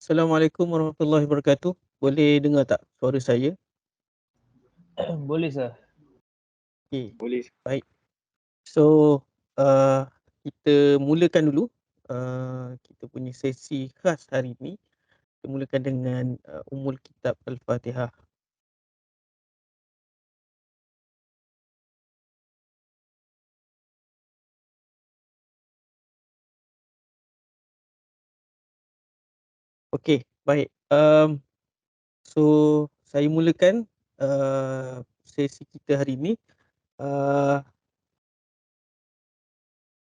Assalamualaikum warahmatullahi wabarakatuh. Boleh dengar tak suara saya? Boleh sir. Okey, Boleh. baik. So, kita mulakan dulu kita punya sesi khas hari ini. Kita mulakan dengan Ummul Kitab Al-Fatihah. Okey, baik. So, saya mulakan sesi kita hari ini.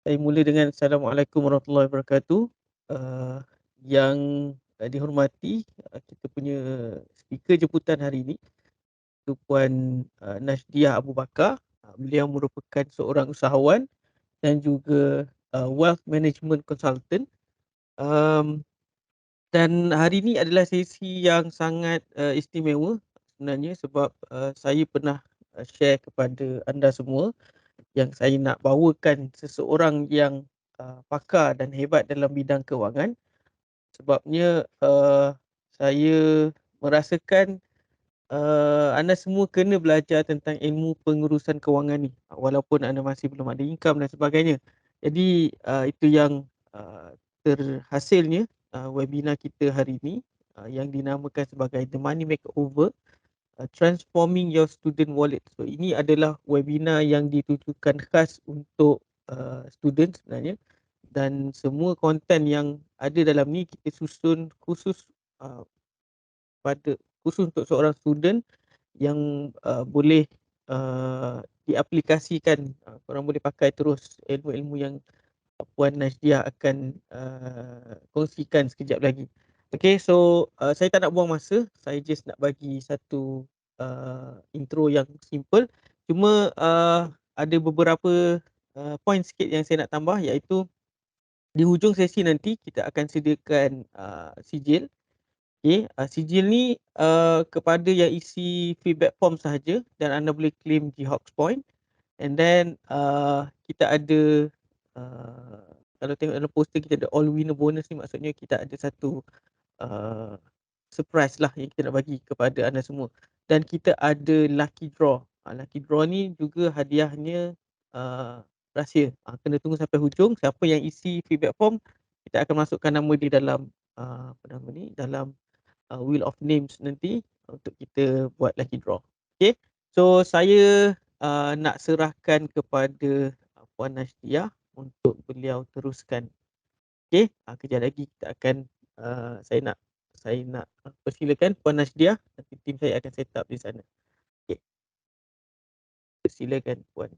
Saya mula dengan Assalamualaikum warahmatullahi wabarakatuh. Yang dihormati kita punya speaker jemputan hari ini, tu Puan Najdiah Abu Bakar. Beliau merupakan seorang usahawan dan juga wealth management consultant. Dan hari ini adalah sesi yang sangat istimewa sebenarnya sebab saya pernah share kepada anda semua yang saya nak bawakan seseorang yang pakar dan hebat dalam bidang kewangan. Sebabnya saya merasakan anda semua kena belajar tentang ilmu pengurusan kewangan ni walaupun anda masih belum ada income dan sebagainya. Jadi itu yang terhasilnya webinar kita hari ini yang dinamakan sebagai The Money Makeover, Transforming Your Student Wallet. So ini adalah webinar yang ditujukan khas untuk student sebenarnya, dan semua konten yang ada dalam ni kita susun khusus untuk seorang student yang boleh diaplikasikan. Korang boleh pakai terus ilmu-ilmu yang Puan Najdiah akan kongsikan sekejap lagi. Okay, so saya tak nak buang masa. Saya just nak bagi satu intro yang simple. Cuma ada beberapa point sikit yang saya nak tambah, iaitu di hujung sesi nanti kita akan sediakan sijil. Okay, sijil ni kepada yang isi feedback form sahaja dan anda boleh claim G-Hox point. And then kita ada kalau tengok dalam poster kita ada all winner bonus ni, maksudnya kita ada satu surprise lah yang kita nak bagi kepada anda semua. Dan kita ada lucky draw. Lucky draw ni juga hadiahnya rahsia. Kena tunggu sampai hujung. Siapa yang isi feedback form, kita akan masukkan nama dia dalam apa nama ni, dalam wheel of names nanti untuk kita buat lucky draw. Okay, so saya nak serahkan kepada Puan Najdiah untuk beliau teruskan. Okay, kejap lagi kita akan saya nak persilakan Puan Najdiah, nanti tim saya akan set up di sana. Okay, persilakan Puan.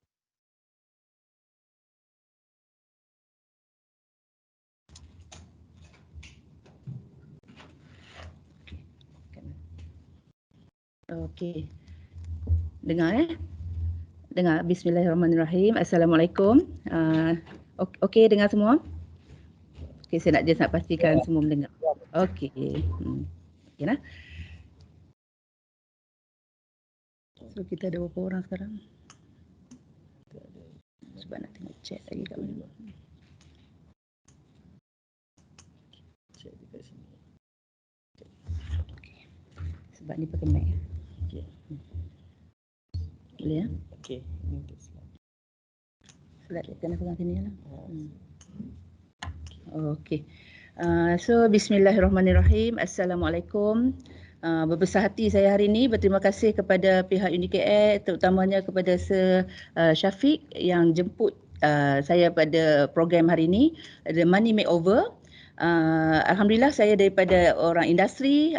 Okey. Dengar Dengar. Bismillahirrahmanirrahim. Assalamualaikum. Okey, dengar semua? Okey, saya nak pastikan semua mendengar. Okey. Okey nah. So kita ada berapa orang sekarang? Sebab nak tengok chat lagi kat mana. Okay. Sebab ni pakai mic. Okey. Boleh ya? Okey. Slide dia kena pegang sini lah. Okey. So bismillahirrahmanirrahim. Assalamualaikum. Berbesar hati saya hari ini berterima kasih kepada pihak UniKL, terutamanya kepada Sir Syafiq yang jemput saya pada program hari ini, The Money Makeover. Alhamdulillah saya daripada orang industri.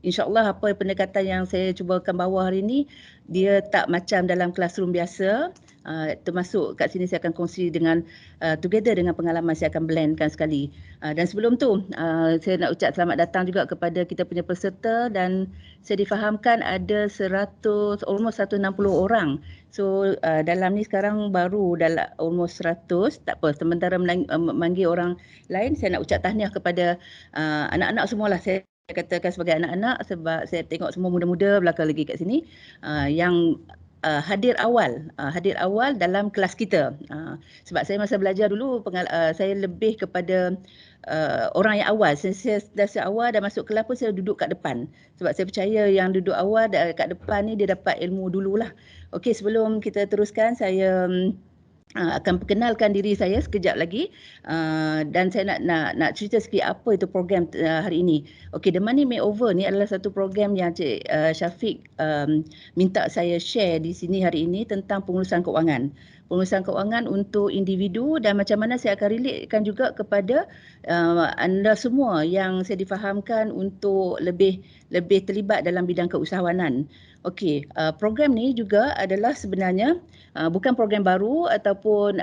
InsyaAllah apa pendekatan yang saya cubakan bawa hari ini, dia tak macam dalam classroom biasa. Termasuk kat sini saya akan kongsi dengan together dengan pengalaman saya akan blendkan sekali. Dan sebelum tu saya nak ucap selamat datang juga kepada kita punya peserta, dan saya difahamkan ada almost 160 orang. So dalam ni sekarang baru dalam almost 100. Tak apa, sementara memanggil orang lain, saya nak ucap tahniah kepada anak-anak semualah. Saya katakan sebagai anak-anak sebab saya tengok semua muda-muda belakang lagi kat sini yang hadir awal dalam kelas kita. Sebab saya masa belajar dulu saya lebih kepada orang yang awal. Saya awal dan masuk kelas pun saya duduk kat depan. Sebab saya percaya yang duduk awal kat depan ni dia dapat ilmu dululah. Okey, sebelum kita teruskan, saya akan perkenalkan diri saya sekejap lagi, dan saya nak cerita sikit apa itu program hari ini. Okey, The Money Makeover ni adalah satu program yang Cik Syafiq minta saya share di sini hari ini tentang pengurusan keuangan. Pengurusan keuangan untuk individu, dan macam mana saya akan relatekan juga kepada anda semua yang saya difahamkan untuk lebih terlibat dalam bidang keusahawanan. Okey, program ni juga adalah sebenarnya bukan program baru ataupun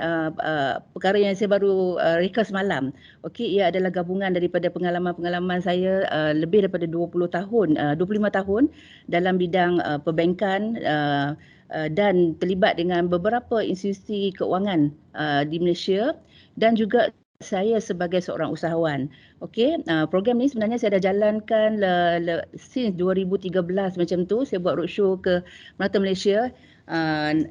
perkara yang saya baru reka semalam. Okey, ia adalah gabungan daripada pengalaman-pengalaman saya lebih daripada 25 tahun dalam bidang perbankan, dan terlibat dengan beberapa institusi keuangan di Malaysia, dan juga saya sebagai seorang usahawan. Okey, program ni sebenarnya saya dah jalankan since 2013 macam tu. Saya buat roadshow ke merata Malaysia.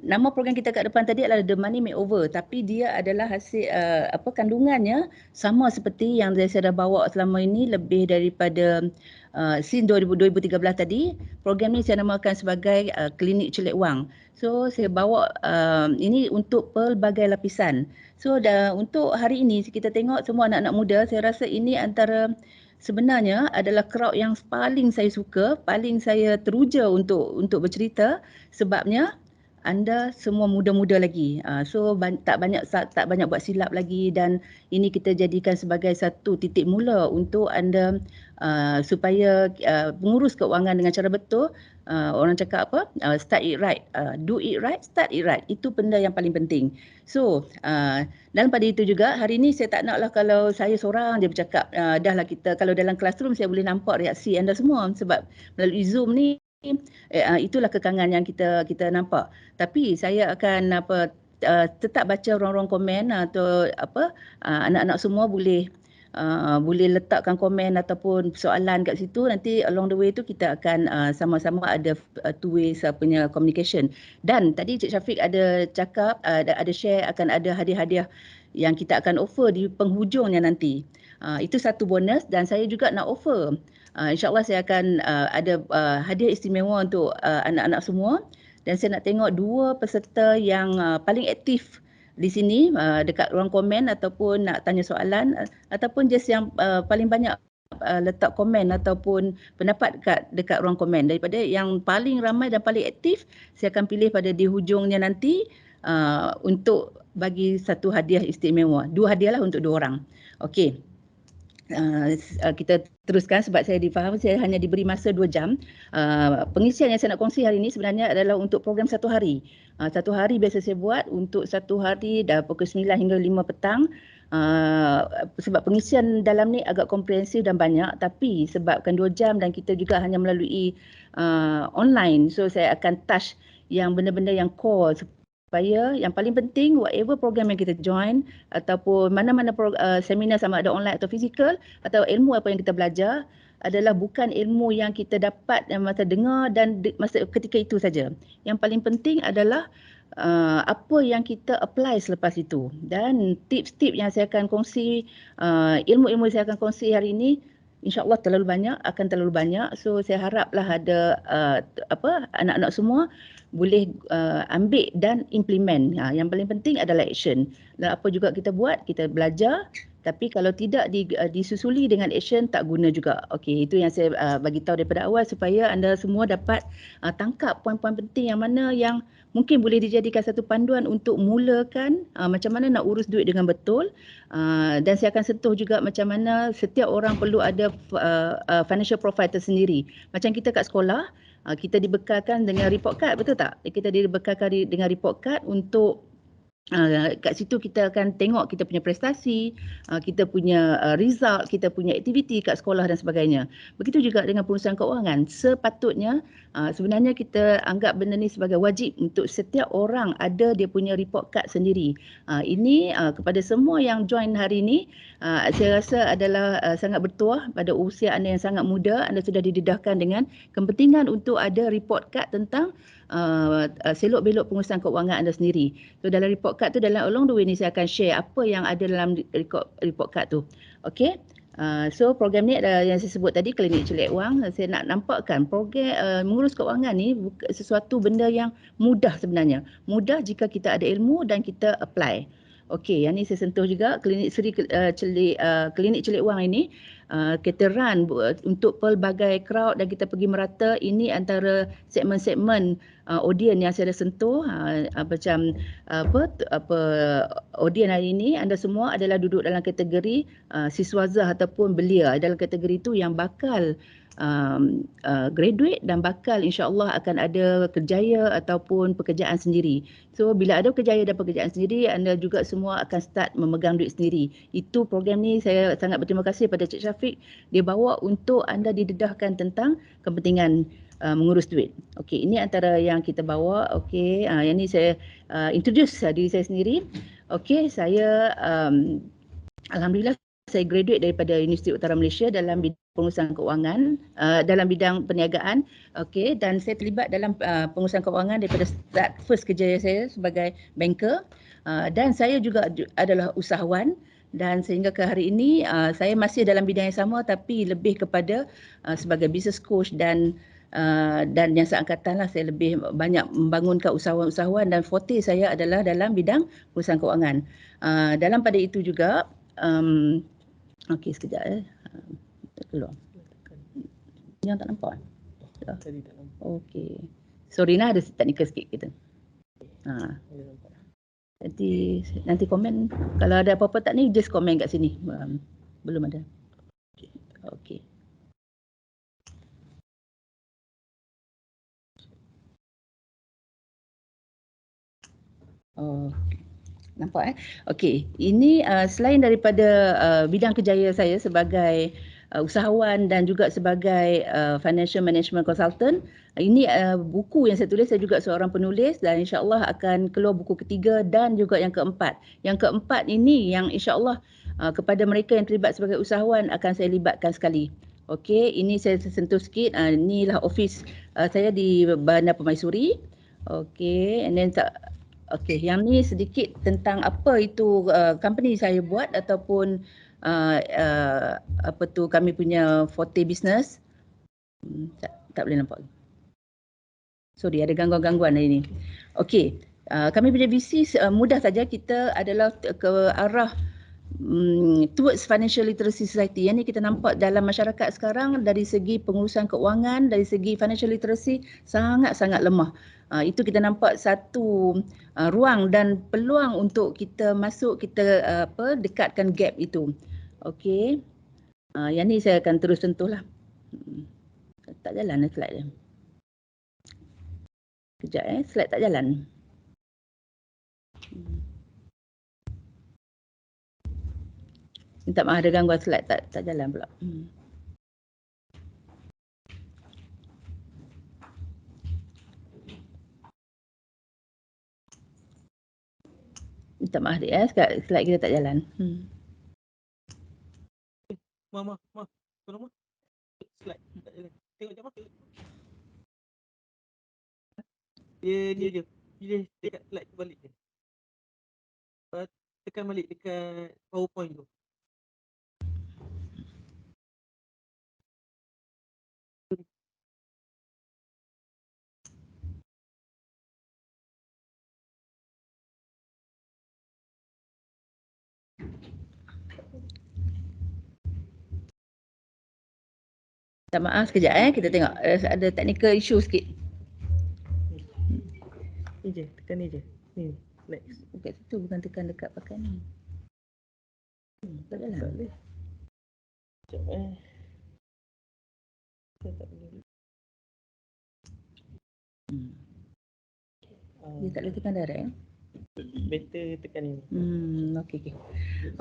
Nama program kita kat depan tadi adalah The Money Makeover, tapi dia adalah hasil kandungannya sama seperti yang saya dah bawa selama ini lebih daripada since 2013 tadi. Program ni saya namakan sebagai Klinik Celik Wang. So saya bawa ini untuk pelbagai lapisan. So untuk hari ini kita tengok semua anak-anak muda, saya rasa ini antara sebenarnya adalah crowd yang paling saya suka, paling saya teruja untuk bercerita, sebabnya anda semua muda-muda lagi. So tak banyak buat silap lagi, dan ini kita jadikan sebagai satu titik mula untuk anda supaya mengurus keuangan dengan cara betul. Orang cakap apa? Start it right. Do it right, start it right. Itu benda yang paling penting. So dan pada itu juga hari ini saya tak naklah kalau saya seorang je bercakap. Dahlah kita, kalau dalam classroom saya boleh nampak reaksi anda semua, sebab melalui Zoom ni itulah kekangan yang kita nampak. Tapi saya akan tetap baca ruang-ruang komen atau anak-anak semua boleh letakkan komen ataupun soalan kat situ. Nanti along the way tu kita akan sama-sama ada two ways punya communication. Dan tadi Cik Syafiq ada cakap, ada share akan ada hadiah-hadiah yang kita akan offer di penghujungnya nanti. Itu satu bonus, dan saya juga nak offer, InsyaAllah saya akan ada hadiah istimewa untuk anak-anak semua, dan saya nak tengok 2 peserta yang paling aktif di sini dekat ruang komen ataupun nak tanya soalan, ataupun just yang paling banyak letak komen ataupun pendapat dekat ruang komen. Daripada yang paling ramai dan paling aktif, saya akan pilih pada di hujungnya nanti untuk bagi satu hadiah istimewa. 2 hadiah lah untuk 2 orang. Okey. Kita teruskan sebab saya difaham saya hanya diberi masa 2 jam. Pengisian yang saya nak kongsi hari ini sebenarnya adalah untuk program 1 hari. 1 hari biasa saya buat untuk 1 hari dah pukul 9 hingga 5 petang. Sebab pengisian dalam ni agak komprehensif dan banyak, tapi sebabkan 2 jam dan kita juga hanya melalui online, so saya akan touch yang benda-benda yang core, supaya yang paling penting whatever program yang kita join ataupun mana-mana seminar sama ada online atau fizikal, atau ilmu apa yang kita belajar adalah bukan ilmu yang kita dapat masa dengar dan masa ketika itu saja. Yang paling penting adalah apa yang kita apply selepas itu. Dan tips-tips yang saya akan kongsi, ilmu-ilmu saya akan kongsi hari ini, InsyaAllah akan terlalu banyak. So saya haraplah ada anak-anak semua boleh ambil dan implement. Yang paling penting adalah action. Dan apa juga kita buat, kita belajar. Tapi kalau tidak disusuli dengan action, tak guna juga. Okey, itu yang saya bagi tahu daripada awal supaya anda semua dapat tangkap poin-poin penting yang mana yang mungkin boleh dijadikan satu panduan untuk mulakan macam mana nak urus duit dengan betul. Dan saya akan sentuh juga macam mana setiap orang perlu ada financial profile tersendiri. Macam kita kat sekolah, kita dibekalkan dengan report card, betul tak? Kita dibekalkan dengan report card untuk kat situ kita akan tengok kita punya prestasi, kita punya result, kita punya aktiviti kat sekolah dan sebagainya. Begitu juga dengan pengurusan keuangan. Sepatutnya sebenarnya kita anggap benda ni sebagai wajib untuk setiap orang ada dia punya report card sendiri. Ini kepada semua yang join hari ini, saya rasa adalah sangat bertuah pada usia anda yang sangat muda. Anda sudah didedahkan dengan kepentingan untuk ada report card tentang selok belok pengurusan keuangan anda sendiri. So dalam report card tu, dalam along the way ni saya akan share apa yang ada dalam report card tu. Okey. So program ni ada yang saya sebut tadi, klinik celik wang. Saya nak nampakkan program mengurus keuangan ni sesuatu benda yang mudah sebenarnya. Mudah jika kita ada ilmu dan kita apply. Okey, yang ni saya sentuh juga klinik klinik celik wang ini kita run untuk pelbagai crowd dan kita pergi merata. Ini antara segmen-segmen audien yang saya dah sentuh, macam audien hari ini anda semua adalah duduk dalam kategori siswazah ataupun belia, dalam kategori itu yang bakal graduate dan bakal insya-Allah akan ada kerjaya ataupun pekerjaan sendiri. So bila ada kerjaya dan pekerjaan sendiri, anda juga semua akan start memegang duit sendiri. Itu program ni saya sangat berterima kasih pada Cik Syafiq, dia bawa untuk anda didedahkan tentang kepentingan mengurus duit. Okey, ini antara yang kita bawa. Okey, yang ni saya introduce diri saya sendiri. Okey, saya alhamdulillah saya graduate daripada Universiti Utara Malaysia dalam bidang pengurusan keuangan, dalam bidang perniagaan. Okey, dan saya terlibat dalam pengurusan keuangan daripada start first kerja saya sebagai banker, dan saya juga adalah usahawan. Dan sehingga ke hari ini saya masih dalam bidang yang sama, tapi lebih kepada sebagai business coach dan yang seangkatan lah, saya lebih banyak membangunkan usahawan-usahawan dan forte saya adalah dalam bidang pengurusan keuangan. Dalam pada itu juga, okey sekejap keluar. Yang tak nampak? Tadi tak nampak. Okey. Sorry ada teknikal sikit kita. Nanti komen kalau ada apa-apa tak ni, just komen kat sini. Belum ada. Okey. Oh, nampak Okey, ini selain daripada bidang kerjaya saya sebagai usahawan dan juga sebagai financial management consultant, ini buku yang saya tulis, saya juga seorang penulis dan insya-Allah akan keluar buku ketiga dan juga yang keempat. Yang keempat ini yang insya-Allah kepada mereka yang terlibat sebagai usahawan akan saya libatkan sekali. Okey, ini saya sentuh sikit. Inilah office saya di Bandar Permaisuri. Okey, and then okey, yang ni sedikit tentang apa itu company saya buat ataupun kami punya forte business. Tak boleh nampak. Sorry, ada gangguan-gangguan hari ni. Okey, kami punya bisnes mudah saja, kita adalah ke arah towards financial literacy society. Yang ni kita nampak dalam masyarakat sekarang dari segi pengurusan keuangan, dari segi financial literacy sangat-sangat lemah. Itu kita nampak satu ruang dan peluang untuk kita masuk, kita dekatkan gap itu. Okey. Yang ni saya akan terus sentuhlah. Tak jalan slide dia. Kejap slide tak jalan. Minta maaf ada gangguan slide tak jalan pula. Minta maaf dia slide kita tak jalan. Mama, tolong slide tak jalan. Tengok jap Dia pilih dekat slide tu balik je. Tekan balik dekat PowerPoint tu. Minta maaf sekejap kita tengok ada technical issue sikit. Ni je, tekan ni je. Ni, next. Dekat situ, bukan tekan dekat pakai ni. Tak jalan. Tak boleh. Sekejap Saya tak boleh. Dia tak boleh tekan direct Better tekan ni.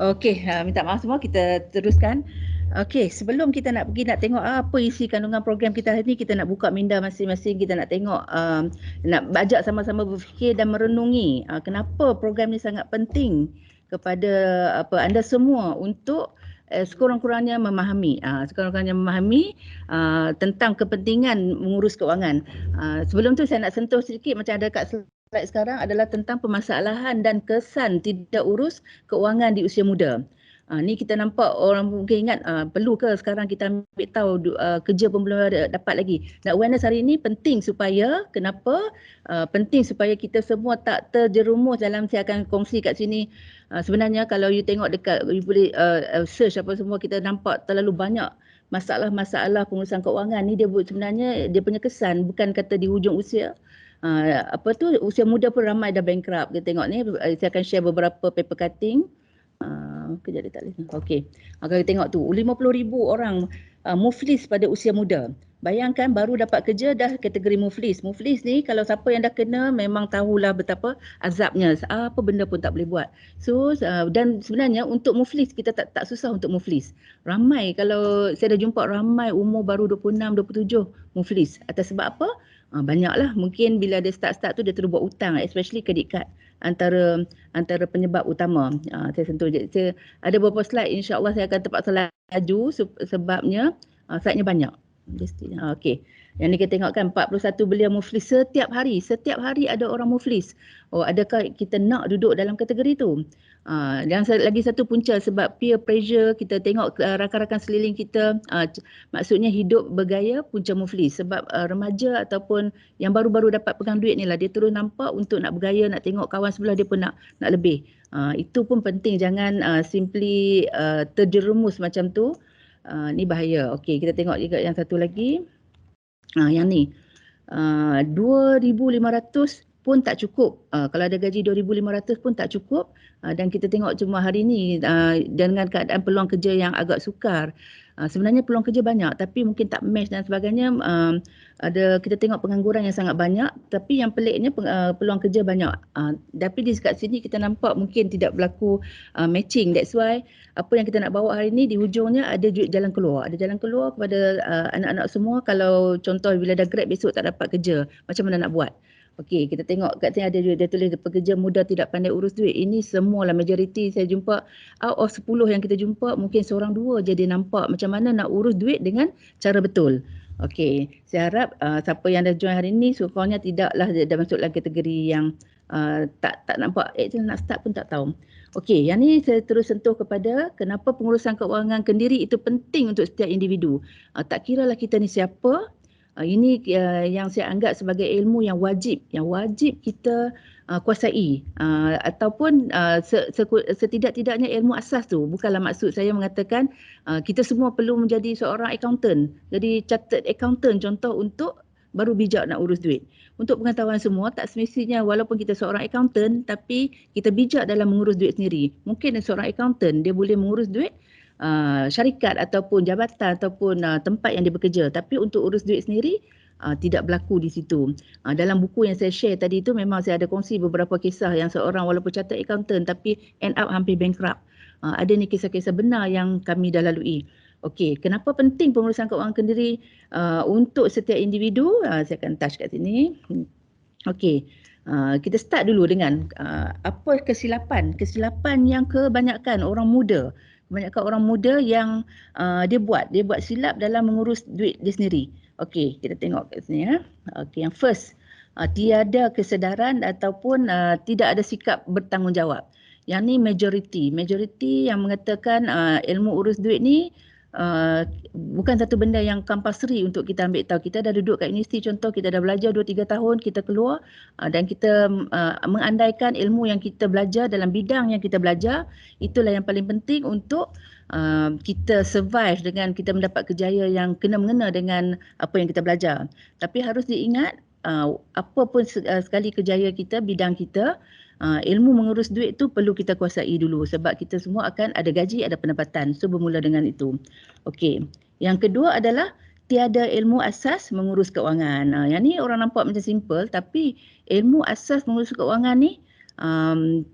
Okey, minta maaf semua, kita teruskan. Okey, sebelum kita nak pergi nak tengok apa isi kandungan program kita hari ni, kita nak buka minda masing-masing, kita nak tengok, nak bajak sama-sama berfikir dan merenungi kenapa program ni sangat penting kepada anda semua untuk sekurang-kurangnya memahami tentang kepentingan mengurus keuangan. Sebelum tu saya nak sentuh sedikit macam ada kat slide sekarang adalah tentang permasalahan dan kesan tidak urus keuangan di usia muda. Ni kita nampak orang mungkin ingat perlu ke sekarang kita ambil tahu kerja pun belum dapat lagi. Dan awareness hari ini penting supaya kenapa? Penting supaya kita semua tak terjerumus dalam, saya akan kongsi kat sini. Sebenarnya kalau you tengok dekat, you boleh search apa semua, kita nampak terlalu banyak masalah-masalah pengurusan keuangan ni. Dia sebenarnya dia punya kesan bukan kata di hujung usia. Usia muda pun ramai dah bankrupt. Kita tengok ni, saya akan share beberapa paper cutting. Kejap dia tak boleh. Okey. Kalau kita tengok tu 50,000 orang muflis pada usia muda. Bayangkan baru dapat kerja dah kategori muflis. Muflis ni kalau siapa yang dah kena memang tahulah betapa azabnya. Apa benda pun tak boleh buat. So dan sebenarnya untuk muflis kita tak susah untuk muflis. Ramai, kalau saya dah jumpa ramai umur baru 26, 27 muflis. Atas sebab apa? Banyaklah. Mungkin bila dia start tu dia terus buat hutang, especially credit card. Antara penyebab utama. Saya sentuh je. Ada beberapa slide, insya-Allah saya akan terpaksa laju sebabnya slide-nya banyak. Okey. Yang ni kita tengok kan 41 belia muflis setiap hari. Setiap hari ada orang muflis. Adakah kita nak duduk dalam kategori tu? Dan lagi satu punca sebab peer pressure, kita tengok rakan-rakan sekeliling kita, maksudnya hidup bergaya punca muflis. Sebab remaja ataupun yang baru-baru dapat pegang duit ni lah, dia terus nampak untuk nak bergaya, nak tengok kawan sebelah dia pun nak lebih. Itu pun penting, jangan simply terjerumus macam tu. Ni bahaya. Okey, kita tengok juga yang satu lagi. Yang ni 2,500 pun tak cukup. Kalau ada gaji 2,500 pun tak cukup. Dan kita tengok cuma hari ni dengan keadaan peluang kerja yang agak sukar. Sebenarnya peluang kerja banyak tapi mungkin tak match dan sebagainya. Kita tengok pengangguran yang sangat banyak, tapi yang peliknya peluang kerja banyak. Tapi di dekat sini kita nampak mungkin tidak berlaku matching. That's why apa yang kita nak bawa hari ini di hujungnya ada jalan keluar. Ada jalan keluar kepada anak-anak semua. Kalau contoh bila dah grad besok tak dapat kerja, macam mana nak buat? Okey, kita tengok kat sini ada dia tulis pekerja muda tidak pandai urus duit. Ini semualah majoriti saya jumpa, out of 10 yang kita jumpa mungkin seorang dua je dia nampak macam mana nak urus duit dengan cara betul. Okey, saya harap siapa yang dah join hari ini sekurang-kurangnya tidaklah dah masuk dalam kategori yang tak nampak nak start pun tak tahu. Okey, yang ni saya terus sentuh kepada kenapa pengurusan keuangan kendiri itu penting untuk setiap individu. Tak kiralah kita ni siapa. Ini yang saya anggap sebagai ilmu yang wajib kita kuasai, ataupun setidak-tidaknya ilmu asas tu. Bukanlah maksud saya mengatakan kita semua perlu menjadi seorang accountant, jadi chartered accountant contoh untuk baru bijak nak urus duit. Untuk pengetahuan semua, tak semestinya walaupun kita seorang accountant tapi kita bijak dalam mengurus duit sendiri. Mungkin seorang accountant dia boleh mengurus duit syarikat ataupun jabatan ataupun tempat yang dia bekerja, tapi untuk urus duit sendiri tidak berlaku di situ. Dalam buku yang saya share tadi tu memang saya ada kongsi beberapa kisah yang seorang walaupun chartered accountant tapi end up hampir bankrupt. Ada ni kisah-kisah benar yang kami dah lalui. Okey, kenapa penting pengurusan keuangan kendiri untuk setiap individu? Saya akan touch kat sini. Okey. Kita start dulu dengan apa kesilapan yang kebanyakan orang muda yang dia buat silap dalam mengurus duit dia sendiri. Okey, kita tengok kat sini ya. Okey, yang first, tiada kesedaran ataupun tidak ada sikap bertanggungjawab. Yang ni majoriti yang mengatakan ilmu urus duit ni bukan satu benda yang compulsory untuk kita ambil tahu. Kita dah duduk kat universiti contoh, kita dah belajar 2-3 tahun, kita keluar dan kita mengandaikan ilmu yang kita belajar dalam bidang yang kita belajar, itulah yang paling penting untuk kita survive dengan kita mendapat kejayaan yang kena-mengena dengan apa yang kita belajar. Tapi harus diingat apa pun sekali kejayaan kita, bidang kita, ilmu mengurus duit tu perlu kita kuasai dulu sebab kita semua akan ada gaji, ada pendapatan. So bermula dengan itu. Okey. Yang kedua adalah tiada ilmu asas mengurus keuangan. Yang ni orang nampak macam simple tapi ilmu asas mengurus keuangan ni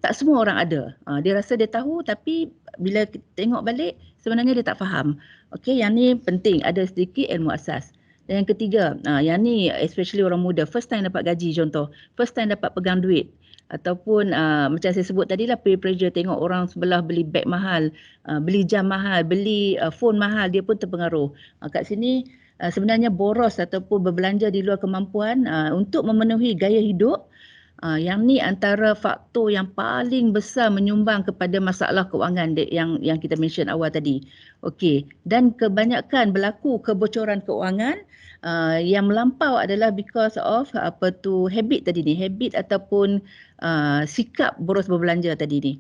tak semua orang ada. Dia rasa dia tahu tapi bila tengok balik sebenarnya dia tak faham. Okey, yang ni penting ada sedikit ilmu asas. Dan yang ketiga, yang ni especially orang muda, first time dapat gaji contoh, first time dapat pegang duit. ataupun macam saya sebut tadi lah, peer pressure, tengok orang sebelah beli beg mahal, beli jam mahal, beli phone mahal, dia pun terpengaruh. Kat sini sebenarnya boros ataupun berbelanja di luar kemampuan untuk memenuhi gaya hidup. Yang ni antara faktor yang paling besar menyumbang kepada masalah kewangan yang kita mention awal tadi. Okey, dan kebanyakan berlaku kebocoran kewangan yang melampau adalah because of habit tadi ni, habit ataupun sikap boros berbelanja tadi ni.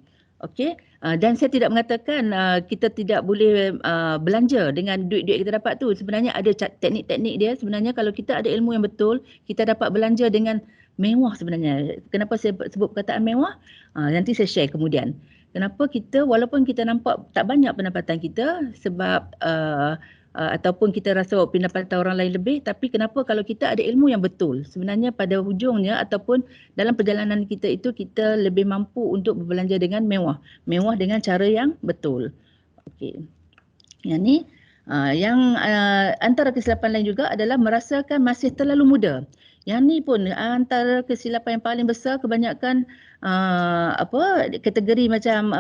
Okey, dan saya tidak mengatakan kita tidak boleh belanja dengan duit-duit kita dapat tu. Sebenarnya ada teknik-teknik dia. Sebenarnya kalau kita ada ilmu yang betul, kita dapat belanja dengan mewah sebenarnya. Kenapa saya sebut perkataan mewah? Nanti saya share kemudian. Kenapa kita, walaupun kita nampak tak banyak pendapatan kita sebab ataupun kita rasa pendapatan orang lain lebih, tapi kenapa kalau kita ada ilmu yang betul, sebenarnya pada hujungnya ataupun dalam perjalanan kita itu, kita lebih mampu untuk berbelanja dengan mewah. Mewah dengan cara yang betul. Okey. Yang ni, yang antara kesilapan lain juga adalah merasakan masih terlalu muda. Yang ni pun antara kesilapan yang paling besar. Kebanyakan kategori macam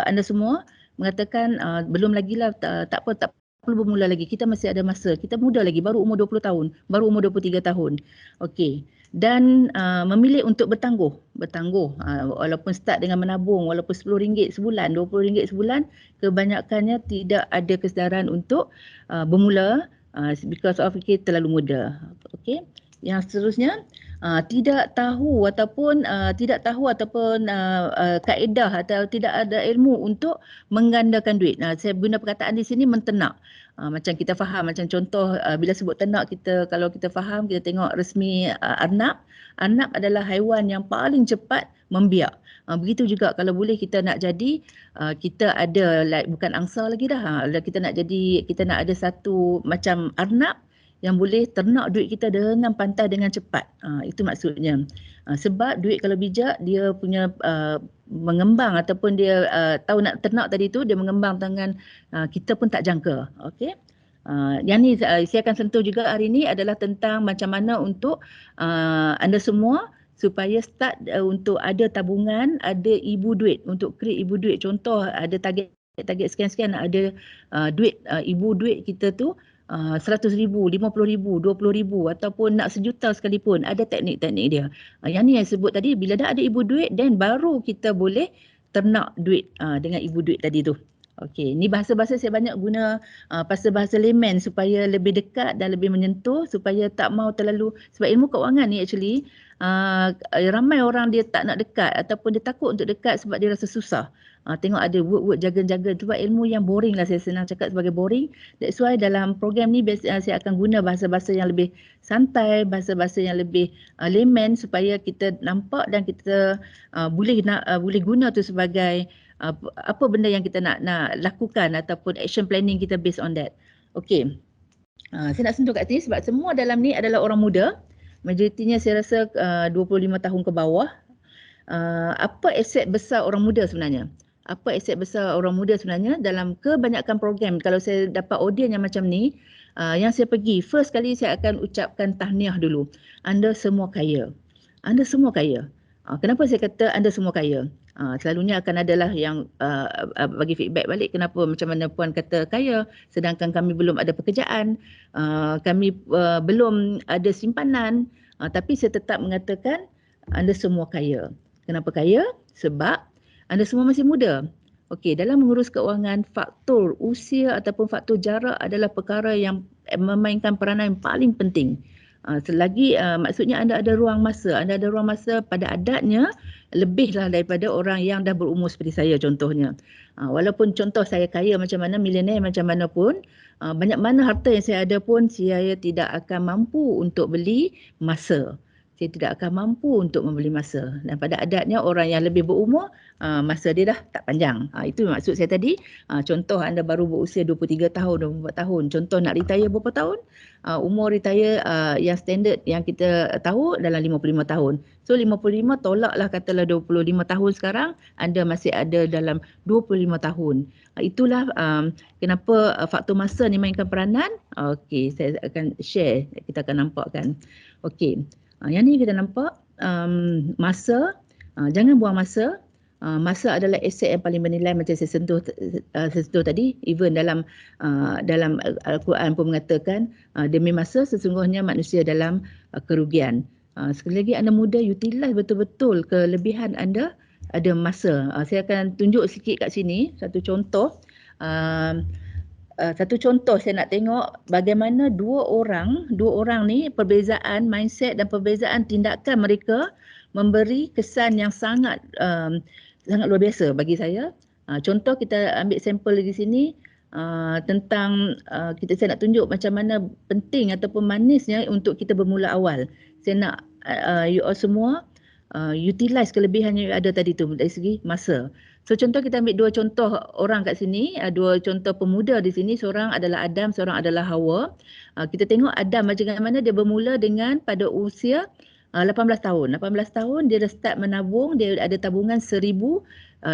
anda semua mengatakan belum lagi lah, tak perlu bermula lagi. Kita masih ada masa. Kita muda lagi, baru umur 20 tahun, baru umur 23 tahun. Okey. Dan memilih untuk bertangguh, walaupun start dengan menabung, walaupun RM10 sebulan, RM20 sebulan, kebanyakannya tidak ada kesedaran untuk bermula because of terlalu muda. Okey. Yang seterusnya, tidak tahu ataupun kaedah atau tidak ada ilmu untuk menggandakan duit. Saya guna perkataan di sini menternak. Macam kita faham, macam contoh bila sebut ternak, kalau kita faham, kita tengok resmi arnab. Arnab adalah haiwan yang paling cepat membiak. Begitu juga kalau boleh kita nak jadi, kita ada bukan angsa lagi dah. Kita nak ada satu macam arnab yang boleh ternak duit kita dengan pantas, dengan cepat. Itu maksudnya. Sebab duit kalau bijak, dia punya mengembang ataupun dia tahu nak ternak tadi tu, dia mengembang dengan kita pun tak jangka. Okey. Yang ni saya akan sentuh juga hari ni adalah tentang macam mana untuk anda semua supaya start untuk ada tabungan, ada ibu duit, untuk create ibu duit. Contoh ada target sekian-sekian, ada duit, ibu duit kita tu RM100,000, RM50,000, RM20,000 ataupun nak RM1,000,000 sekalipun, ada teknik-teknik dia. Yang ni yang sebut tadi, bila dah ada ibu duit, then baru kita boleh ternak duit dengan ibu duit tadi tu. Okey, ni bahasa-bahasa saya banyak guna bahasa layman supaya lebih dekat dan lebih menyentuh, supaya tak mau terlalu, sebab ilmu keuangan ni actually ramai orang dia tak nak dekat ataupun dia takut untuk dekat sebab dia rasa susah. Tengok ada word-word jargon-jargon, sebab ilmu yang boring lah, saya senang cakap sebagai boring. That's why dalam program ni saya akan guna bahasa-bahasa yang lebih santai, bahasa-bahasa yang lebih layman supaya kita nampak dan kita boleh guna tu sebagai apa benda yang kita nak lakukan ataupun action planning kita based on that. Okey. Saya nak sentuh kat sini sebab semua dalam ni adalah orang muda. Majoritinya saya rasa 25 tahun ke bawah. Apa aset besar orang muda sebenarnya? Apa aset besar orang muda sebenarnya dalam kebanyakan program? Kalau saya dapat audience yang macam ni, yang saya pergi, first kali saya akan ucapkan tahniah dulu. Anda semua kaya. Anda semua kaya. Kenapa saya kata anda semua kaya? Selalunya akan adalah yang bagi feedback balik, kenapa macam mana puan kata kaya sedangkan kami belum ada pekerjaan, kami belum ada simpanan, tapi saya tetap mengatakan anda semua kaya. Kenapa kaya? Sebab anda semua masih muda. Okey, dalam mengurus keuangan, faktor usia ataupun faktor jarak adalah perkara yang memainkan peranan yang paling penting. Selagi maksudnya anda ada ruang masa, pada adatnya lebihlah daripada orang yang dah berumur seperti saya contohnya. Walaupun contoh saya kaya macam mana, milioner macam mana pun, banyak mana harta yang saya ada pun, saya tidak akan mampu untuk beli masa. Saya tidak akan mampu untuk membeli masa. Dan pada adatnya orang yang lebih berumur, masa dia dah tak panjang. Itu maksud saya tadi. Contoh anda baru berusia 23 tahun, 24 tahun. Contoh nak retire berapa tahun? Umur retire yang standard yang kita tahu dalam 55 tahun. So 55 tolaklah katalah 25 tahun sekarang, anda masih ada dalam 25 tahun. Itulah kenapa faktor masa ni mainkan peranan. Okey, saya akan share, kita akan nampakkan. Okey. Yang ni kita nampak masa, Jangan buang masa. Masa adalah aset yang paling bernilai macam saya sentuh tadi. Even dalam Al-Quran pun mengatakan demi masa sesungguhnya manusia dalam kerugian. Sekali lagi anda muda utilize betul-betul kelebihan anda ada masa. Saya akan tunjuk sikit kat sini satu contoh. Satu contoh saya nak tengok bagaimana dua orang ni perbezaan mindset dan perbezaan tindakan mereka memberi kesan yang sangat luar biasa bagi saya. Contoh kita ambil sampel di sini tentang saya nak tunjuk macam mana penting ataupun manisnya untuk kita bermula awal. Saya nak you all semua utilize kelebihan yang ada tadi tu dari segi masa. So contoh kita ambil dua contoh orang kat sini, dua contoh pemuda di sini, seorang adalah Adam, seorang adalah Hawa. Kita tengok Adam macam mana dia bermula dengan pada usia 18 tahun. 18 tahun dia dah start menabung, dia ada tabungan 1,000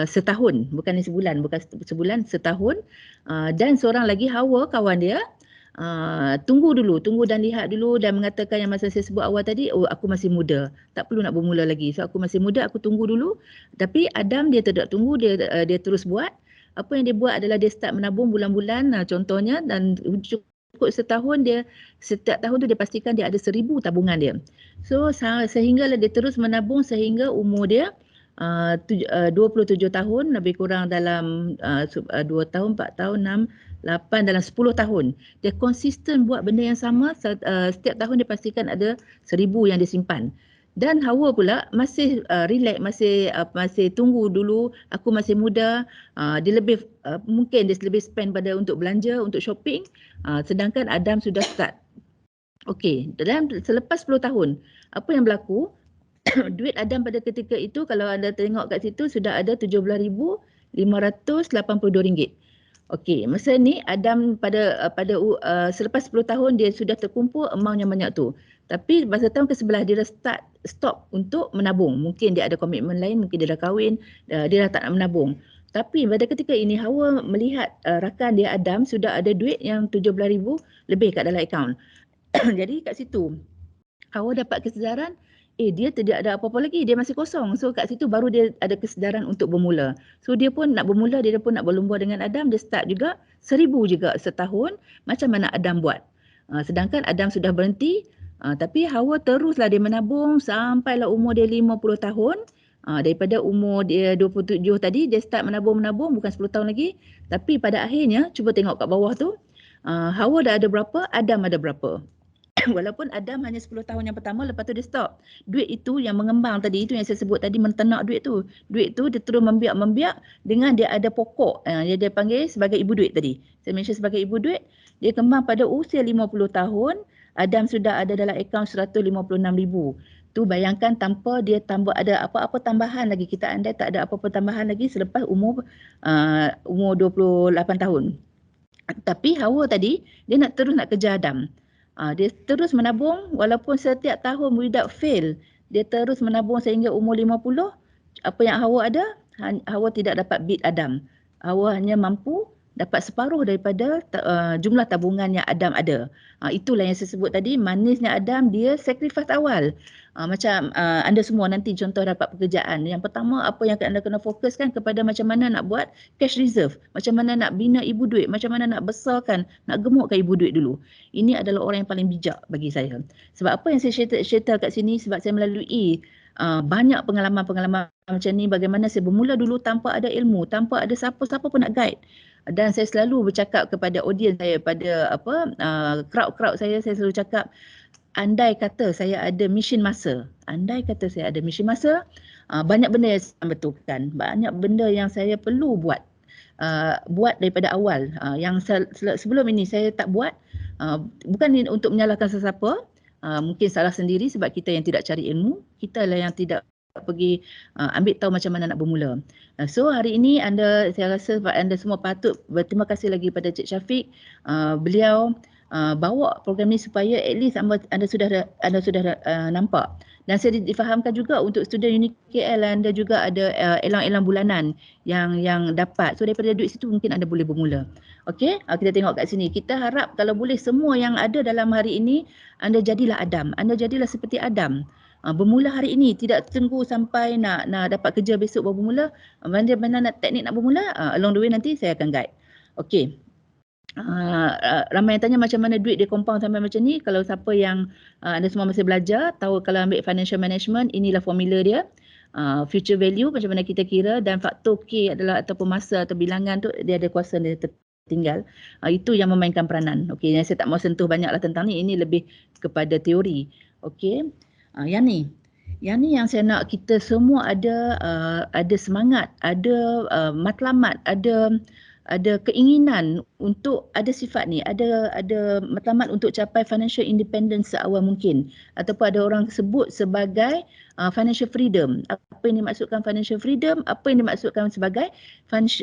setahun, bukan sebulan, setahun. Dan seorang lagi Hawa kawan dia tunggu dan lihat dulu dan mengatakan yang masa saya sebut awal tadi, aku masih muda, tak perlu nak bermula lagi. So aku masih muda, aku tunggu dulu. Tapi Adam dia tidak tunggu, dia terus buat. Apa yang dia buat adalah dia start menabung bulan-bulan contohnya, dan cukup setahun setiap tahun tu dia pastikan dia ada 1,000 tabungan dia. So sehinggalah dia terus menabung sehingga umur dia 27 tahun, lebih kurang dalam 2 tahun, 4 tahun, 6, 8, dalam 10 tahun. Dia konsisten buat benda yang sama, setiap tahun dia pastikan ada 1,000 yang dia simpan. Dan Hawa pula masih relax, masih tunggu dulu, aku masih muda, dia lebih mungkin dia lebih spend pada untuk belanja, untuk shopping, sedangkan Adam sudah start. Okey, dalam selepas 10 tahun, apa yang berlaku? Duit Adam pada ketika itu kalau anda tengok kat situ sudah ada RM17,582. Okey, masa ni Adam pada selepas 10 tahun dia sudah terkumpul amount yang banyak tu. Tapi masa tahun ke-11 dia dah stop untuk menabung. Mungkin dia ada komitmen lain, mungkin dia dah kahwin, dia dah tak nak menabung. Tapi pada ketika ini Hawa melihat rakan dia Adam sudah ada duit yang 17,000 lebih kat dalam akaun. Jadi kat situ Hawa dapat kesedaran, dia tidak ada apa-apa lagi, dia masih kosong. So kat situ baru dia ada kesedaran untuk bermula. So dia pun nak bermula, dia pun nak berlumba dengan Adam, dia start juga 1,000 juga setahun macam mana Adam buat. Sedangkan Adam sudah berhenti, tapi Hawa teruslah dia menabung sampailah umur dia 50 tahun. Daripada umur dia 27 tadi dia start menabung bukan 10 tahun lagi. Tapi pada akhirnya cuba tengok kat bawah tu, Hawa dah ada berapa, Adam ada berapa. Walaupun Adam hanya 10 tahun yang pertama, lepas tu dia stop. Duit itu yang mengembang tadi, itu yang saya sebut tadi, mentenak duit tu. Duit tu dia terus membiak dengan dia ada pokok. Dia panggil sebagai ibu duit tadi. Saya mention sebagai ibu duit. Dia kembang pada usia 50 tahun. Adam sudah ada dalam akaun 156,000. Tu bayangkan tanpa dia tambah ada apa-apa tambahan lagi. Kita andai tak ada apa-apa tambahan lagi selepas umur 28 tahun. Tapi Hawa tadi, dia terus nak kejar Adam. Dia terus menabung walaupun setiap tahun without fail. Dia terus menabung sehingga umur 50. Apa yang Hawa ada, Hawa tidak dapat beat Adam. Hawa hanya mampu dapat separuh daripada jumlah tabungan yang Adam ada. Itulah yang saya sebut tadi, manisnya Adam, dia sacrifice awal. Macam anda semua nanti contoh dapat pekerjaan. Yang pertama apa yang anda kena fokuskan kepada macam mana nak buat cash reserve. Macam mana nak bina ibu duit. Macam mana nak besarkan, nak gemukkan ibu duit dulu. Ini adalah orang yang paling bijak bagi saya. Sebab apa yang saya share kat sini, sebab saya melalui banyak pengalaman-pengalaman macam ni, bagaimana saya bermula dulu tanpa ada ilmu, tanpa ada siapa-siapa pun nak guide. Dan saya selalu bercakap kepada audience saya, pada crowd saya selalu cakap, andai kata saya ada mesin masa, banyak benda yang saya betulkan, banyak benda yang saya perlu buat daripada awal, yang sebelum ini saya tak buat, bukan untuk menyalahkan sesiapa, mungkin salah sendiri sebab kita yang tidak cari ilmu, kita lah yang tidak pergi ambil tahu macam mana nak bermula. So hari ini saya rasa anda semua patut berterima kasih lagi pada Cik Syafiq. Beliau bawa program ni supaya at least anda sudah nampak. Dan saya difahamkan juga untuk student Uni KL, anda juga ada elang-elang bulanan yang dapat. So daripada duit situ mungkin anda boleh bermula. Okey, kita tengok kat sini. Kita harap kalau boleh semua yang ada dalam hari ini, anda jadilah Adam. Anda jadilah seperti Adam. bermula hari ini, tidak tunggu sampai nak dapat kerja besok baru bermula. Mana nak teknik nak bermula, along the way nanti saya akan guide. Okey. Ramai yang tanya macam mana duit dia compound sampai macam ni. Kalau siapa yang anda semua masih belajar, tahu kalau ambil financial management, inilah formula dia. Future value macam mana kita kira, dan faktor K adalah ataupun masa atau bilangan tu dia ada kuasa dia tertinggal. Itu yang memainkan peranan. Okey, yang saya tak mau sentuh banyaklah tentang ni, ini lebih kepada teori. Okey. Yang ni yang saya nak kita semua ada semangat, ada matlamat, ada keinginan untuk ada sifat ni, ada matlamat untuk capai financial independence seawal mungkin, ataupun ada orang sebut sebagai financial freedom. Apa yang dimaksudkan financial freedom? Apa yang dimaksudkan sebagai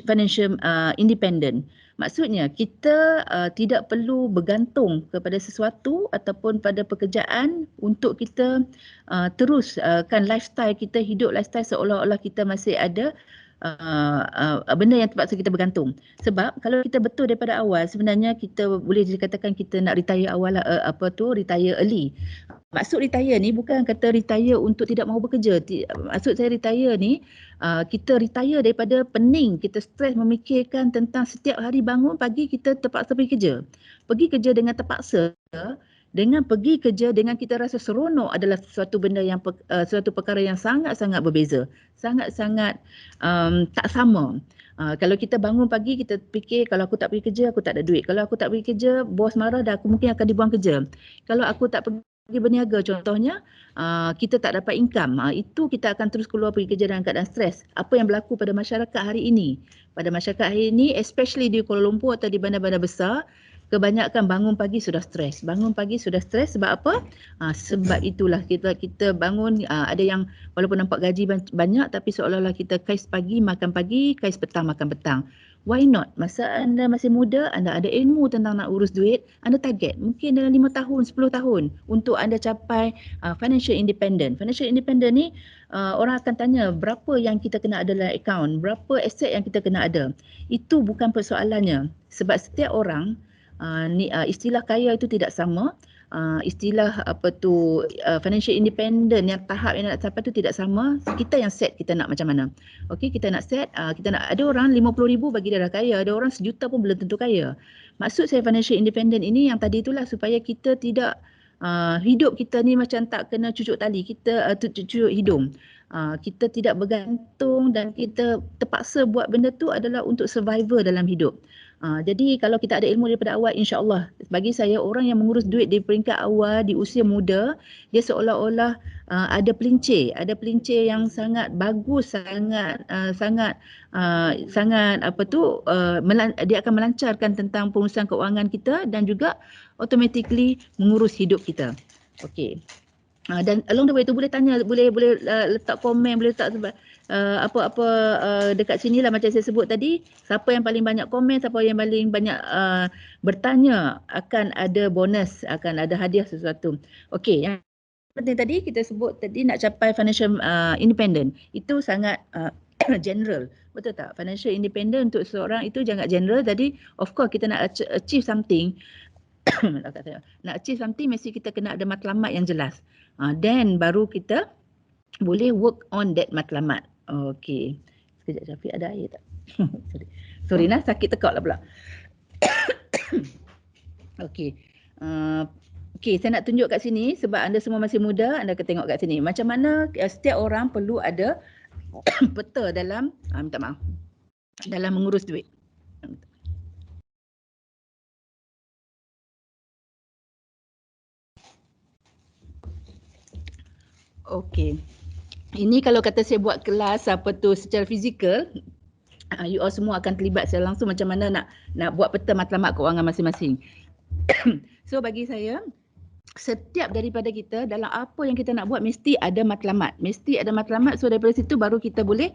financial independent? Maksudnya kita tidak perlu bergantung kepada sesuatu ataupun pada pekerjaan untuk kita teruskan lifestyle kita, hidup lifestyle seolah-olah kita masih ada benda yang terpaksa kita bergantung. Sebab kalau kita betul daripada awal, sebenarnya kita boleh dikatakan kita nak retire awal, retire early. Maksud retire ni bukan kata retire untuk tidak mahu bekerja. Maksud saya retire ni, kita retire daripada pening, kita stres memikirkan tentang setiap hari bangun pagi kita terpaksa pergi kerja. Pergi kerja dengan terpaksa, dengan pergi kerja dengan kita rasa seronok adalah suatu benda yang suatu perkara yang sangat-sangat berbeza, sangat-sangat tak sama. Kalau kita bangun pagi kita fikir kalau aku tak pergi kerja aku tak ada duit. Kalau aku tak pergi kerja bos marah dah, aku mungkin akan dibuang kerja. Kalau aku tak pergi berniaga contohnya, kita tak dapat income. Itu kita akan terus keluar pergi kerja dalam keadaan stres. Apa yang berlaku pada masyarakat hari ini? Pada masyarakat hari ini, especially di Kuala Lumpur atau di bandar-bandar besar, kebanyakan bangun pagi sudah stres. Bangun pagi sudah stres sebab apa? Sebab itulah kita bangun, ada yang walaupun nampak gaji banyak tapi seolah-olah kita kais pagi makan pagi, kais petang makan petang. Why not? Masa anda masih muda, anda ada ilmu tentang nak urus duit, anda target mungkin dalam 5 tahun, 10 tahun untuk anda capai financial independent. Financial independent ni orang akan tanya berapa yang kita kena ada dalam akaun, berapa aset yang kita kena ada. Itu bukan persoalannya. Sebab setiap orang istilah kaya itu tidak sama, istilah financial independent yang tahap yang nak capai itu tidak sama. Kita yang set kita nak macam mana. Okey, kita nak set, kita nak, ada orang 50,000 bagi dia dah kaya, ada orang 1 juta pun belum tentu kaya. Maksud saya financial independent ini yang tadi itulah supaya kita tidak hidup kita ni macam tak kena cucuk tali, kita cucuk hidung. Kita tidak bergantung dan kita terpaksa buat benda tu adalah untuk survival dalam hidup. Jadi kalau kita ada ilmu daripada awal, insya-Allah bagi saya orang yang mengurus duit di peringkat awal di usia muda, dia seolah-olah ada pelincir yang sangat bagus, sangat dia akan melancarkan tentang pengurusan keuangan kita dan juga automatically mengurus hidup kita. Okey. Dan along the way tu boleh tanya, boleh letak komen, boleh letak dekat sini lah macam saya sebut tadi, siapa yang paling banyak komen, siapa yang paling banyak bertanya akan ada bonus, akan ada hadiah sesuatu. Okey, yang penting tadi kita sebut tadi nak capai financial independent, itu sangat general, betul tak? Financial independent untuk seseorang itu sangat general. Jadi of course kita nak achieve something, nak achieve something mesti kita kena ada matlamat yang jelas. Then baru kita boleh work on that matlamat. Okey. Sekejap Syafiq, ada air tak? Sorry nah, sakit tekak lah pula. Okey. Okey, saya nak tunjuk kat sini sebab anda semua masih muda, anda akan tengok kat sini. Macam mana setiap orang perlu ada peta dalam, minta maaf, dalam mengurus duit. Okey. Ini kalau kata saya buat kelas secara fizikal, you all semua akan terlibat secara langsung macam mana nak buat peta matlamat keuangan masing-masing. So bagi saya, setiap daripada kita dalam apa yang kita nak buat mesti ada matlamat. Mesti ada matlamat, so daripada situ baru kita boleh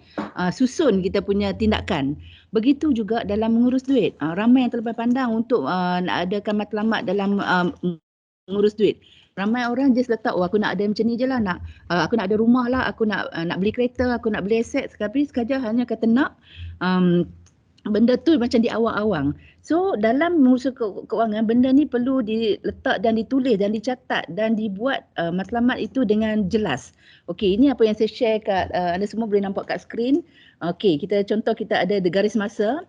susun kita punya tindakan. Begitu juga dalam mengurus duit. Ramai yang terlepas pandang untuk nak adakan matlamat dalam mengurus duit. Ramai orang just letak, aku nak ada macam ni je lah, aku nak ada rumah lah, aku nak beli kereta, aku nak beli aset, tapi sekadar hanya kata nak benda tu macam di awang-awang. So dalam mengurusi keuangan, benda ni perlu diletak dan ditulis dan dicatat dan dibuat matlamat itu dengan jelas. Okey, ini apa yang saya share kat anda semua boleh nampak kat skrin. Okey, contoh kita ada garis masa.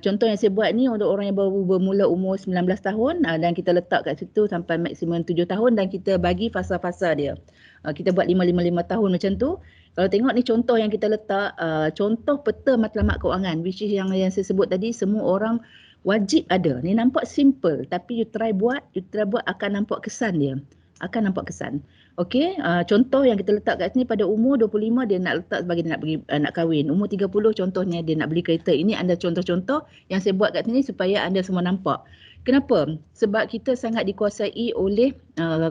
Contoh yang saya buat ni untuk orang yang baru bermula umur 19 tahun dan kita letak kat situ sampai maksimum 7 tahun dan kita bagi fasa-fasa dia. Kita buat 5 tahun macam tu. Kalau tengok ni contoh yang kita letak, contoh peta matlamat keuangan which is yang saya sebut tadi, semua orang wajib ada. Ni nampak simple tapi you try buat akan nampak kesan dia. Akan nampak kesan. Okey, contoh yang kita letak kat sini pada umur 25 dia nak letak sebagai dia nak kahwin. Umur 30 contohnya dia nak beli kereta. Ini anda contoh-contoh yang saya buat kat sini supaya anda semua nampak. Kenapa? Sebab kita sangat dikuasai oleh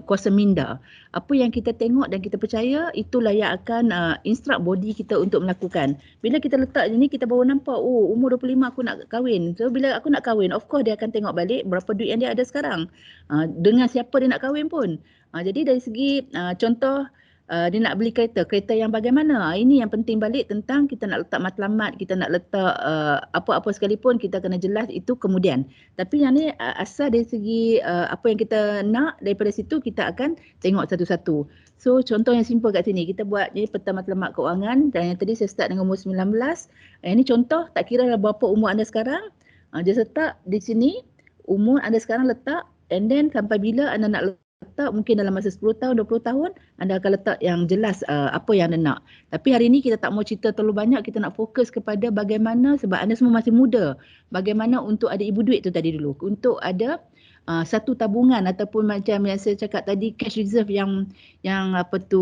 kuasa minda. Apa yang kita tengok dan kita percaya itulah yang akan instruct body kita untuk melakukan. Bila kita letak ni kita baru nampak, oh umur 25 aku nak kahwin. So bila aku nak kahwin, of course dia akan tengok balik berapa duit yang dia ada sekarang. Dengan siapa dia nak kahwin pun. Jadi dari segi contoh dia nak beli kereta yang bagaimana? Ini yang penting balik tentang kita nak letak matlamat, kita nak letak apa-apa sekalipun kita kena jelas itu kemudian. Tapi yang ni asal dari segi apa yang kita nak, daripada situ kita akan tengok satu-satu. So contoh yang simple kat sini, kita buat ni peta matlamat keuangan dan yang tadi saya start dengan umur 19. Ini contoh tak kira berapa umur anda sekarang, just letak di sini umur anda sekarang letak and then sampai bila anda nak letak, mungkin dalam masa 10 tahun, 20 tahun anda akan letak yang jelas apa yang anda nak. Tapi hari ini kita tak mau cerita terlalu banyak, kita nak fokus kepada bagaimana, sebab anda semua masih muda, bagaimana untuk ada ibu duit tu tadi dulu, untuk ada satu tabungan ataupun macam yang saya cakap tadi, cash reserve yang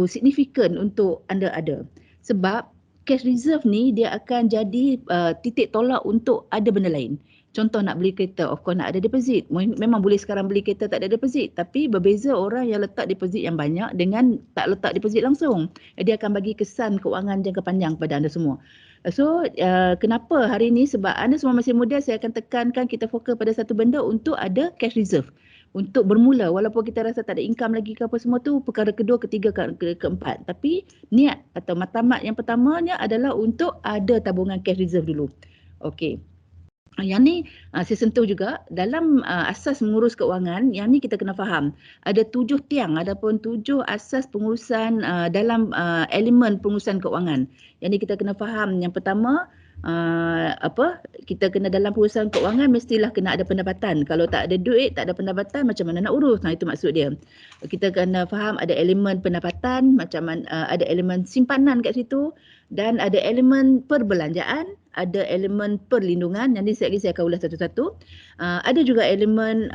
signifikan untuk anda ada. Sebab cash reserve ni dia akan jadi titik tolak untuk ada benda lain. Contoh nak beli kereta, of course nak ada deposit. Memang boleh sekarang beli kereta tak ada deposit. Tapi berbeza orang yang letak deposit yang banyak dengan tak letak deposit langsung. Dia akan bagi kesan keuangan jangka panjang kepada anda semua. So kenapa hari ini, sebab anda semua masih muda, saya akan tekankan kita fokus pada satu benda untuk ada cash reserve. Untuk bermula, walaupun kita rasa tak ada income lagi ke apa semua tu, perkara kedua, ketiga, keempat. Tapi niat atau matlamat yang pertamanya adalah untuk ada tabungan cash reserve dulu. Okey. Yang ni saya sentuh juga dalam asas mengurus keuangan. Yang ni kita kena faham ada 7 tiang, adapun 7 asas pengurusan dalam elemen pengurusan keuangan. Yang ni kita kena faham. Yang pertama, kita kena dalam pengurusan keuangan mestilah kena ada pendapatan. Kalau tak ada duit, tak ada pendapatan, macam mana nak urus? Itu maksud dia. Kita kena faham ada elemen pendapatan, macam mana ada elemen simpanan kat situ, dan ada elemen perbelanjaan, ada elemen perlindungan. Nanti saya akan ulas satu-satu. Ada juga elemen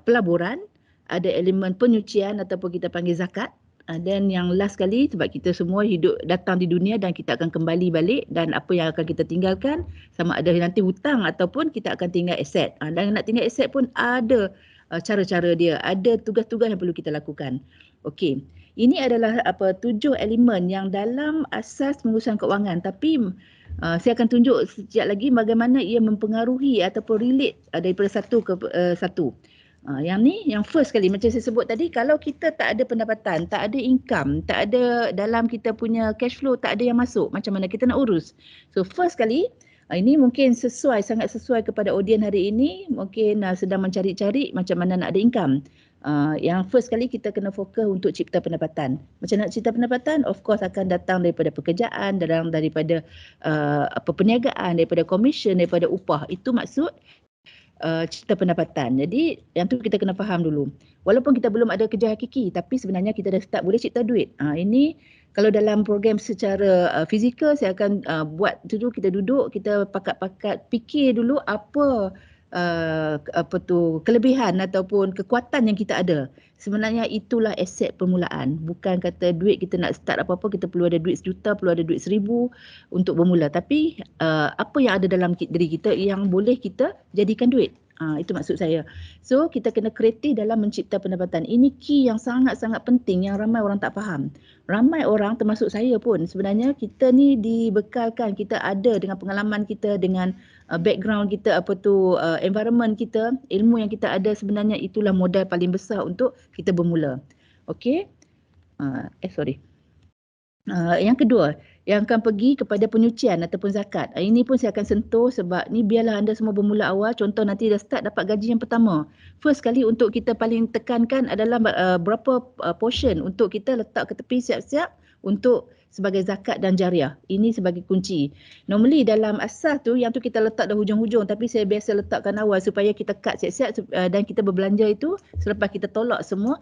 pelaburan, ada elemen penyucian ataupun kita panggil zakat. Dan yang last sekali, sebab kita semua hidup datang di dunia dan kita akan kembali balik, dan apa yang akan kita tinggalkan, sama ada nanti hutang ataupun kita akan tinggal aset. Dan nak tinggal aset pun ada cara-cara dia, ada tugas-tugas yang perlu kita lakukan. Okey. Ini adalah 7 elemen yang dalam asas pengurusan keuangan, tapi saya akan tunjuk sekejap lagi bagaimana ia mempengaruhi ataupun relate daripada satu ke satu. Yang ni, yang first sekali macam saya sebut tadi, kalau kita tak ada pendapatan, tak ada income, tak ada dalam kita punya cash flow, tak ada yang masuk, macam mana kita nak urus? So first sekali, ini mungkin sangat sesuai kepada audien hari ini, mungkin sedang mencari-cari macam mana nak ada income. Yang first kali kita kena fokus untuk cipta pendapatan. Macam nak cipta pendapatan, of course akan datang daripada pekerjaan, daripada perniagaan, daripada komisen, daripada upah. Itu maksud cipta pendapatan. Jadi yang tu kita kena faham dulu. Walaupun kita belum ada kerja hakiki, tapi sebenarnya kita dah start boleh cipta duit. Ini kalau dalam program secara fizikal, saya akan buat dulu, kita duduk, kita pakat-pakat fikir dulu apa kelebihan ataupun kekuatan yang kita ada. Sebenarnya itulah aset permulaan. Bukan kata duit kita nak start apa-apa, kita perlu ada duit 1 juta, perlu ada duit 1000 untuk bermula. Tapi apa yang ada dalam diri kita yang boleh kita jadikan duit. Itu maksud saya. So kita kena kreatif dalam mencipta pendapatan. Ini key yang sangat-sangat penting yang ramai orang tak faham. Ramai orang termasuk saya pun sebenarnya kita ni dibekalkan, kita ada dengan pengalaman kita, dengan background kita, environment kita, ilmu yang kita ada, sebenarnya itulah modal paling besar untuk kita bermula. Okey. Sorry. Yang kedua, yang akan pergi kepada penyucian ataupun zakat. Ini pun saya akan sentuh sebab ni biarlah anda semua bermula awal. Contoh nanti dah start dapat gaji yang pertama. First kali untuk kita paling tekankan adalah berapa portion untuk kita letak ke tepi siap-siap untuk sebagai zakat dan jariah. Ini sebagai kunci. Normally dalam asas tu yang tu kita letak dah hujung-hujung, tapi saya biasa letakkan awal supaya kita cut siap-siap dan kita berbelanja itu selepas kita tolak semua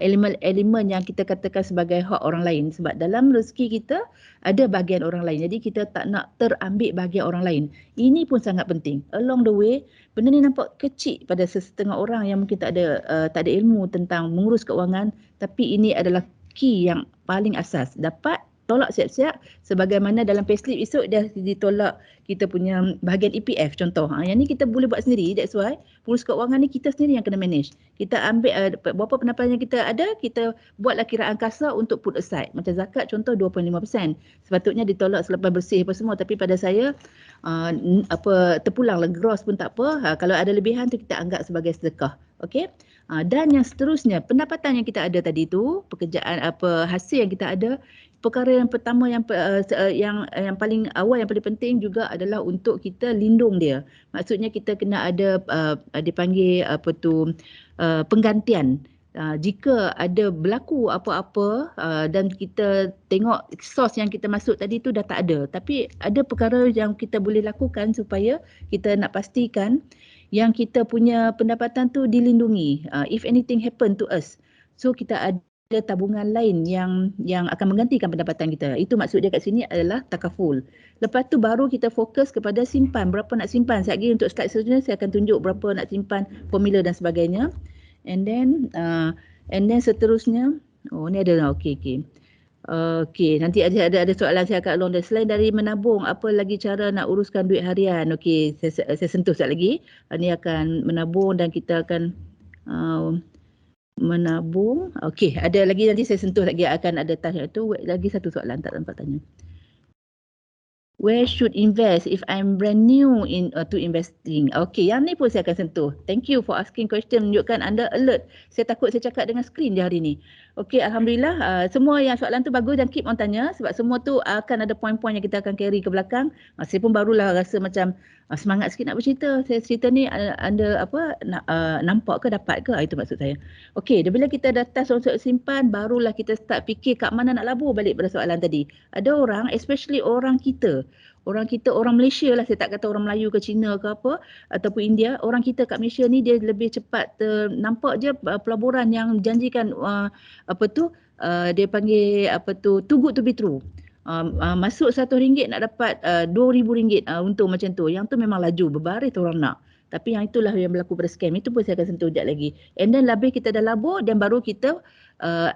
elemen-elemen yang kita katakan sebagai hak orang lain. Sebab dalam rezeki kita ada bahagian orang lain. Jadi kita tak nak terambil bahagian orang lain. Ini pun sangat penting. Along the way, benda ni nampak kecil pada setengah orang yang mungkin tak ada ilmu tentang mengurus keuangan, tapi ini adalah key yang paling asas. Dapat tolak siap-siap sebagaimana dalam payslip esok dah ditolak kita punya bahagian EPF contoh. Yang ni kita boleh buat sendiri. That's why pengurus keuangan ni kita sendiri yang kena manage. Kita ambil berapa pendapatan yang kita ada, kita buatlah kiraan kasar untuk put aside. Macam zakat contoh 2.5%. Sepatutnya ditolak selepas bersih apa semua, tapi pada saya terpulang lah gross pun tak apa. Kalau ada lebihan tu kita anggap sebagai sedekah. Okey. Dan yang seterusnya, pendapatan yang kita ada tadi tu, pekerjaan hasil yang kita ada, perkara yang pertama yang paling awal yang paling penting juga adalah untuk kita lindung dia. Maksudnya kita kena ada dipanggil penggantian. Jika ada berlaku apa-apa dan kita tengok sos yang kita masuk tadi tu dah tak ada, tapi ada perkara yang kita boleh lakukan supaya kita nak pastikan yang kita punya pendapatan tu dilindungi. If anything happen to us, so kita ada tabungan lain yang akan menggantikan pendapatan kita. Itu maksud dia kat sini adalah takaful. Lepas tu baru kita fokus kepada simpan. Berapa nak simpan? Sekejap lagi untuk slide seterusnya saya akan tunjuk berapa nak simpan, formula dan sebagainya. And then seterusnya, ni ada okey. Okey, nanti ada soalan saya akan along. Selain dari menabung, apa lagi cara nak uruskan duit harian? Okey, saya sentuh sekejap lagi. Ini akan menabung dan kita akan menabung. Okey, ada lagi nanti saya sentuh lagi akan ada tanya tu. Lagi satu soalan tak nampak tanya. Where should invest if I'm brand new to investing? Okey, yang ni pun saya akan sentuh. Thank you for asking question, menunjukkan anda alert. Saya takut saya cakap dengan skrin je hari ni. Okey, Alhamdulillah. Semua yang soalan tu bagus dan keep on tanya sebab semua tu akan ada point-point yang kita akan carry ke belakang. Saya pun barulah rasa macam semangat sikit nak bercerita. Saya cerita ni anda nampak ke, dapat ke? Itu maksud saya. Okey, bila kita dah touch untuk simpan, barulah kita start fikir kat mana nak labur balik pada soalan tadi. Ada orang, especially orang kita, orang Malaysia lah, saya tak kata orang Melayu ke Cina ke apa ataupun India, orang kita kat Malaysia ni dia lebih cepat nampak je pelaburan yang janjikan dia panggil too good to be true. Masuk RM100 nak dapat RM2,000 untung macam tu. Yang tu memang laju berbaris orang nak. Tapi yang itulah yang berlaku pada scam. Itu pun saya akan sentuh sekejap lagi. And then lebih kita dah labur dan baru kita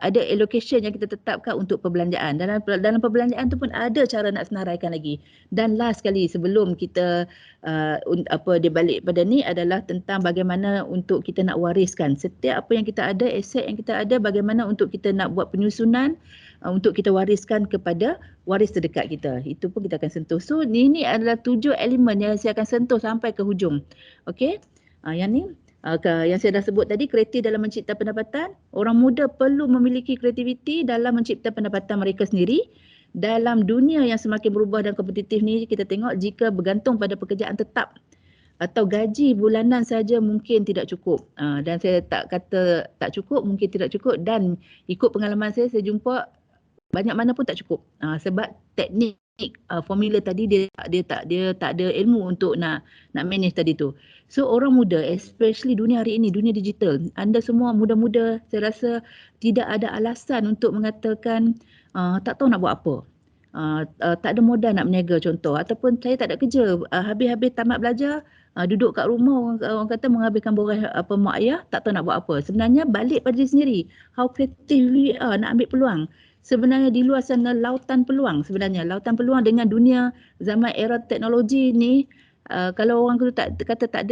ada allocation yang kita tetapkan untuk perbelanjaan. Dalam perbelanjaan tu pun ada cara nak senaraikan lagi. Dan last sekali sebelum kita dia balik pada ni adalah tentang bagaimana untuk kita nak wariskan. Setiap apa yang kita ada, aset yang kita ada, bagaimana untuk kita nak buat penyusunan untuk kita wariskan kepada waris terdekat kita. Itu pun kita akan sentuh. So ini adalah 7 elemen yang saya akan sentuh sampai ke hujung. Okey. Yang ni yang saya dah sebut tadi, kreatif dalam mencipta pendapatan. Orang muda perlu memiliki kreativiti dalam mencipta pendapatan mereka sendiri. Dalam dunia yang semakin berubah dan kompetitif ni, kita tengok jika bergantung pada pekerjaan tetap atau gaji bulanan saja mungkin tidak cukup. Dan saya tak kata tak cukup, mungkin tidak cukup, dan ikut pengalaman saya jumpa banyak mana pun tak cukup. Sebab teknik formula tadi dia tak ada ilmu untuk nak manage tadi tu. So orang muda, especially dunia hari ini, dunia digital, anda semua muda-muda, saya rasa tidak ada alasan untuk mengatakan tak tahu nak buat apa. Tak ada modal nak berniaga contoh, ataupun saya tak ada kerja, habis-habis tamat belajar, duduk kat rumah, orang kata menghabiskan borang mak ayah, tak tahu nak buat apa. Sebenarnya balik pada diri sendiri, how creative we are nak ambil peluang. Sebenarnya di luar sana lautan peluang, lautan peluang dengan dunia zaman era teknologi ni. Kalau orang tu kata tak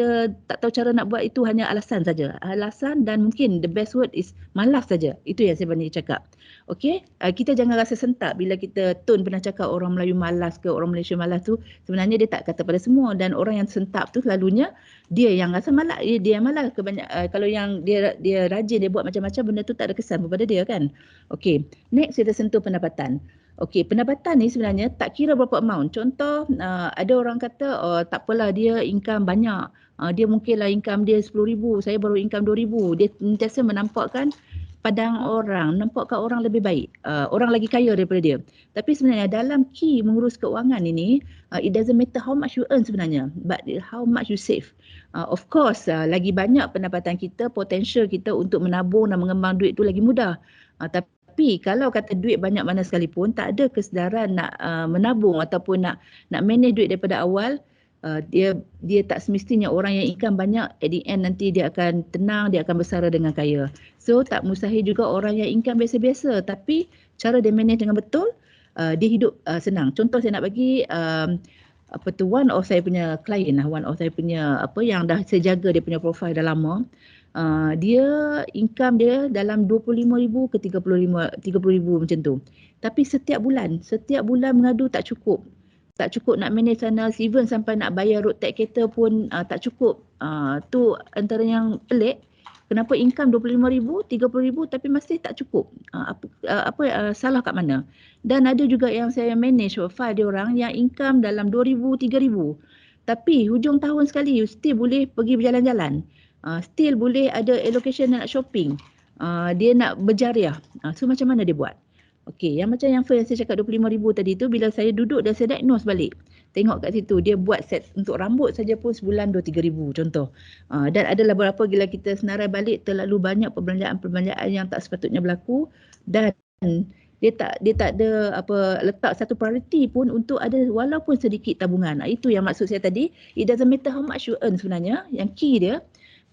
tahu cara nak buat, itu hanya alasan saja. Alasan, dan mungkin the best word is malas saja. Itu yang saya berani cakap. Okey, kita jangan rasa sentak bila kita pernah cakap orang Melayu malas ke orang Malaysia malas tu. Sebenarnya dia tak kata pada semua, dan orang yang sentak tu selalunya dia yang rasa malas, dia yang malas. Kalau yang dia rajin, dia buat macam-macam, benda tu tak ada kesan kepada dia kan. Okey, next kita sentuh pendapatan. Okey, pendapatan ni sebenarnya tak kira berapa amount. Contoh, ada orang kata, oh, tak apalah dia income banyak. Dia mungkinlah income dia 10,000, saya baru income 2,000. Dia sentiasa menampakkan pandang orang, nampakkan orang lebih baik. Orang lagi kaya daripada dia. Tapi sebenarnya dalam key mengurus keuangan ini, it doesn't matter how much you earn sebenarnya, but how much you save. Of course, lagi banyak pendapatan kita, potential kita untuk menabung dan mengembang duit tu lagi mudah. Tapi kalau kata duit banyak mana sekalipun, tak ada kesedaran nak menabung ataupun nak manage duit daripada awal, dia tak semestinya orang yang income banyak at the end nanti dia akan tenang, dia akan bersara dengan kaya. So tak mustahil juga orang yang income biasa-biasa tapi cara dia manage dengan betul, dia hidup senang. Contoh saya nak bagi one of saya punya klien lah, one of saya punya yang dah saya jaga dia punya profile dah lama. Dia income dia dalam 25,000 ke 30,000 macam tu. Tapi setiap bulan mengadu tak cukup. Tak cukup nak manage sana, even sampai nak bayar road tax kereta pun tak cukup. Tu antara yang pelik. Kenapa income 25,000, 30,000 tapi masih tak cukup? Salah kat mana? Dan ada juga yang saya manage file dia orang yang income dalam 2,000, 3,000. Tapi hujung tahun sekali still boleh pergi berjalan-jalan. Still boleh ada allocation nak shopping. Dia nak berjariah. So macam mana dia buat? Okey, yang macam yang first saya cakap 25,000 tadi tu, bila saya duduk dan saya diagnose balik. Tengok kat situ, dia buat set untuk rambut saja pun sebulan 2-3,000 contoh. Dan adalah beberapa gila kita senarai balik terlalu banyak perbelanjaan yang tak sepatutnya berlaku dan dia tak ada letak satu priority pun untuk ada walaupun sedikit tabungan. Itu yang maksud saya tadi, it doesn't matter how much you earn sebenarnya, yang key dia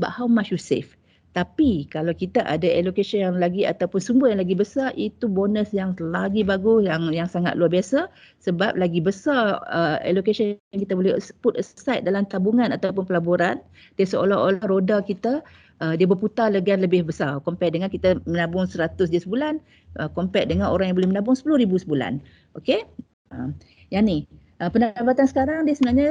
but how much you save. Tapi kalau kita ada allocation yang lagi ataupun sumber yang lagi besar, itu bonus yang lagi bagus, yang sangat luar biasa sebab lagi besar allocation yang kita boleh put aside dalam tabungan ataupun pelaburan, dia seolah-olah roda kita dia berputar lebih besar compare dengan kita menabung 100 je sebulan, compare dengan orang yang boleh menabung 10,000 sebulan. Okey? Yang ni pendapatan sekarang dia sebenarnya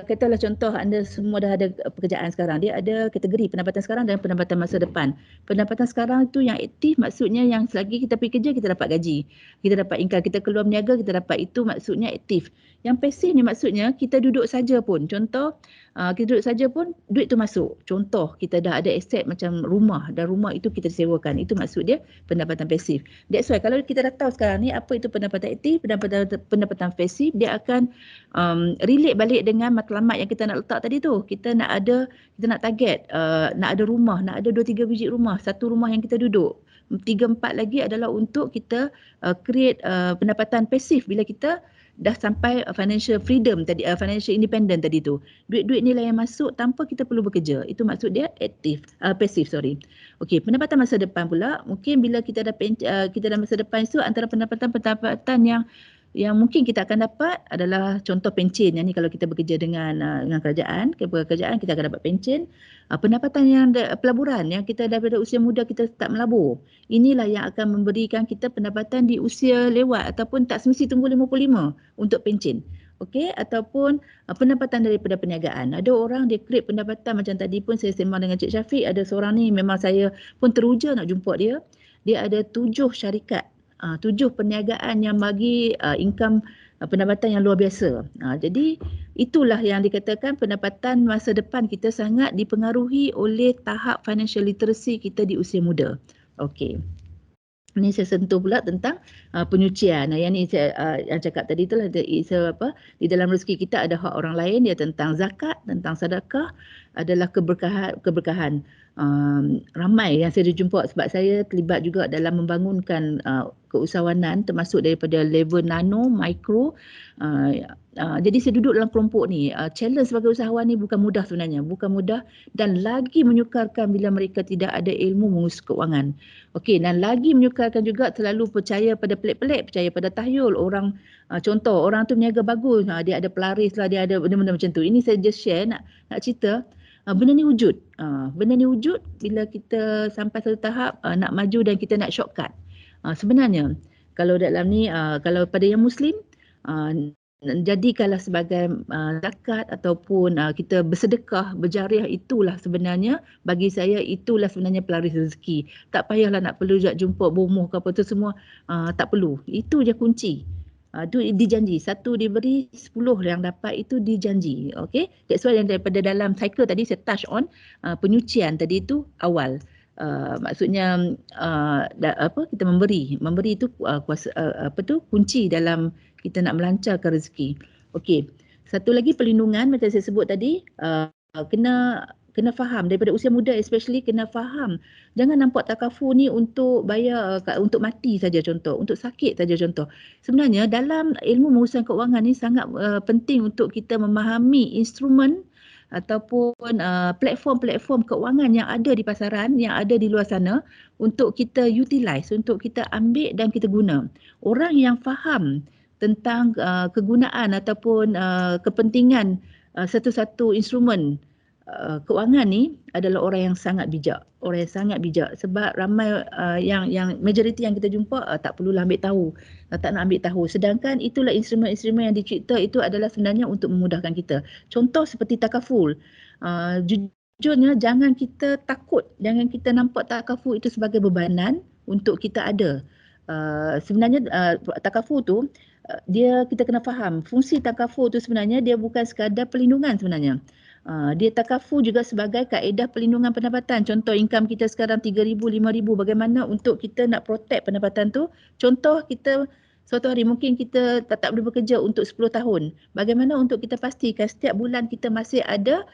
katalah contoh anda semua dah ada pekerjaan sekarang, dia ada kategori pendapatan sekarang dan pendapatan masa depan. Pendapatan sekarang itu yang aktif maksudnya yang selagi kita pergi kerja kita dapat gaji, kita dapat income, kita keluar berniaga kita dapat, itu maksudnya aktif. Yang pasif ni maksudnya kita duduk saja pun, contoh kita duduk saja pun duit tu masuk. Contoh kita dah ada aset macam rumah dan rumah itu kita sewakan, itu maksud dia pendapatan pasif. That's why kalau kita dah tahu sekarang ni apa itu pendapatan aktif, pendapatan pasif, dia akan relate balik dengan matlamat yang kita nak letak tadi tu. Kita nak target nak ada rumah, nak ada 2-3 biji rumah, satu rumah yang kita duduk. 3-4 lagi adalah untuk kita create pendapatan pasif bila kita dah sampai financial freedom tadi, financial independent tadi tu. Duit-duit ni lah yang masuk tanpa kita perlu bekerja. Itu maksud dia pasif. Okey, pendapatan masa depan pula, mungkin bila kita dah masa depan itu antara pendapatan yang mungkin kita akan dapat adalah contoh pencen. Yang ni kalau kita bekerja dengan kerajaan kita akan dapat pencen. Pendapatan yang pelaburan yang kita daripada usia muda kita tak melabur. Inilah yang akan memberikan kita pendapatan di usia lewat ataupun tak semesti tunggu 55 untuk pencen. Okey, ataupun pendapatan daripada perniagaan. Ada orang dia create pendapatan macam tadi pun saya sembang dengan Cik Syafiq, ada seorang ni memang saya pun teruja nak jumpa dia. Dia ada 7 syarikat. 7 perniagaan yang bagi income pendapatan yang luar biasa. Jadi itulah yang dikatakan pendapatan masa depan kita sangat dipengaruhi oleh tahap financial literacy kita di usia muda. Okey. Ini saya sentuh pula tentang penyucian. Yang ni saya yang cakap tadi itulah di dalam rezeki kita ada hak orang lain, dia tentang zakat, tentang sedekah, adalah keberkahan. Ramai yang saya jumpa sebab saya terlibat juga dalam membangunkan keusahawanan termasuk daripada level nano, micro. Jadi saya duduk dalam kelompok ni. Challenge sebagai usahawan ni bukan mudah sebenarnya, bukan mudah dan lagi menyukarkan bila mereka tidak ada ilmu mengurus keuangan. Okey, dan lagi menyukarkan juga terlalu percaya pada pelik-pelik, percaya pada tahyul. Orang contoh orang tu berniaga bagus, dia ada pelaris lah, dia ada benda-benda macam tu. Ini saya just share nak cerita. Benda ni wujud. Benda ni wujud bila kita sampai satu tahap nak maju dan kita nak shortcut. Sebenarnya kalau dalam ni kalau pada yang Muslim jadikanlah sebagai zakat ataupun kita bersedekah, berjariah, itulah sebenarnya bagi saya, itulah sebenarnya pelaris rezeki. Tak payahlah nak perlu jumpa bomoh ke apa tu semua, tak perlu. Itu je kunci. Itu dijanji, 1 diberi 10 yang dapat, itu dijanji. Okay, that's why yang daripada dalam cycle tadi saya touch on penyucian tadi itu awal. Maksudnya kita memberi itu kuasa kunci dalam kita nak melancarkan rezeki. Okey. Satu lagi perlindungan macam saya sebut tadi, kena faham daripada usia muda, especially kena faham. Jangan nampak takaful ni untuk bayar, untuk mati saja contoh, untuk sakit saja contoh. Sebenarnya dalam ilmu mengurusan keuangan ni sangat penting untuk kita memahami instrumen ataupun platform-platform keuangan yang ada di pasaran, yang ada di luar sana, untuk kita utilize, untuk kita ambil dan kita guna. Orang yang faham tentang kegunaan ataupun kepentingan satu-satu instrumen keuangan ni adalah orang yang sangat bijak. Orang yang sangat bijak, sebab ramai yang majoriti yang kita jumpa tak perlulah ambil tahu, tak nak ambil tahu. Sedangkan itulah instrumen-instrumen yang dicipta itu adalah sebenarnya untuk memudahkan kita. Contoh seperti takaful. Jujurnya jangan kita takut, jangan kita nampak takaful itu sebagai bebanan untuk kita ada. Sebenarnya takaful tu kita kena faham fungsi takaful tu sebenarnya dia bukan sekadar perlindungan sebenarnya. Dia takaful juga sebagai kaedah perlindungan pendapatan. Contoh income kita sekarang 3,000, 5,000, bagaimana untuk kita nak protect pendapatan tu. Contoh kita suatu hari mungkin kita tak boleh bekerja untuk 10 tahun. Bagaimana untuk kita pastikan setiap bulan kita masih ada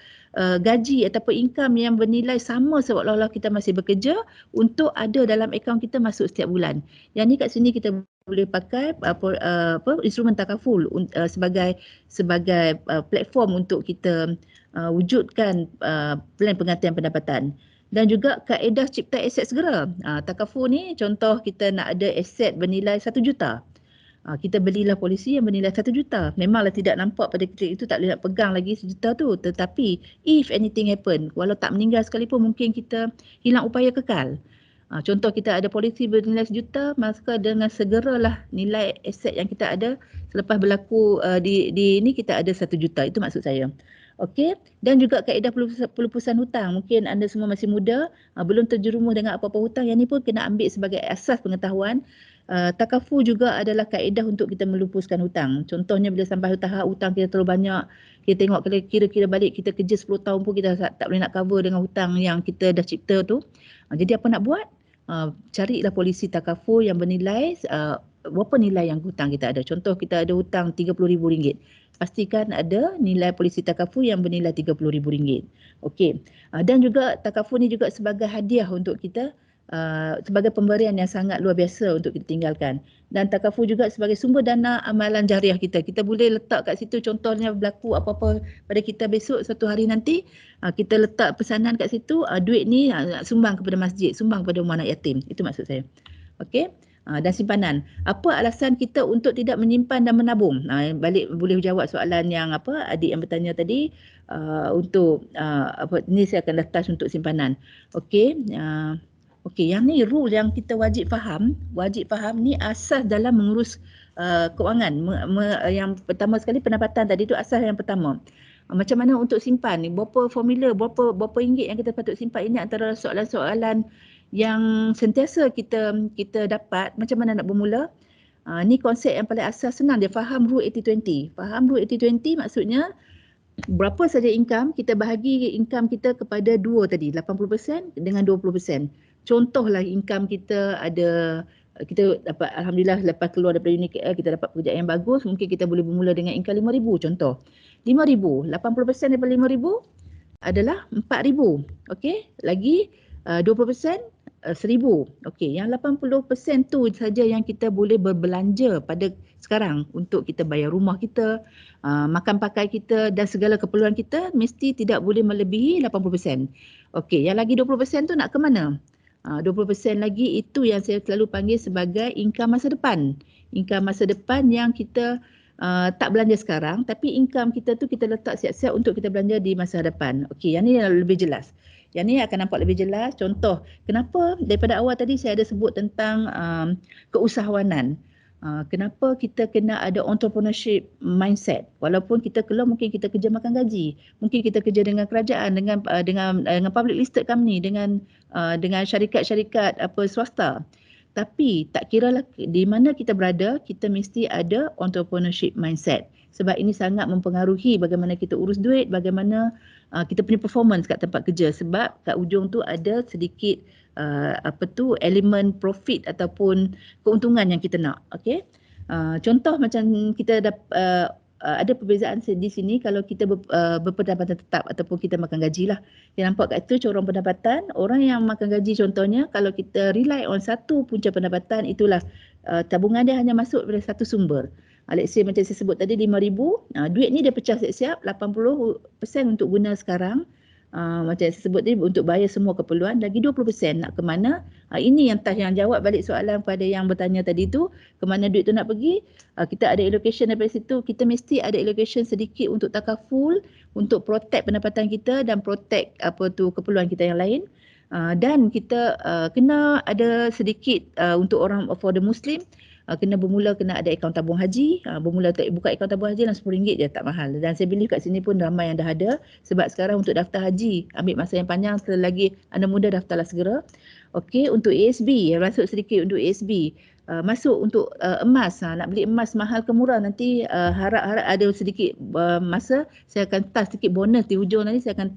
gaji ataupun income yang bernilai sama seolah-olah kita masih bekerja, untuk ada dalam akaun kita masuk setiap bulan. Yang ni kat sini kita boleh pakai instrumen takaful sebagai platform untuk kita wujudkan plan penggantian pendapatan. Dan juga kaedah cipta aset segera. Takaful ni contoh kita nak ada aset bernilai 1 juta. Kita belilah polisi yang bernilai 1 juta. Memanglah tidak nampak pada ketika itu, tak boleh nak pegang lagi 1 juta tu. Tetapi if anything happen, walau tak meninggal sekalipun, mungkin kita hilang upaya kekal. Contoh kita ada polisi bernilai 1 juta, maka dengan segeralah nilai aset yang kita ada selepas berlaku di ini kita ada 1 juta. Itu maksud saya. Okey, dan juga kaedah pelupusan hutang. Mungkin anda semua masih muda, belum terjerumus dengan apa-apa hutang. Yang ni pun kena ambil sebagai asas pengetahuan. Takaful juga adalah kaedah untuk kita melupuskan hutang. Contohnya bila sampai tahap hutang kita terlalu banyak, kita tengok kira-kira balik, kita kerja 10 tahun pun kita tak boleh nak cover dengan hutang yang kita dah cipta tu. Jadi apa nak buat? Carilah polisi takaful yang bernilai berapa nilai yang hutang kita ada. Contoh kita ada hutang RM30,000. Pastikan ada nilai polisi takaful yang bernilai RM30,000. Okey. Dan juga takaful ni juga sebagai hadiah untuk kita, sebagai pemberian yang sangat luar biasa untuk kita tinggalkan. Dan takaful juga sebagai sumber dana amalan jariah kita. Kita boleh letak kat situ, contohnya berlaku apa-apa pada kita besok, satu hari nanti, kita letak pesanan kat situ, duit ni sumbang kepada masjid, sumbang kepada rumah anak yatim. Itu maksud saya. Okey. Dan simpanan. Apa alasan kita untuk tidak menyimpan dan menabung? Balik boleh jawab soalan yang adik yang bertanya tadi. Untuk ni saya akan touch untuk simpanan. Okey. Okey, yang ni rule yang kita wajib faham ni asas dalam mengurus keuangan. Yang pertama sekali pendapatan tadi tu asas yang pertama. Macam mana untuk simpan ni? Berapa formula, berapa ringgit yang kita patut simpan? Ini antara soalan-soalan yang sentiasa kita dapat. Macam mana nak bermula? Ni konsep yang paling asas, senang dia. Faham rule 80-20. Faham rule 80-20 maksudnya berapa saja income, kita bahagi income kita kepada 2 tadi, 80% dengan 20%. Contohlah income kita ada, kita dapat alhamdulillah lepas keluar daripada UniKL kita dapat pekerjaan yang bagus, mungkin kita boleh bermula dengan income 5,000 contoh. 5,000, 80% daripada 5,000 adalah 4,000. Okey, lagi 20% 1,000. Okey, yang 80% tu saja yang kita boleh berbelanja pada sekarang untuk kita bayar rumah kita, makan pakai kita dan segala keperluan kita, mesti tidak boleh melebihi 80%. Okey, yang lagi 20% tu nak ke mana? 20% lagi itu yang saya selalu panggil sebagai income masa depan. Income masa depan yang kita tak belanja sekarang, tapi income kita tu kita letak siap-siap untuk kita belanja di masa depan. Okey, yang ni lebih jelas. Yang ni akan nampak lebih jelas. Contoh, kenapa daripada awal tadi saya ada sebut tentang keusahawanan. Kenapa kita kena ada entrepreneurship mindset? Walaupun kita keluar mungkin kita kerja makan gaji, mungkin kita kerja dengan kerajaan, dengan public listed company, dengan syarikat-syarikat swasta. Tapi tak kiralah di mana kita berada, kita mesti ada entrepreneurship mindset. Sebab ini sangat mempengaruhi bagaimana kita urus duit, bagaimana kita punya performance kat tempat kerja. Sebab kat ujung tu ada sedikit elemen profit ataupun keuntungan yang kita nak. Okey. Contoh macam kita ada perbezaan di sini kalau kita berpendapatan tetap ataupun kita makan gaji lah. Kita nampak kat itu corong pendapatan, orang yang makan gaji contohnya kalau kita rely on satu punca pendapatan, itulah tabungan dia hanya masuk dari satu sumber. Let's say macam saya sebut tadi 5,000, duit ni dia pecah siap-siap 80% untuk guna sekarang. Macam saya sebut tadi untuk bayar semua keperluan, lagi 20% nak ke mana? Ini yang jawab balik soalan pada yang bertanya tadi tu, ke mana duit tu nak pergi? Kita ada allocation daripada situ, kita mesti ada allocation sedikit untuk takaful, untuk protect pendapatan kita dan protect keperluan kita yang lain. Dan kita kena ada sedikit untuk orang for the Muslim, kena ada akaun tabung haji. Bermula buka akaun tabung haji dalam RM10 je, tak mahal. Dan saya believe kat sini pun ramai yang dah ada. Sebab sekarang untuk daftar haji ambil masa yang panjang, selagi anda muda daftarlah segera. Okey, untuk ASB, masuk sedikit untuk ASB. Masuk untuk emas, nak beli emas mahal ke murah, nanti harap ada sedikit masa saya akan tas sedikit bonus di hujung nanti, saya akan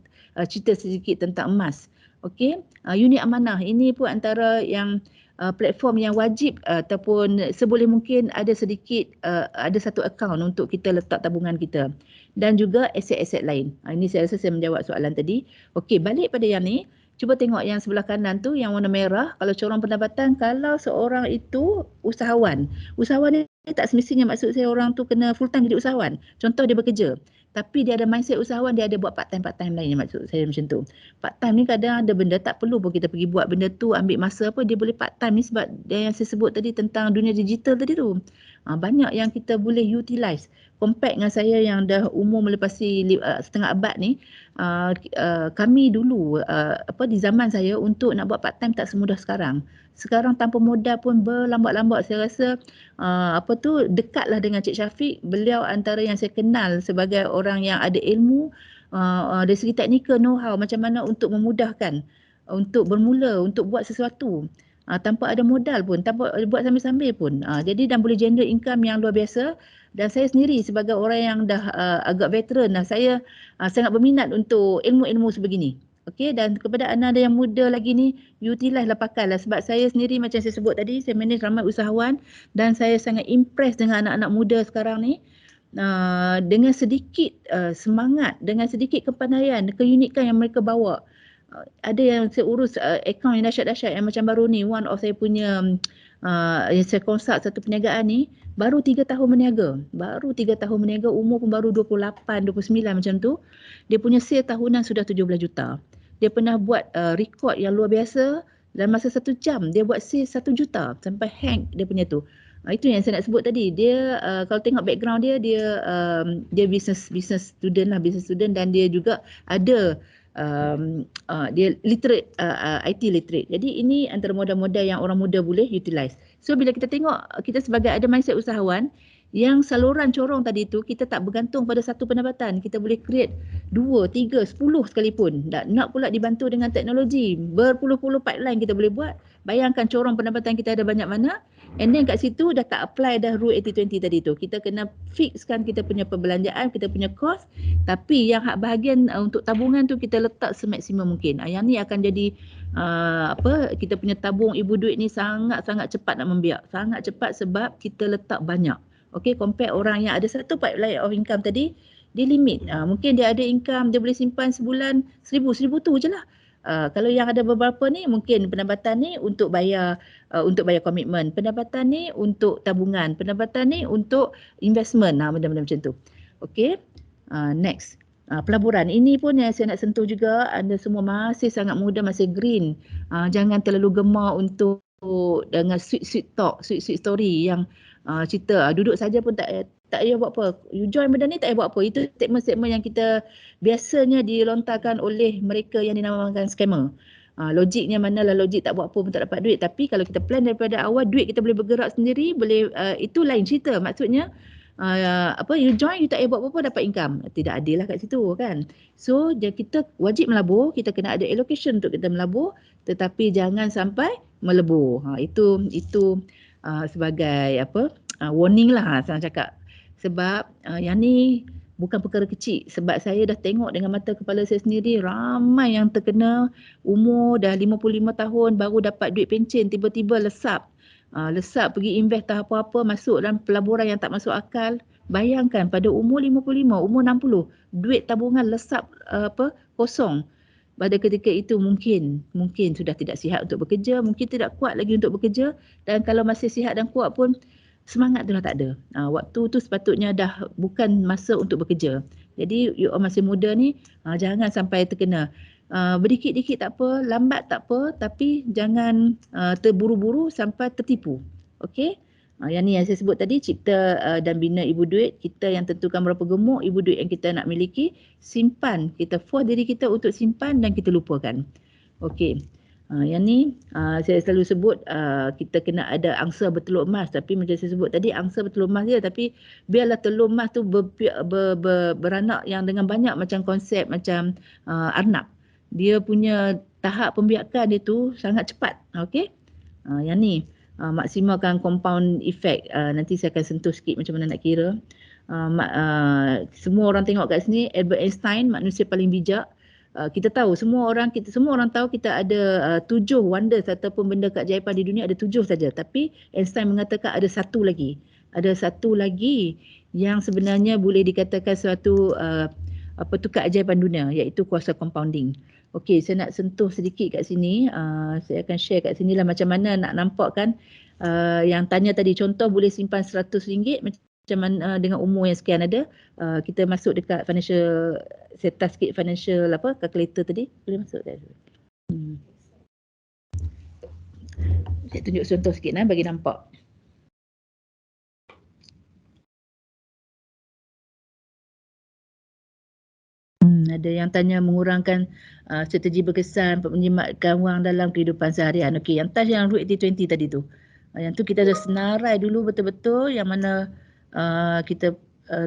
cerita sedikit tentang emas. Okey, unit amanah ini pun antara yang platform yang wajib ataupun seboleh mungkin ada sedikit ada satu akaun untuk kita letak tabungan kita, dan juga aset-aset lain. Ini saya rasa saya menjawab soalan tadi. Okey, balik pada yang ni, cuba tengok yang sebelah kanan tu yang warna merah. Kalau corong pendapatan, kalau seorang itu usahawan ni tak semestinya maksud saya orang tu kena full time jadi usahawan. Contoh dia bekerja, tapi dia ada mindset usahawan, dia ada buat part time lain, maksud saya macam tu. Part time ni kadang ada benda tak perlu pun kita pergi buat benda tu, ambil masa apa, dia boleh part time ni sebab dia yang saya sebut tadi tentang dunia digital tadi tu. Banyak yang kita boleh utilize. Compare dengan saya yang dah umur melepasi setengah abad ni, kami dulu di zaman saya untuk nak buat part time tak semudah sekarang. Sekarang tanpa modal pun berlambat-lambat, saya rasa dekatlah dengan Cik Syafiq. Beliau antara yang saya kenal sebagai orang yang ada ilmu dari segi teknikal, know-how macam mana untuk memudahkan untuk bermula, untuk buat sesuatu tanpa ada modal pun, tanpa buat sambil-sambil pun. Jadi dan boleh generate income yang luar biasa. Dan saya sendiri sebagai orang yang dah agak veteran, saya sangat berminat untuk ilmu-ilmu sebegini. Okey, dan kepada anda yang muda lagi ni, utilize lah, pakailah. Sebab saya sendiri macam saya sebut tadi, saya manage ramai usahawan dan saya sangat impress dengan anak-anak muda sekarang ni. Dengan sedikit semangat, dengan sedikit kepandaian, keunikan yang mereka bawa. Ada yang saya urus akaun yang dahsyat-dahsyat yang macam baru ni, one of saya punya yang saya consult satu perniagaan ni, baru 3 tahun berniaga. Umur pun baru 28, 29 macam tu. Dia punya sale tahunan sudah 17 juta. Dia pernah buat rekod yang luar biasa, dalam masa 1 jam dia buat sale 1 juta sampai hang dia punya tu. Itu yang saya nak sebut tadi. Dia kalau tengok background dia business student dan dia juga ada dia literate, IT literate. Jadi ini antara modal-modal yang orang muda boleh utilize. So bila kita tengok kita sebagai ada mindset usahawan, yang saluran corong tadi tu kita tak bergantung pada satu pendapatan. Kita boleh create 2, 3, 10 sekalipun. Nak pula dibantu dengan teknologi. Berpuluh-puluh pipeline kita boleh buat. Bayangkan corong pendapatan kita ada banyak mana. And then kat situ dah tak apply dah rule 80-20 tadi tu. Kita kena fixkan kita punya perbelanjaan, kita punya cost. Tapi yang hak bahagian untuk tabungan tu kita letak semaksimum mungkin. Yang ni akan jadi kita punya tabung ibu duit ni sangat-sangat cepat nak membiak. Sangat cepat sebab kita letak banyak. Okey, compare orang yang ada satu pipeline of income tadi, dia limit. Mungkin dia ada income, dia boleh simpan sebulan 1,000 tu je lah. Kalau yang ada beberapa ni, mungkin pendapatan ni untuk bayar komitmen, pendapatan ni untuk tabungan, pendapatan ni untuk investment, benda-benda macam tu. Okey, next. Pelaburan ini pun yang saya nak sentuh juga. Anda semua masih sangat muda, masih green. Jangan terlalu gemar untuk dengan sweet talk, sweet story yang cerita duduk saja pun tak payah buat apa. You join benda ni tak payah buat apa. Itu statement-statement yang kita biasanya dilontarkan oleh mereka yang dinamakan scammer. Logiknya manalah logik tak buat apa pun tak dapat duit. Tapi kalau kita plan daripada awal, duit kita boleh bergerak sendiri, boleh itu lain cerita. Maksudnya you join, you tak payah buat apa-apa dapat income. Tidak adil lah kat situ kan. So kita wajib melabur, kita kena ada allocation untuk kita melabur, tetapi jangan sampai melebur. Itu sebagai warning lah saya cakap. Sebab yang ni bukan perkara kecil, sebab saya dah tengok dengan mata kepala saya sendiri ramai yang terkena umur dah 55 tahun baru dapat duit pencen, tiba-tiba lesap pergi invest tak apa-apa, masuk dalam pelaburan yang tak masuk akal. Bayangkan pada umur 55, umur 60, duit tabungan lesap kosong. Pada ketika itu mungkin sudah tidak sihat untuk bekerja, mungkin tidak kuat lagi untuk bekerja, dan kalau masih sihat dan kuat pun semangat tu dah tak ada. Waktu tu sepatutnya dah bukan masa untuk bekerja. Jadi you masih muda ni jangan sampai terkena. Berdikit-dikit tak apa, lambat tak apa, tapi jangan terburu-buru sampai tertipu. Okey? Yang ni yang saya sebut tadi, cipta dan bina ibu duit. Kita yang tentukan berapa gemuk ibu duit yang kita nak miliki, simpan. Kita force diri kita untuk simpan dan kita lupakan. Okey. Yang ni saya selalu sebut kita kena ada angsa bertelur emas, tapi macam saya sebut tadi angsa bertelur emas dia, tapi biarlah telur emas tu beranak yang dengan banyak macam konsep macam arnab. Dia punya tahap pembiakan dia tu sangat cepat. Okey. Yang ni maksimalkan compound effect. Nanti saya akan sentuh sikit macam mana nak kira. Semua orang tengok kat sini Albert Einstein, manusia paling bijak. Kita tahu semua orang tahu kita ada 7 wonders ataupun benda keajaiban di dunia, ada 7 saja, tapi Einstein mengatakan ada satu lagi yang sebenarnya boleh dikatakan suatu keajaiban dunia, iaitu kuasa compounding. Okey, saya nak sentuh sedikit kat sini. Saya akan share kat sini lah macam mana nak nampakkan yang tanya tadi, contoh boleh simpan RM100 macam mana dengan umur yang sekian ada. Kita masuk dekat financial, saya touch sikit financial calculator tadi, boleh masuk tak? Saya tunjuk contoh sikit bagi nampak. Ada yang tanya mengurangkan strategi berkesan menjimatkan wang dalam kehidupan seharian. Okey, yang touch yang Root 80-20 tadi tu. Yang tu kita dah senarai dulu betul-betul, yang mana kita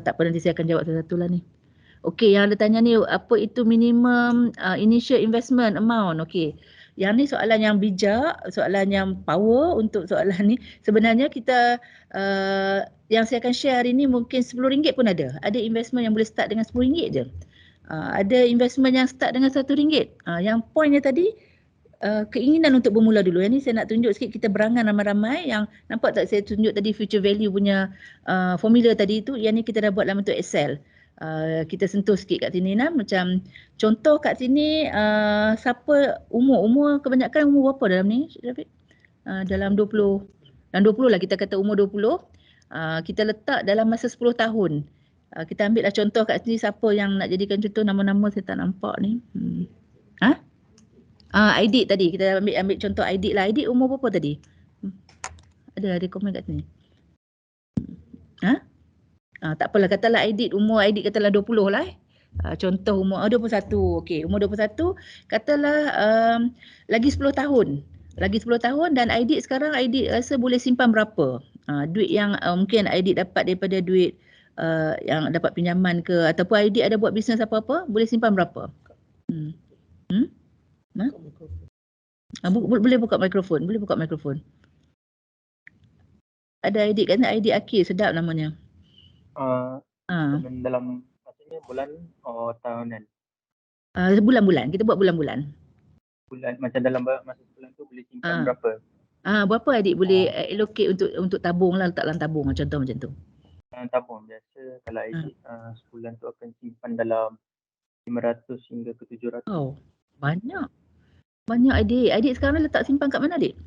tak apa, nanti saya akan jawab satu-satu lah ni. Okey, yang ada tanya ni, apa itu minimum initial investment amount? Okey, yang ni soalan yang bijak, soalan yang power untuk soalan ni. Sebenarnya kita, yang saya akan share hari ni mungkin RM10 pun ada. Ada investment yang boleh start dengan RM10 je. Ada investment yang start dengan RM1. Yang pointnya tadi, keinginan untuk bermula dulu. Yang ni saya nak tunjuk sikit, kita berangan ramai-ramai. Yang nampak tak saya tunjuk tadi future value punya formula tadi tu, yang ni kita dah buat dalam bentuk Excel. Kita sentuh sikit kat sini macam contoh kat sini, siapa umur kebanyakan umur berapa dalam ni, Syafiq? Dalam 20 lah, kita kata umur 20. Kita letak dalam masa 10 tahun. Kita ambil lah contoh kat sini, siapa yang nak jadikan contoh, nama-nama saya tak nampak ni. Aidit tadi, kita ambil contoh Aidit lah. Aidit umur berapa tadi? Ada komen kat sini. Tak apalah, katalah Aidit, umur Aidit katalah 20 lah. Contoh umur 21. Okey, umur 21, katalah lagi 10 tahun. Lagi 10 tahun dan Aidit sekarang rasa boleh simpan berapa? Duit yang mungkin Aidit dapat daripada duit yang dapat pinjaman ke, ataupun Aidit ada buat bisnes apa-apa, boleh simpan berapa? Boleh buka mikrofon. Ada Aidit kan? Aidit Akil, sedap namanya. Dalam maksudnya bulan tahunan? Bulan-bulan, kita buat bulan-bulan. Bulan, macam dalam masa sebulan tu boleh simpan berapa? Berapa Aidit boleh allocate untuk tabung lah, letak dalam tabung, contoh macam tu. Tabung biasa kalau Aidit sebulan tu akan simpan dalam 500 hingga ke 700. Oh, banyak Aidit. Aidit sekarang letak simpan kat mana Aidit?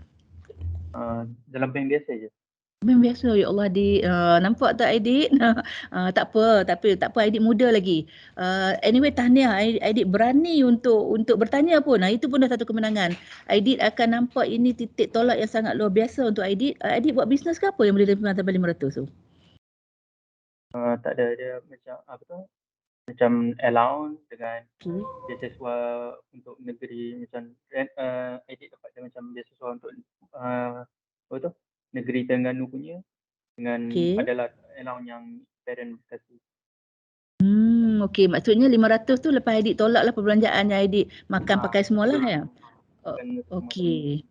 Dalam bank biasa je. Bank biasa, ya Allah Aidit. Nampak tak Aidit? Tak apa, Aidit muda lagi. Anyway, tahniah Aidit berani untuk bertanya pun. Itu pun dah satu kemenangan. Aidit akan nampak ini titik tolak yang sangat luar biasa untuk Aidit. Aidit buat bisnes ke apa yang boleh simpan sampai 500 tu? Tak ada, dia macam apa tu? macam allowance dengan Okay. beasiswa untuk negeri macam Aidit dapat dia macam beasiswa untuk apa tu negeri Terengganu punya dengan Okay. adalah allowance yang parent kasih. Okey, maksudnya 500 tu lepas Aidit tolak lah perbelanjaan yang Aidit makan pakai semualah ya. Okey.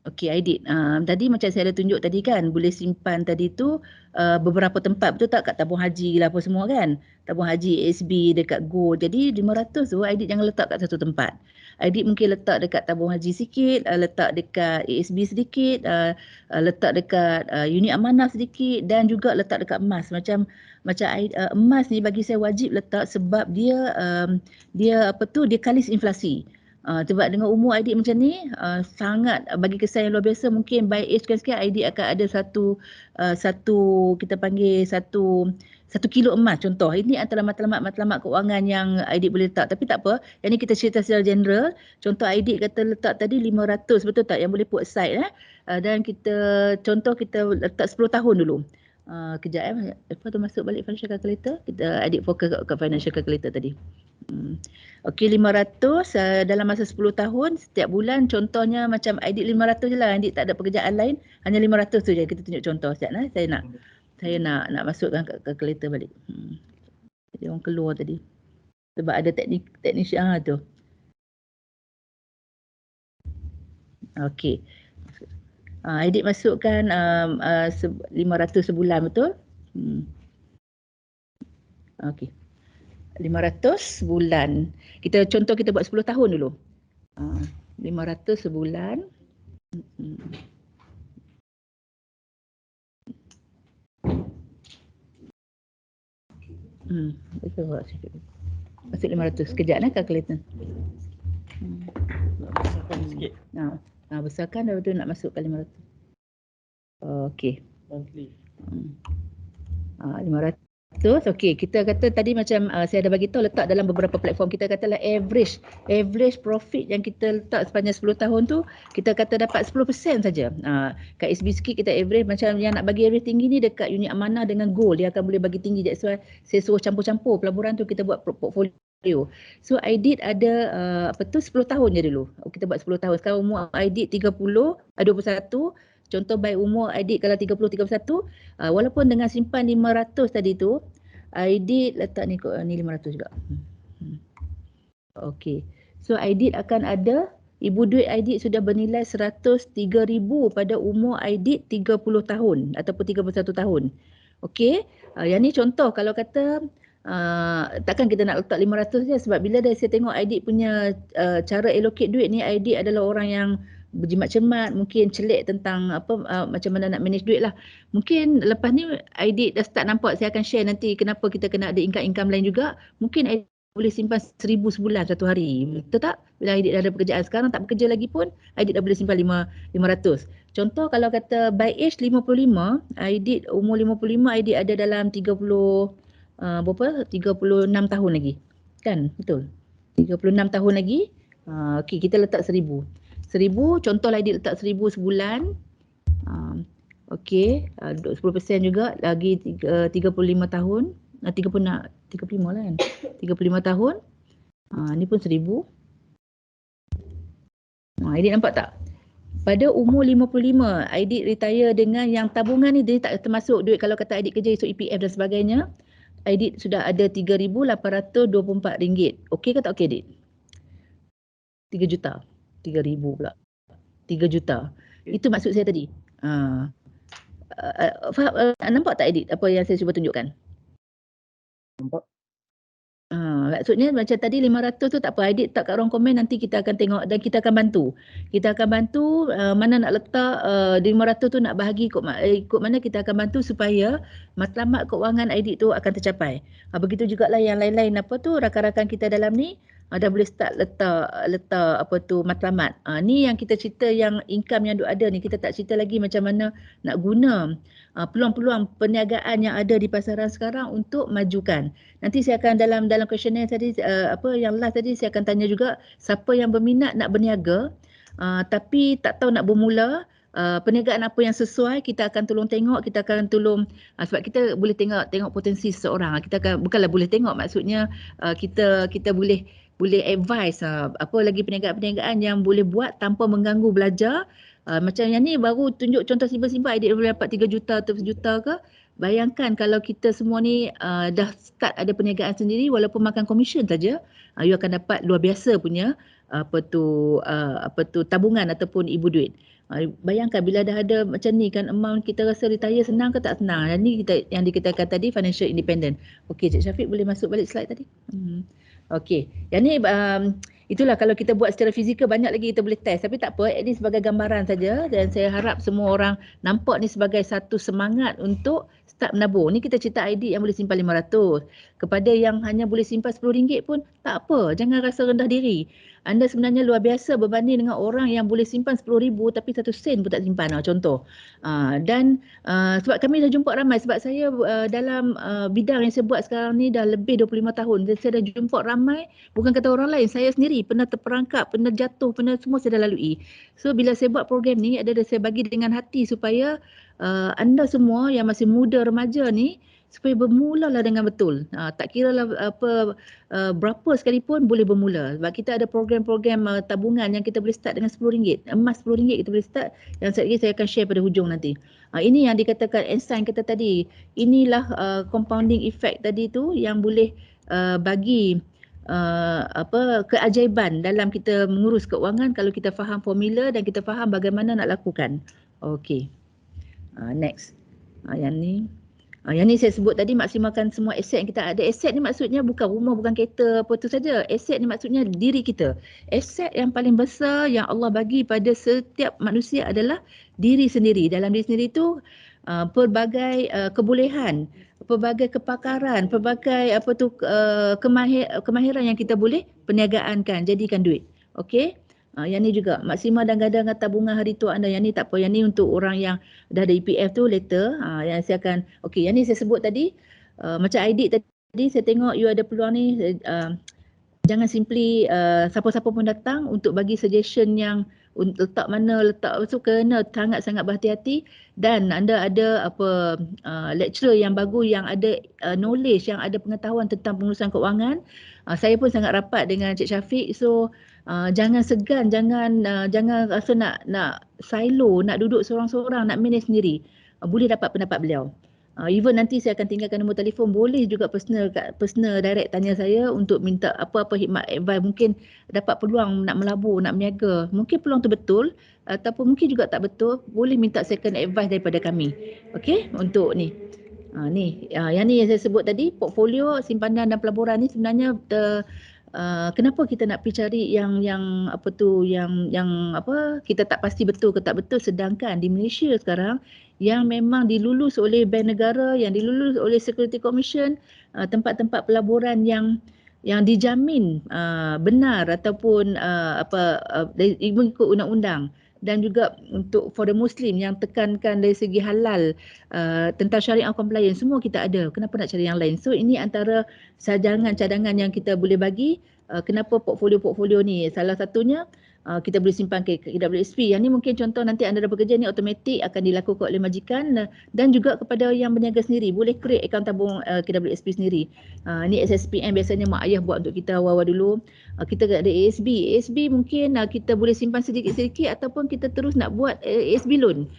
Okey Aidit, tadi macam saya ada tunjuk tadi kan, boleh simpan tadi tu beberapa tempat, betul tak, kat tabung haji lah apa semua kan. Tabung haji ASB dekat Go. Jadi 500 tu Aidit jangan letak kat satu tempat. Aidit mungkin letak dekat tabung haji sikit, letak dekat ASB sedikit, letak dekat unit amanah sedikit dan juga letak dekat emas. Macam emas ni bagi saya wajib letak sebab dia dia kalis inflasi. Sebab dengan umur Aidit macam ni, sangat bagi kesan yang luar biasa, mungkin by age sekian Aidit akan ada satu kita panggil satu kilo emas contoh. Ini antara matlamat keuangan yang Aidit boleh letak. Tapi tak apa, yang ni kita cerita secara general. Contoh Aidit kata letak tadi 500, betul tak? Yang boleh put aside dan kita letak 10 tahun dulu. Kejap apa tu masuk balik financial calculator. Kita Aidit fokus kat financial calculator tadi. Okey 500 dalam masa 10 tahun setiap bulan, contohnya macam Aidit 500 je lah, Aidit tak ada pekerjaan lain, hanya 500 tu je kita tunjuk contoh. Sekejap saya nak masukkan kat calculator balik. Jadi orang keluar tadi sebab ada teknisian tu. Okey. Aidit masukkan 500 sebulan, betul? Okey. 500 sebulan. Kita buat 10 tahun dulu. 500 sebulan. Masuk 500. Sekejap kalkulator. Besarkan sikit. Besarkan dah betul nak masukkan 500. Okey. Monthly. 500. Okey, kita kata tadi macam saya ada bagi tahu letak dalam beberapa platform. Kita katalah average profit yang kita letak sepanjang 10 tahun tu, kita kata dapat 10% saja. Kat SB sikit kita average, macam yang nak bagi average tinggi ni dekat unit amanah dengan gold, dia akan boleh bagi tinggi. That's why saya suruh campur-campur pelaburan tu, kita buat portfolio. So Aidit ada 10 tahun je dulu. Kita buat 10 tahun. Sekarang umur Aidit 21. Contoh by umur Aidit kalau 30-31, walaupun dengan simpan 500 tadi tu, Aidit letak ni 500 juga. Okey. So Aidit akan ada, ibu duit Aidit sudah bernilai 103,000 pada umur Aidit 30 tahun ataupun 31 tahun. Okey. Yang ni contoh, kalau kata takkan kita nak letak 500 je, sebab bila saya tengok Aidit punya cara allocate duit ni, Aidit adalah orang yang berjimat cermat, mungkin celik tentang macam mana nak manage duit lah. Mungkin lepas ni Aidit dah start nampak, saya akan share nanti kenapa kita kena ada income lain juga. Mungkin Aidit boleh simpan 1,000 sebulan satu hari. Betul tak? Bila Aidit dah ada pekerjaan, sekarang tak bekerja lagi pun Aidit dah boleh simpan 500. Contoh kalau kata by age 55, Aidit umur 55, Aidit ada dalam 36 tahun lagi. Kan? Betul. 36 tahun lagi. Okey, kita letak 1,000. 1,000, contoh Aidit letak 1,000 sebulan. Okey, 10% juga lagi 35 tahun. 35 lah kan. 35 tahun. Ni pun 1,000. Aidit nampak tak? Pada umur 55, Aidit retire dengan yang tabungan ni, dia tak termasuk duit kalau kata Aidit kerja esok EPF dan sebagainya. Aidit sudah ada RM3,824. Okey ke tak okey Aidit? 3 juta. 3,000 pula. 3 juta. Itu maksud saya tadi. Nampak tak Aidit apa yang saya cuba tunjukkan? Nampak? Maksudnya macam tadi 500 tu tak apa, Aidit tak kat ruang komen, nanti kita akan tengok dan kita akan bantu. Kita akan bantu mana nak letak 500 tu nak bahagi ikut mana, kita akan bantu supaya matlamat keuangan Aidit tu akan tercapai. Begitu jugalah yang lain-lain rakan-rakan kita dalam ni dah boleh start letak matlamat. Ni yang kita cerita yang income yang ada ni, kita tak cerita lagi macam mana nak guna peluang-peluang perniagaan yang ada di pasaran sekarang untuk majukan. Nanti saya akan dalam questionnaire tadi yang last tadi, saya akan tanya juga siapa yang berminat nak berniaga tapi tak tahu nak bermula, perniagaan apa yang sesuai, kita akan tolong tengok, kita akan tolong sebab kita boleh tengok potensi seseorang. Kita akan bukanlah boleh tengok, maksudnya kita boleh advise apa lagi perniagaan-perniagaan yang boleh buat tanpa mengganggu belajar. Macam yang ni baru tunjuk contoh simple-simple, adik boleh dapat 3 juta atau 1 juta ke. Bayangkan kalau kita semua ni dah start ada perniagaan sendiri, walaupun makan komisen saja, you akan dapat luar biasa punya tabungan ataupun ibu duit. Bayangkan bila dah ada macam ni kan, amount kita rasa retire senang ke tak senang. Dan ni yang dikatakan tadi financial independent. Okey, Cik Syafiq boleh masuk balik slide tadi. Okey, yang ni itulah kalau kita buat secara fizikal banyak lagi kita boleh test, tapi tak apa, ini sebagai gambaran saja, dan saya harap semua orang nampak ni sebagai satu semangat untuk start menabung. Ni kita cerita ID yang boleh simpan 500. Kepada yang hanya boleh simpan RM10 pun tak apa, jangan rasa rendah diri. Anda sebenarnya luar biasa berbanding dengan orang yang boleh simpan RM10,000 tapi 1 sen pun tak simpan, contoh. Dan sebab kami dah jumpa ramai, sebab saya dalam bidang yang saya buat sekarang ni dah lebih 25 tahun. Dan saya dah jumpa ramai, bukan kata orang lain, saya sendiri pernah terperangkap, pernah jatuh, pernah semua saya dah lalui. So bila saya buat program ni, saya bagi dengan hati supaya anda semua yang masih muda remaja ni supaya bermulalah dengan betul. Tak kiralah berapa sekalipun boleh bermula. Sebab kita ada program-program tabungan yang kita boleh start dengan RM10. Emas RM10 kita boleh start. Yang lagi saya akan share pada hujung nanti. Ini yang dikatakan Einstein kata tadi. Inilah compounding effect tadi tu yang boleh bagi keajaiban dalam kita mengurus keuangan kalau kita faham formula dan kita faham bagaimana nak lakukan. Okey. Next. Yang ni saya sebut tadi, maksimalkan semua aset yang kita ada. Aset ni maksudnya bukan rumah, bukan kereta, apa tu saja. Aset ni maksudnya diri kita. Aset yang paling besar yang Allah bagi pada setiap manusia adalah diri sendiri. Dalam diri sendiri tu pelbagai kebolehan, pelbagai kepakaran, pelbagai kemahiran yang kita boleh perniagaankan, jadikan duit. Okey? Yang ni juga maksimal dan gadang tabungan hari tua anda. Yang ni tak apa, yang ni untuk orang yang dah ada EPF tu later. Yang saya akan, okey, yang ni saya sebut tadi, macam ID tadi saya tengok you ada peluang ni, jangan simply siapa-siapa pun datang untuk bagi suggestion yang letak mana, letak tu kena sangat-sangat berhati-hati. Dan anda ada lecturer yang bagus, yang ada knowledge, yang ada pengetahuan tentang pengurusan keuangan. Saya pun sangat rapat dengan Cik Syafiq, so jangan segan, jangan rasa nak silo, nak duduk seorang-seorang, nak manage sendiri. Boleh dapat pendapat beliau. Even nanti saya akan tinggalkan nombor telefon, boleh juga personal direct tanya saya untuk minta apa-apa khidmat advice. Mungkin dapat peluang nak melabur, nak meniaga. Mungkin peluang tu betul ataupun mungkin juga tak betul, boleh minta second advice daripada kami. Okey, untuk ni. Yang ni yang saya sebut tadi, portfolio simpanan dan pelaburan ni sebenarnya kenapa kita nak pergi cari yang kita tak pasti betul ke tak betul, sedangkan di Malaysia sekarang yang memang dilulus oleh bank negara, yang dilulus oleh Security Commission, tempat-tempat pelaburan yang dijamin benar ataupun mengikut undang-undang. Dan juga untuk for the Muslim yang tekankan dari segi halal, tentang syariah compliance, semua kita ada. Kenapa nak cari yang lain? So ini antara cadangan yang kita boleh bagi. Kenapa portfolio ni? Salah satunya kita boleh simpan ke KWSP. Yang ni mungkin contoh nanti anda dah bekerja ni automatik akan dilakukan oleh majikan, dan juga kepada yang berniaga sendiri boleh create akaun tabung KWSP sendiri. Ni SSPN biasanya mak ayah buat untuk kita awal-awal dulu. Kita ada ASB. ASB mungkin kita boleh simpan sedikit-sedikit ataupun kita terus nak buat ASB loan.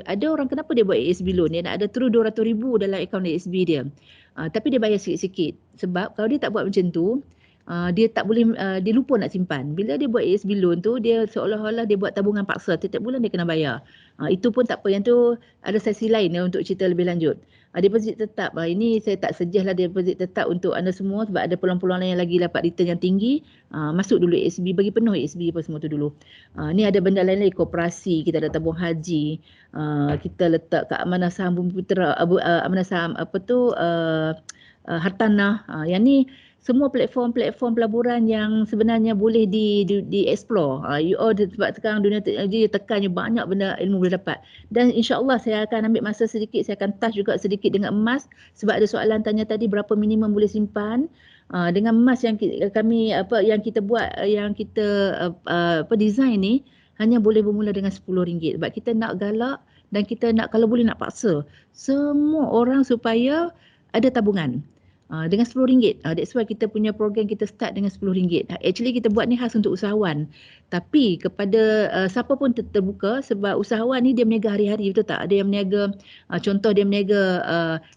Ada orang kenapa dia buat ASB loan? Dia nak ada terus 200,000 dalam akaun ASB dia. Tapi dia bayar sikit-sikit. Sebab kalau dia tak buat macam tu, dia tak boleh, dia lupa nak simpan. Bila dia buat ASB loan tu, dia seolah-olah dia buat tabungan paksa, setiap bulan dia kena bayar. Itu pun tak apa, yang tu ada sesi lain untuk cerita lebih lanjut. Deposit tetap, ini saya tak suggest lah deposit tetap untuk anda semua sebab ada peluang-peluang lain yang lagi dapat return yang tinggi. Masuk dulu ASB, bagi penuh ASB apa semua tu dulu. Ni ada benda lain lagi, koperasi, kita ada tabung haji, kita letak kat amanah saham Bumi Putera, amanah saham hartanah. Yang ni semua platform pelaburan yang sebenarnya boleh di-explore. Sebab sekarang dunia teknologi tekannya banyak benda ilmu boleh dapat. Dan insya-Allah saya akan ambil masa sedikit, saya akan touch juga sedikit dengan emas sebab ada soalan tanya tadi berapa minimum boleh simpan. Dengan emas yang kita buat, yang kita design ni, hanya boleh bermula dengan RM10 sebab kita nak galak dan kita nak kalau boleh nak paksa semua orang supaya ada tabungan. Dengan RM10. That's why kita punya program kita start dengan RM10. Actually kita buat ni khas untuk usahawan. Tapi kepada siapa pun terbuka sebab usahawan ni dia meniaga hari-hari, betul tak? Ada yang meniaga, contoh dia meniaga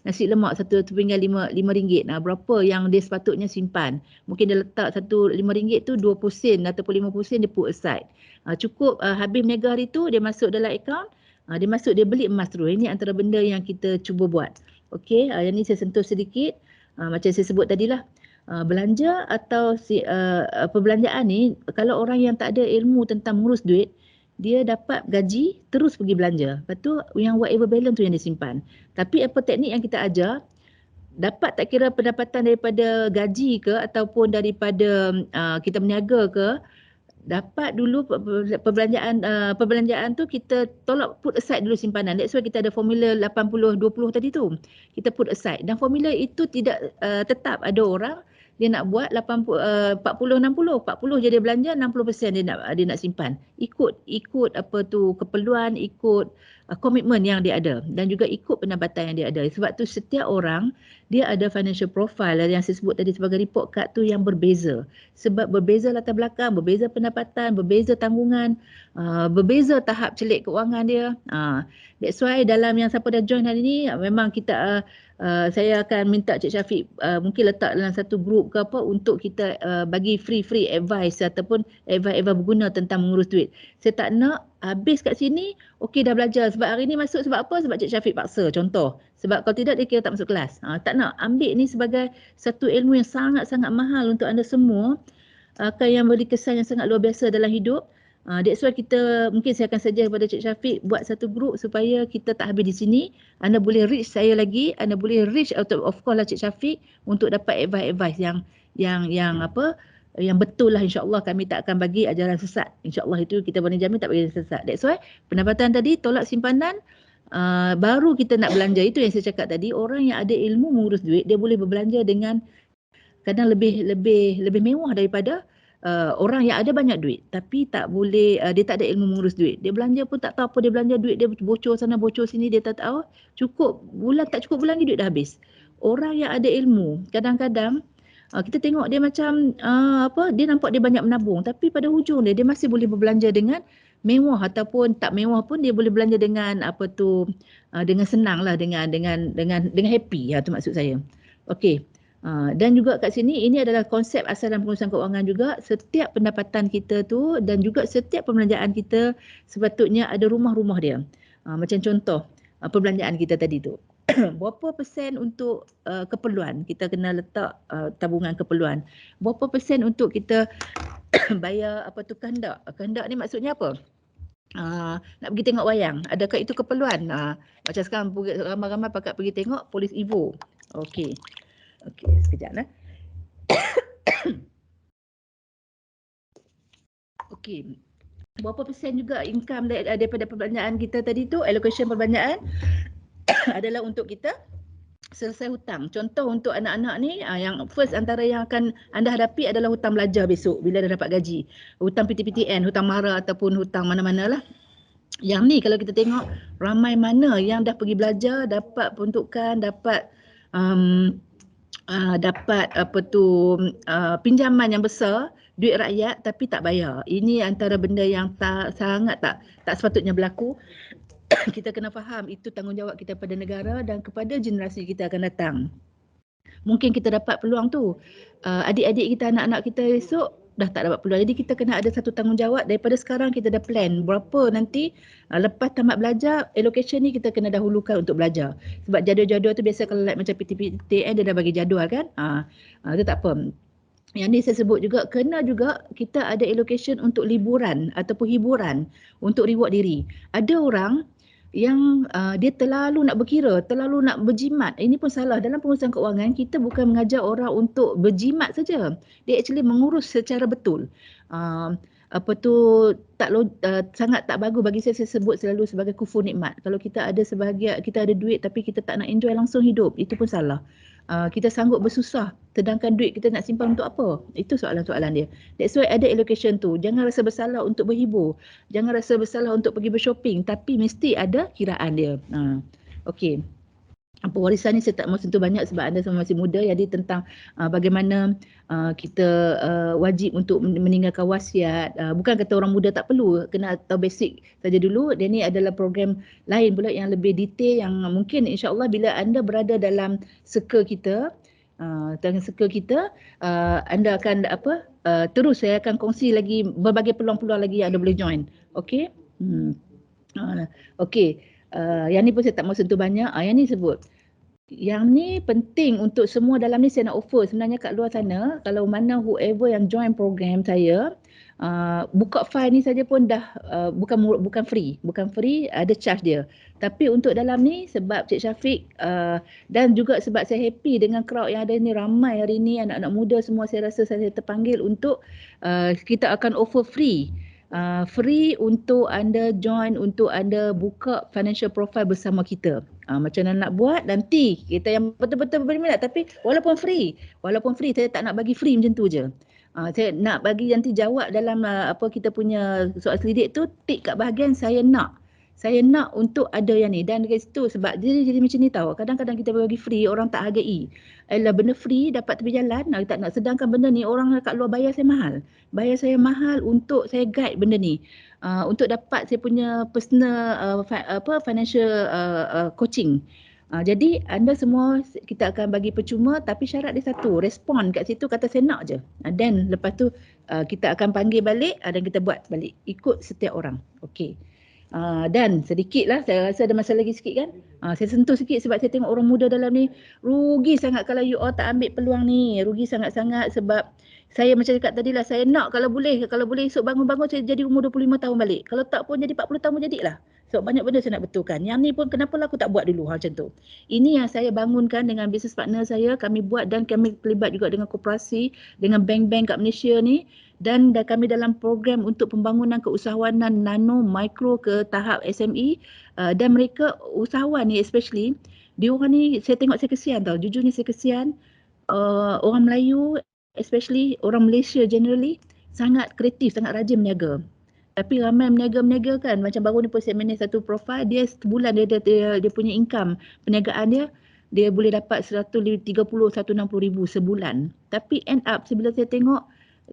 nasi lemak satu pinggan RM5. Berapa yang dia sepatutnya simpan? Mungkin dia letak satu RM5 tu 20 sen ataupun 50 sen dia put aside. Cukup habis meniaga hari tu dia masuk dalam akaun, dia beli emas terus. Ini antara benda yang kita cuba buat. Okey, yang ni saya sentuh sedikit. Macam saya sebut tadilah, belanja atau perbelanjaan ni kalau orang yang tak ada ilmu tentang mengurus duit, dia dapat gaji terus pergi belanja. Lepas tu yang whatever balance tu yang dia simpan. Tapi apa teknik yang kita ajar, dapat tak kira pendapatan daripada gaji ke ataupun daripada kita berniaga ke, dapat dulu perbelanjaan tu kita tolak put aside dulu simpanan. That's why kita ada formula 80-20 tadi tu. Kita put aside dan formula itu tidak tetap. Ada orang dia nak buat 40-60, 40 je dia belanja, 60% dia nak simpan. Ikut apa tu keperluan, ikut komitmen yang dia ada dan juga ikut pendapatan yang dia ada. Sebab tu setiap orang dia ada financial profile yang saya sebut tadi sebagai report card tu yang berbeza. Sebab berbeza latar belakang, berbeza pendapatan, berbeza tanggungan, berbeza tahap celik keuangan dia. That's why dalam yang siapa dah join hari ni, memang kita saya akan minta Cik Syafiq mungkin letak dalam satu grup ke apa untuk kita bagi free advice ataupun advice berguna tentang mengurus duit. Saya tak nak habis kat sini, okey dah belajar. Sebab hari ni masuk sebab apa? Sebab Cik Syafiq paksa contoh. Sebab kalau tidak dia kira tak masuk kelas. Tak nak, ambil ni sebagai satu ilmu yang sangat-sangat mahal untuk anda semua. Akan yang beri kesan yang sangat luar biasa dalam hidup. That's why kita, mungkin saya akan saja kepada Cik Syafiq buat satu grup supaya kita tak habis di sini. Anda boleh reach saya lagi, anda boleh reach of course lah Cik Syafiq untuk dapat advice yang betul lah. InsyaAllah kami tak akan bagi ajaran sesat. InsyaAllah itu kita boleh jamin tak bagi sesat. That's why pendapatan tadi tolak simpanan, baru kita nak belanja. Itu yang saya cakap tadi, orang yang ada ilmu mengurus duit dia boleh berbelanja dengan kadang lebih mewah daripada orang yang ada banyak duit tapi tak boleh, dia tak ada ilmu mengurus duit. Dia belanja pun tak tahu apa dia belanja, duit dia bocor sana bocor sini, dia tak tahu. Tak cukup bulan lagi duit dah habis. Orang yang ada ilmu kadang-kadang kita tengok dia macam dia nampak dia banyak menabung tapi pada hujung dia masih boleh berbelanja dengan mewah ataupun tak mewah pun dia boleh belanja dengan dengan senang lah, dengan happy. Tu maksud saya. Okey. Dan juga kat sini ini adalah konsep asal dalam pengurusan keuangan juga. Setiap pendapatan kita tu dan juga setiap perbelanjaan kita sepatutnya ada rumah-rumah dia. Macam contoh perbelanjaan kita tadi tu. Berapa persen untuk keperluan, kita kena letak tabungan keperluan. Berapa persen untuk kita bayar kehendak. Kehendak ni maksudnya apa? Nak pergi tengok wayang, adakah itu keperluan? Macam sekarang ramai-ramai pakat pergi tengok Polis Evo. Okey, sekejap lah. Okey. Berapa persen juga income daripada perbelanjaan kita tadi tu, allocation perbelanjaan adalah untuk kita selesai hutang. Contoh untuk anak-anak ni, yang first antara yang akan anda hadapi adalah hutang belajar besok bila dah dapat gaji. Hutang PTPTN, hutang mara ataupun hutang mana-mana lah. Yang ni kalau kita tengok ramai mana yang dah pergi belajar, dapat peruntukan, dapat pinjaman yang besar, duit rakyat tapi tak bayar. Ini antara benda yang sangat tak sepatutnya berlaku. Kita kena faham itu tanggungjawab kita pada negara dan kepada generasi kita akan datang. Mungkin kita dapat peluang tu, adik-adik kita, anak-anak kita esok dah tak dapat peluang. Jadi kita kena ada satu tanggungjawab daripada sekarang. Kita dah plan berapa nanti lepas tamat belajar, allocation ni kita kena dahulukan untuk belajar. Sebab jadual-jadual tu biasa kalau like macam PTPTN dia dah bagi jadual kan. Itu tak apa. Yang ni saya sebut juga, kena juga kita ada allocation untuk liburan ataupun hiburan, untuk reward diri. Ada orang yang dia terlalu nak berkira, terlalu nak berjimat. Ini pun salah. Dalam pengurusan keuangan, kita bukan mengajar orang untuk berjimat saja. Dia actually mengurus secara betul. Sangat tak bagus bagi saya sebut selalu sebagai kufur nikmat. Kalau kita ada duit tapi kita tak nak enjoy langsung hidup, itu pun salah. kita sanggup bersusah sedangkan duit kita nak simpan untuk apa? Itu soalan-soalan dia. That's why ada allocation tu. Jangan rasa bersalah untuk berhibur. Jangan rasa bersalah untuk pergi bershopping, tapi mesti ada kiraan dia. Okey. Apa warisan ni saya tak mahu sentuh banyak sebab anda semua masih muda, jadi tentang bagaimana kita wajib untuk meninggalkan wasiat. Bukan kata orang muda tak perlu, kena tahu basic saja dulu. Dan ni adalah program lain pula yang lebih detail yang mungkin insya-Allah bila anda berada dalam circle kita, anda akan terus saya akan kongsi lagi berbagai peluang-peluang lagi yang anda boleh join. Okey. Okey. Yang ni pun saya tak mahu sentuh banyak. Yang ni sebut. Yang ni penting untuk semua dalam ni saya nak offer sebenarnya kat luar sana. Kalau mana whoever yang join program saya, buka file ni saja pun dah bukan free. Bukan free, ada charge dia. Tapi untuk dalam ni sebab Cik Syafiq dan juga sebab saya happy dengan crowd yang ada ni, ramai hari ni anak-anak muda semua, saya rasa saya terpanggil untuk kita akan offer free. Free untuk anda join, untuk anda buka financial profile bersama kita. Macam mana nak buat nanti kita yang betul-betul berminat, tapi walaupun free saya tak nak bagi free macam tu je. Saya nak bagi nanti jawab dalam kita punya soal selidik tu, tik kat bahagian saya nak untuk ada yang ni. Dan dari situ sebab dia jadi macam ni tahu. Kadang-kadang kita bagi free orang tak hargai. Alah benda free dapat tepi jalan, tak nak. Sedangkan benda ni orang kat luar bayar saya mahal. Bayar saya mahal untuk saya guide benda ni. Untuk dapat saya punya personal financial coaching. Jadi anda semua kita akan bagi percuma, tapi syarat dia satu, respon kat situ kata saya nak je. Dan lepas tu kita akan panggil balik dan kita buat balik ikut setiap orang. Okey. Dan sedikit lah, saya rasa ada masa lagi sikit kan. Saya sentuh sikit sebab saya tengok orang muda dalam ni rugi sangat kalau you all tak ambil peluang ni. Rugi sangat-sangat sebab saya macam cakap tadi lah, saya nak kalau boleh esok bangun-bangun saya jadi umur 25 tahun balik. Kalau tak pun jadi 40 tahun pun jadilah. Sebab banyak benda saya nak betulkan. Yang ni pun kenapa lah aku tak buat dulu macam tu. Ini yang saya bangunkan dengan business partner saya, kami buat dan kami terlibat juga dengan koperasi, dengan bank-bank kat Malaysia ni. Dan kami dalam program untuk pembangunan keusahawanan nano, mikro ke tahap SME. Dan mereka usahawan ni especially, diorang ni saya tengok saya kesian tau. Jujur ni saya kesian. Orang Melayu, especially orang Malaysia generally, sangat kreatif, sangat rajin berniaga. Tapi ramai berniaga kan, macam baru ni pun saya manage satu profile, dia sebulan dia punya income, perniagaan dia boleh dapat 160 ribu sebulan. Tapi end up bila saya tengok,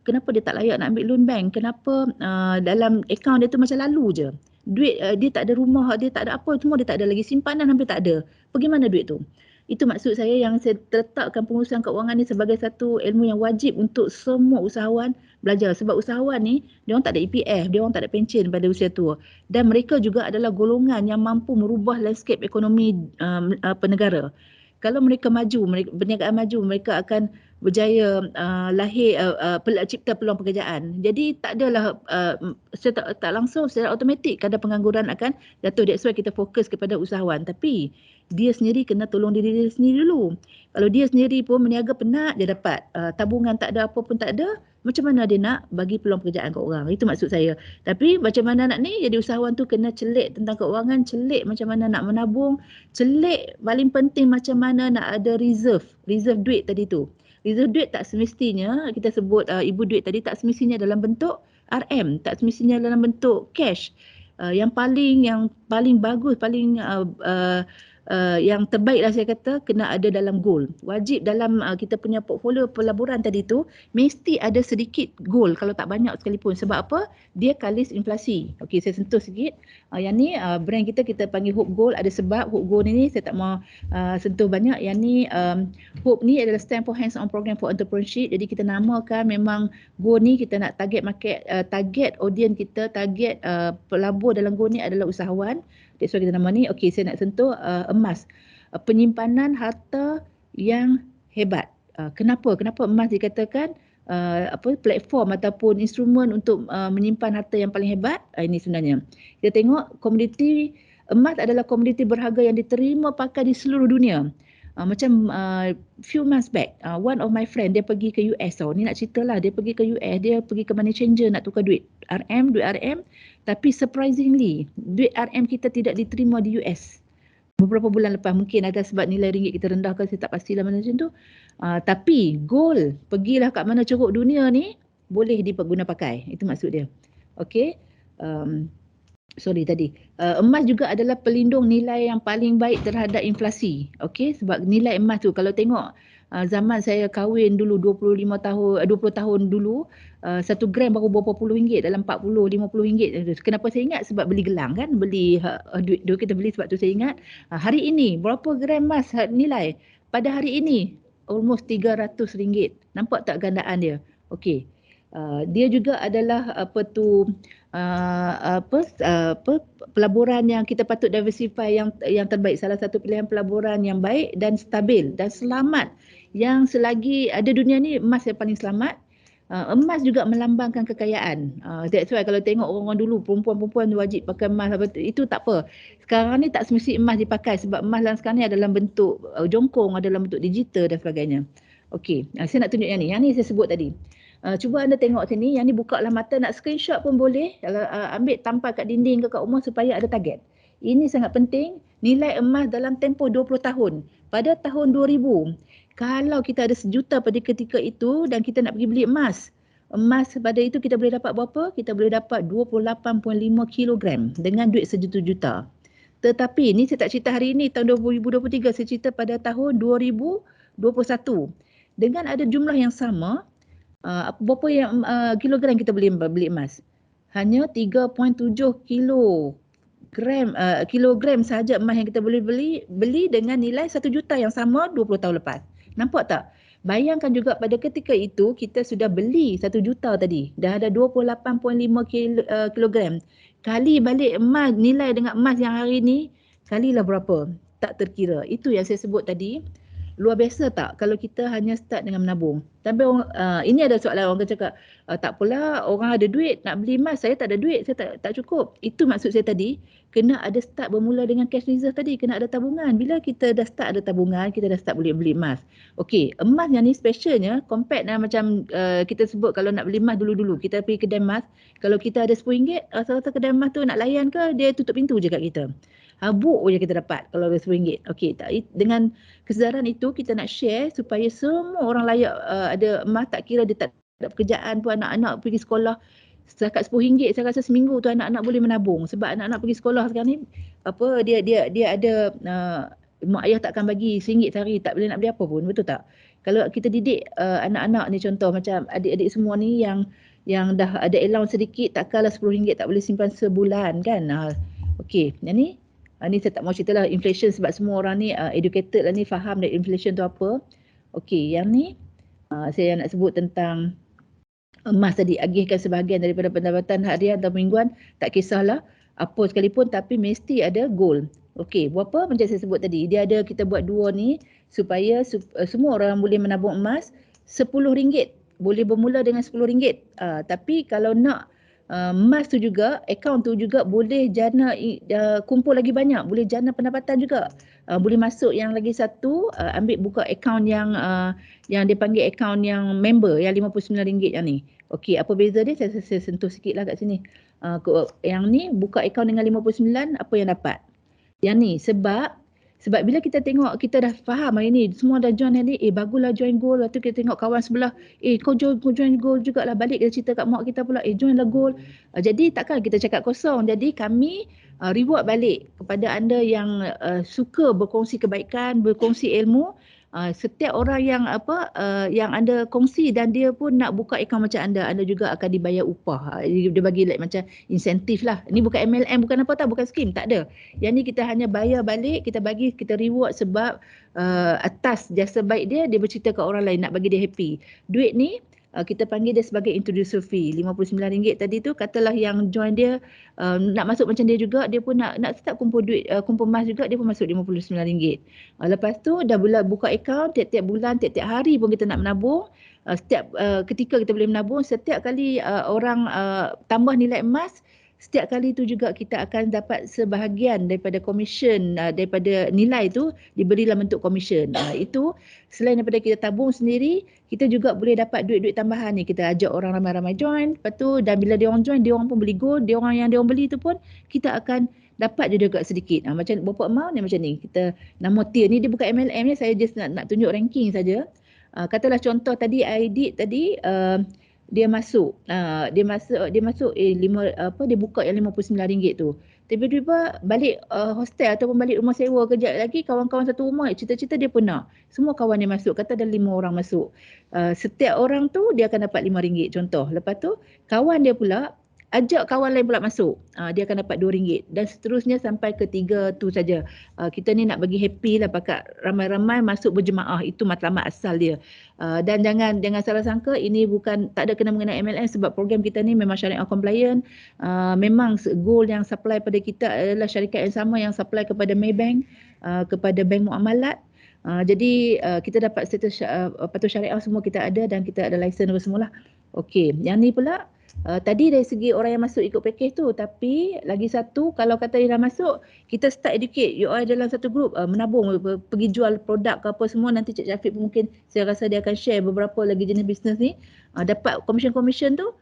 kenapa dia tak layak nak ambil loan bank? Kenapa dalam akaun dia tu macam lalu je. Duit dia tak ada rumah, dia tak ada apa, semua dia tak ada lagi. Simpanan hampir tak ada. Pergi mana duit tu? Itu maksud saya yang saya letakkan pengurusan keuangan ni sebagai satu ilmu yang wajib untuk semua usahawan belajar. Sebab usahawan ni, dia orang tak ada EPF, dia orang tak ada pencen pada usia tua. Dan mereka juga adalah golongan yang mampu merubah landscape ekonomi negara. Kalau mereka maju, perniagaan maju, mereka akan berjaya cipta peluang pekerjaan. Jadi tak adalah tak langsung secara automatik kadar pengangguran akan jatuh. That's why kita fokus kepada usahawan. Tapi dia sendiri kena tolong diri dia sendiri dulu. Kalau dia sendiri pun berniaga penat dia dapat, tabungan tak ada, apa pun tak ada, macam mana dia nak bagi peluang pekerjaan ke orang? Itu maksud saya. Tapi macam mana nak ni, jadi usahawan tu kena celik tentang keuangan, celik macam mana nak menabung, celik paling penting macam mana nak ada reserve duit tadi tu. Reserve duit tak semestinya, kita sebut ibu duit tadi, tak semestinya dalam bentuk RM, tak semestinya dalam bentuk cash. Yang paling bagus, yang terbaiklah saya kata kena ada dalam gold. Wajib dalam kita punya portfolio pelaburan tadi tu mesti ada sedikit gold kalau tak banyak sekalipun. Sebab apa? Dia kalis inflasi. Okey, saya sentuh sikit. Yang ni brand kita panggil Hope Gold. Ada sebab Hope Gold ni saya tak mau sentuh banyak. Yang ni Hope ni adalah stand for hands on program for entrepreneurship. Jadi kita namakan memang gold ni kita nak target market, target audience kita, target pelabur dalam gold ni adalah usahawan. That's why kita nama ni. Okey, saya nak sentuh emas. Penyimpanan harta yang hebat. Kenapa emas dikatakan platform ataupun instrumen untuk menyimpan harta yang paling hebat? Ini sebenarnya. Kita tengok komoditi emas adalah komoditi berharga yang diterima pakai di seluruh dunia. Macam few months back, one of my friend dia pergi ke US tau. Ni nak cerita lah, dia pergi ke US, dia pergi ke money changer nak tukar duit RM, tapi surprisingly duit RM kita tidak diterima di US. beberapa bulan lepas, mungkin ada sebab nilai ringgit kita rendah ke, saya tak pastilah mana macam tu. Tapi gold pergilah kat mana ceruk dunia ni boleh diperguna pakai, itu maksud dia. Okey. Emas juga adalah pelindung nilai yang paling baik terhadap inflasi. Okey, sebab nilai emas tu kalau tengok zaman saya kahwin dulu 20 tahun dulu, 1 gram baru berapa puluh ringgit, dalam 40-50 ringgit. Kenapa saya ingat? Sebab beli gelang kan, beli duit kita beli, sebab tu saya ingat. Hari ini berapa gram emas nilai? Pada hari ini almost 300 ringgit. Nampak tak gandaan dia? Okey. Dia juga adalah pelaburan yang kita patut diversify yang terbaik. Salah satu pilihan pelaburan yang baik dan stabil dan selamat. Yang selagi ada dunia ni, emas yang paling selamat. Emas juga melambangkan kekayaan. That's why kalau tengok orang-orang dulu, perempuan-perempuan wajib pakai emas, itu tak apa. Sekarang ni tak semesti emas dipakai, sebab emas sekarang ni adalah bentuk jongkong, adalah bentuk digital dan sebagainya. Okey, saya nak tunjuk yang ni saya sebut tadi. Cuba anda tengok sini, yang ni buka lah mata, nak screenshot pun boleh. Ambil tampal kat dinding ke kat rumah supaya ada target. Ini sangat penting, nilai emas dalam tempoh 20 tahun. Pada tahun 2000, kalau kita ada 1 juta pada ketika itu dan kita nak pergi beli emas pada itu kita boleh dapat berapa? Kita boleh dapat 28.5 kilogram dengan duit 1 juta. Tetapi ni saya tak cerita hari ini, tahun 2023, saya cerita pada tahun 2021. Dengan ada jumlah yang sama, berapa yang kilogram kita boleh beli emas? Hanya 3.7 kilogram sahaja emas yang kita boleh beli dengan nilai 1 juta yang sama 20 tahun lepas. Nampak tak? Bayangkan juga pada ketika itu kita sudah beli 1 juta tadi. Dah ada 28.5 kilogram. Kali balik emas, nilai dengan emas yang hari ni, kalilah berapa? Tak terkira. Itu yang saya sebut tadi. Luar biasa tak kalau kita hanya start dengan menabung. Tapi ini ada soalan orang cakap, tak apalah, orang ada duit nak beli emas, saya tak ada duit, saya tak cukup. Itu maksud saya tadi, kena ada start bermula dengan cash reserve tadi, kena ada tabungan. Bila kita dah start ada tabungan, kita dah start boleh beli emas. Okey, emas yang ni specialnya, compared dengan macam kita sebut kalau nak beli emas dulu-dulu, kita pergi kedai emas, kalau kita ada RM10, rasa-rasa kedai emas tu nak layan ke, dia tutup pintu je kat kita. Habuk je kita dapat kalau ada RM10. Okey, dengan kesedaran itu kita nak share supaya semua orang layak ada emas, tak kira dia tak ada pekerjaan pun, anak-anak pergi sekolah setakat RM10, saya rasa seminggu tu anak-anak boleh menabung. Sebab anak-anak pergi sekolah sekarang ni, dia ada mak ayah takkan bagi RM1 sehari, tak boleh nak beli apa pun, betul tak? Kalau kita didik anak-anak ni, contoh macam adik-adik semua ni yang dah ada allowance sedikit, takkanlah RM10 tak boleh simpan sebulan kan. Okey, yang ni ni saya tak mau cerita lah inflation, sebab semua orang ni educated lah ni, faham dari inflation tu apa. Okey, yang ni saya nak sebut tentang emas tadi, agihkan sebahagian daripada pendapatan harian atau mingguan, tak kisahlah apa sekalipun, tapi mesti ada goal. Okey, berapa macam saya sebut tadi, dia ada, kita buat dua ni supaya semua orang boleh menabung emas. RM10 boleh bermula dengan RM10. Tapi kalau nak emas tu juga, akaun tu juga boleh jana kumpul lagi banyak, boleh jana pendapatan juga. Boleh masuk yang lagi satu, ambil buka akaun yang dia panggil akaun yang member, yang RM59 yang ni. Okey, apa beza dia? Saya sentuh sikit lah kat sini. Yang ni buka akaun dengan 59, apa yang dapat? Yang ni sebab bila kita tengok, kita dah faham hari ni, semua dah join hari ni, baguslah join gold. Lepas tu kita tengok kawan sebelah, kau join gold jugalah, balik kita cerita kat mak kita pula, join lah gold. Jadi takkan kita cakap kosong. Jadi kami reward balik kepada anda yang suka berkongsi kebaikan, berkongsi ilmu. Setiap orang yang anda kongsi dan dia pun nak buka akaun macam anda juga akan dibayar upah. Dia bagi macam insentif lah. Ini bukan MLM, bukan apa tak, bukan skim, tak ada. Yang ni kita hanya bayar balik, kita reward sebab atas jasa baik dia bercerita ke orang lain, nak bagi dia happy. Duit ni kita panggil dia sebagai introducer fee, RM59 tadi tu. Katalah yang join dia nak masuk macam dia juga, dia pun nak start kumpul duit, kumpul emas juga, dia pun masuk RM59. Lepas tu dah buka akaun, tiap-tiap bulan, tiap-tiap hari pun kita nak menabung. Setiap ketika kita boleh menabung, setiap kali orang tambah nilai emas, setiap kali tu juga kita akan dapat sebahagian daripada komisen, daripada nilai tu diberilah bentuk komisen. Itu selain daripada kita tabung sendiri, kita juga boleh dapat duit-duit tambahan ni. Kita ajak orang ramai-ramai join, lepas tu dan bila dia orang join, dia orang pun beli gold, dia orang yang dia orang beli tu pun kita akan dapat je juga sedikit. Macam berapa amount ni macam ni. Kita nama tier ni dia bukan MLM ni, saya just nak tunjuk ranking saja. Katalah contoh tadi Aidit tadi dia masuk dia buka yang RM59 tu. Tiba-tiba balik hostel ataupun balik rumah sewa kejap lagi, kawan-kawan satu rumah cita-cita dia pun nak. Semua kawan dia masuk, kata ada 5 orang masuk. Setiap orang tu dia akan dapat RM5 contoh. Lepas tu kawan dia pula ajak kawan lain pula masuk, dia akan dapat RM2 dan seterusnya sampai ke 3 tu saja. Kita ni nak bagi happy lah, pakat ramai-ramai masuk berjemaah, itu matlamat asal dia. Dan jangan salah sangka ini bukan, tak ada kena mengenai MLM sebab program kita ni memang syariah compliant. Memang goal yang supply pada kita adalah syarikat yang sama yang supply kepada Maybank, kepada bank muamalat. Jadi kita dapat status patuh syariah semua kita ada dan kita ada license apa semualah. Okey, yang ni pula tadi dari segi orang yang masuk ikut package tu, tapi lagi satu kalau kata dia dah masuk, kita start educate. You all dalam satu group menabung, pergi jual produk ke apa semua, nanti Cik Syafiq pun mungkin saya rasa dia akan share beberapa lagi jenis bisnes ni. Dapat commission tu,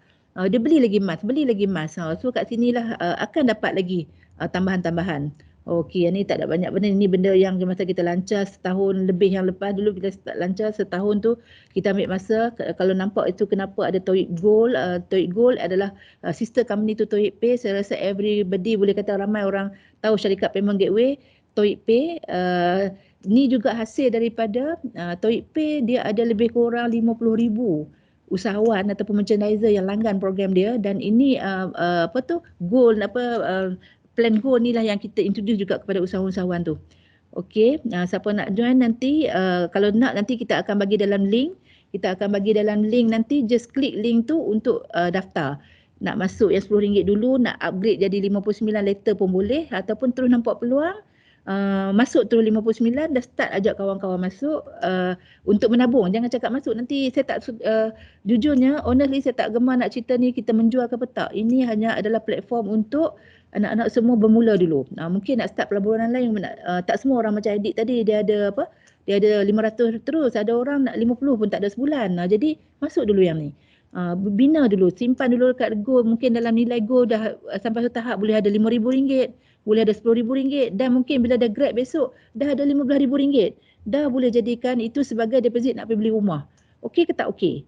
dia beli lagi emas. So kat sinilah akan dapat lagi tambahan-tambahan. Okey, yang ni tak ada banyak benda. Ini benda yang masa kita lancar setahun lebih yang lepas. Dulu kita start lancar setahun tu, kita ambil masa. Kalau nampak itu kenapa ada TOEIC Gold. TOEIC Gold adalah sister company tu TOEIC Pay. Saya rasa everybody boleh kata ramai orang tahu syarikat payment gateway TOEIC Pay. Ni juga hasil daripada TOEIC Pay. Dia ada lebih kurang 50,000 usahawan ataupun merchandiser yang langgan program dia. Dan ini Gold plan Gold ni lah yang kita introduce juga kepada usahawan-usahawan tu. Okey, siapa nak join nanti, kalau nak nanti kita akan bagi dalam link. Nanti just klik link tu untuk daftar. Nak masuk yang RM10 dulu, nak upgrade jadi 59 later pun boleh, ataupun terus nampak peluang, masuk terus 59, dah start ajak kawan-kawan masuk untuk menabung. Jangan cakap masuk nanti saya tak jujurnya honestly saya tak gemar nak cerita ni kita menjual ke apa tak. Ini hanya adalah platform untuk anak-anak semua bermula dulu. Mungkin nak start pelaburan lain, tak semua orang macam Aidit tadi dia ada 500 terus, ada orang nak 50 pun tak ada sebulan. Jadi masuk dulu yang ni. Bina dulu, simpan dulu dekat Gold, mungkin dalam nilai Gold dah sampai satu tahap boleh ada RM5,000, boleh ada RM10,000 dan mungkin bila dah grad besok dah ada RM15,000. Dah boleh jadikan itu sebagai deposit nak pergi beli rumah. Okey ke tak okey?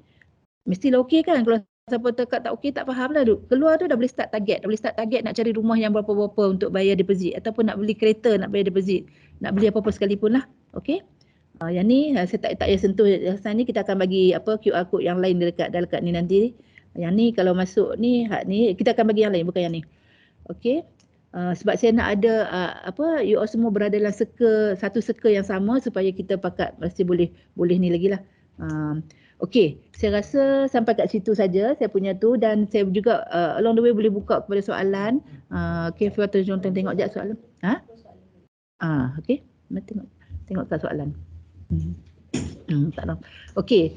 Mestilah okey kan? Kalau siapa tak okey tak faham lah. Keluar tu dah boleh start target. Nak cari rumah yang berapa-berapa untuk bayar deposit. Ataupun nak beli kereta nak bayar deposit. Nak beli apa-apa sekalipun lah. Okey. Yang ni saya tak payah sentuh. Sekarang ni kita akan bagi QR code yang lain dekat ni nanti. Yang ni kalau masuk ni, kita akan bagi yang lain bukan yang ni. Okey. Sebab saya nak ada you all semua berada dalam satu circle yang sama supaya kita pakat mesti boleh ni lagi lah. Okey, saya rasa sampai kat situ saja saya punya tu, dan saya juga along the way boleh buka kepada soalan. Okey, Fia tengok jap soalan. Okey, tengok kat soalan. Tak tahu. Okey,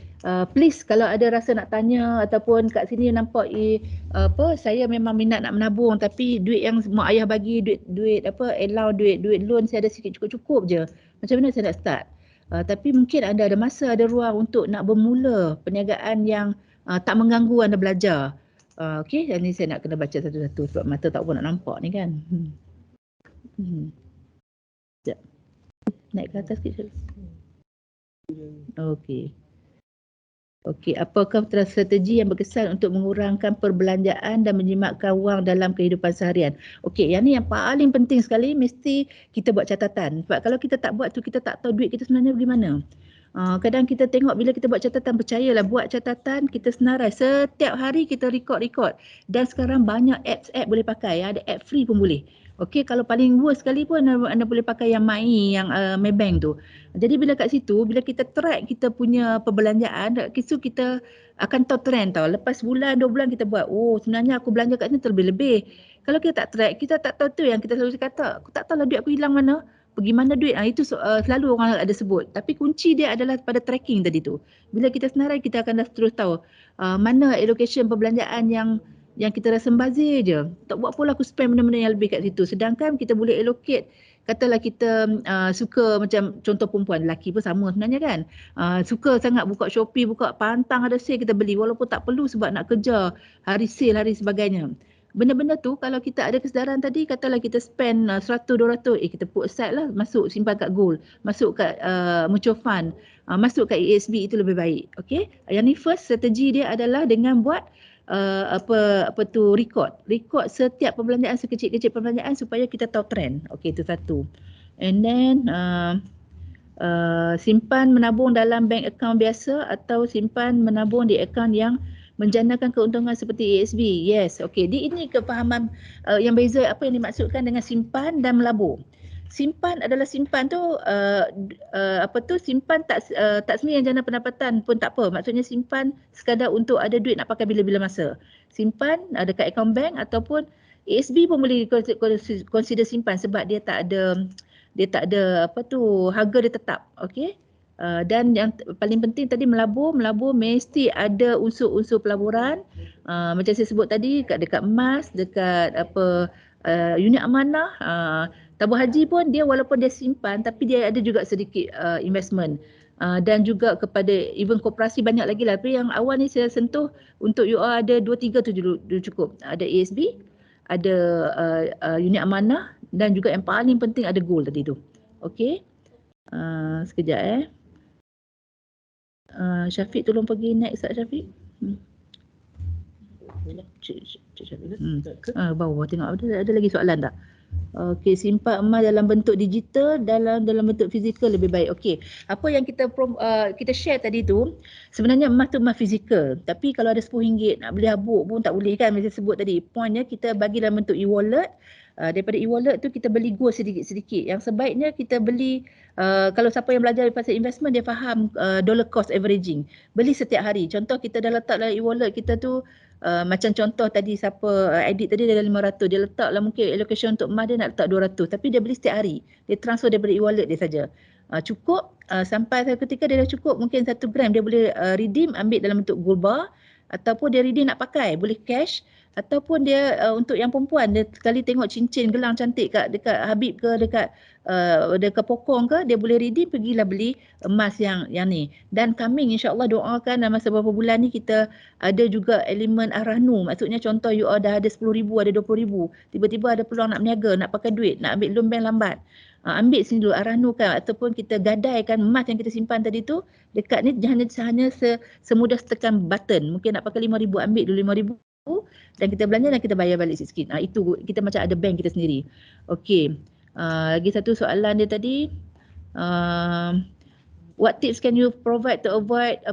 please kalau ada rasa nak tanya ataupun kat sini nampak saya memang minat nak menabung tapi duit yang mak ayah bagi, duit loan saya ada sikit cukup je. Macam mana saya nak start? Tapi mungkin anda ada masa, ada ruang untuk nak bermula perniagaan yang tak mengganggu anda belajar. Okey, yang ni saya nak kena baca satu-satu sebab mata tak pun nak nampak ni kan. Sekejap. Naik ke atas sikit. Okey, apakah strategi yang berkesan untuk mengurangkan perbelanjaan dan menjimatkan wang dalam kehidupan seharian? Okey, yang ni yang paling penting sekali, mesti kita buat catatan. Sebab kalau kita tak buat tu, kita tak tahu duit kita sebenarnya pergi mana. Kadang kita tengok bila kita buat catatan, percayalah buat catatan, kita senarai. Setiap hari kita record. Dan sekarang banyak apps boleh pakai, ada app free pun boleh. Okey, kalau paling worst sekali pun anda boleh pakai yang Maybank tu. Jadi bila kat situ, bila kita track kita punya perbelanjaan, kita akan tahu trend tau. Lepas bulan, 2 bulan kita buat, sebenarnya aku belanja kat sini terlebih-lebih. Kalau kita tak track, kita tak tahu tu yang kita selalu kata, aku tak tahu lah duit aku hilang mana, pergi mana duit. Itu selalu orang ada sebut. Tapi kunci dia adalah pada tracking tadi tu. Bila kita senarai, kita akan dah terus tahu mana allocation perbelanjaan yang kita rasa membazir je. Tak buat pula aku spend benda-benda yang lebih kat situ. Sedangkan kita boleh allocate, katalah kita suka macam contoh perempuan, lelaki pun sama sebenarnya kan. Suka sangat buka Shopee, buka pantang ada sale kita beli walaupun tak perlu sebab nak kerja hari sale, hari sebagainya. benda-benda tu kalau kita ada kesedaran tadi, katalah kita spend 100-200, kita put aside lah, masuk simpan kat gold, masuk kat mutual fund, masuk kat ESB, itu lebih baik. Okay, yang ni first strategi dia adalah dengan buat apa tu record setiap perbelanjaan, sekecil-kecil perbelanjaan supaya kita tahu trend. Okay, itu satu. And then simpan menabung dalam bank account biasa atau simpan menabung di akaun yang menjanakan keuntungan seperti ESB. Yes, okey. Ini kefahaman yang beza apa yang dimaksudkan dengan simpan dan melabur. Simpan adalah simpan tu simpan tak sebenarnya jana pendapatan pun tak apa. Maksudnya simpan sekadar untuk ada duit nak pakai bila-bila masa. Simpan dekat akaun bank ataupun ESB pun boleh consider simpan sebab dia tak ada harga dia tetap. Okey. Dan yang paling penting tadi melabur mesti ada unsur-unsur pelaburan. Macam saya sebut tadi dekat emas, dekat unit amanah, tabung haji pun dia walaupun dia simpan tapi dia ada juga sedikit investment. Dan juga kepada even koperasi banyak lagi lah. Tapi yang awal ni saya sentuh untuk UR ada 2-3 tu dulu cukup. Ada ESB, ada unit amanah dan juga yang paling penting ada gold tadi tu. Okey. Sekejap Syafiq tolong pergi next Syafiq. Bawah tengok ada lagi soalan tak? Okey, simpan emas dalam bentuk digital, dalam bentuk fizikal lebih baik. Okey, apa yang kita share tadi tu sebenarnya emas tu emas fizikal. Tapi kalau ada RM10 nak beli habuk pun tak boleh kan, macam sebut tadi. Pointnya kita bagi dalam bentuk e-wallet. Daripada e-wallet tu kita beli gold sedikit-sedikit. Yang sebaiknya kita beli kalau siapa yang belajar pasal investment dia faham dollar cost averaging. Beli setiap hari. Contoh kita dah letak dalam e-wallet kita tu macam contoh tadi siapa edit tadi dia dah 500, dia letak lah mungkin allocation untuk emas dia nak letak 200 tapi dia beli setiap hari. Dia transfer daripada e-wallet dia saja. Cukup sampai ketika dia dah cukup mungkin 1 gram dia boleh redeem, ambil dalam bentuk gold bar ataupun dia redeem nak pakai boleh cash. Ataupun dia untuk yang perempuan dia sekali tengok cincin gelang cantik dekat Habib ke dekat Pokong ke, dia boleh redeem, pergilah beli emas yang ni. Dan coming insya-Allah doakan dalam masa beberapa bulan ni kita ada juga elemen Ar-Rahnu. Maksudnya contoh you dah ada 10,000, ada 20,000, tiba-tiba ada peluang nak berniaga, nak pakai duit, nak ambil loan bank lambat. Ambil sini dulu Ar-Rahnu kan, ataupun kita gadaikan emas yang kita simpan tadi tu dekat ni hanya semudah tekan button. Mungkin nak pakai 5,000, ambil dulu 5,000 dan kita belanja dan kita bayar balik sikit. Itu kita macam ada bank kita sendiri. Okey. Lagi satu soalan dia tadi. What tips can you provide to avoid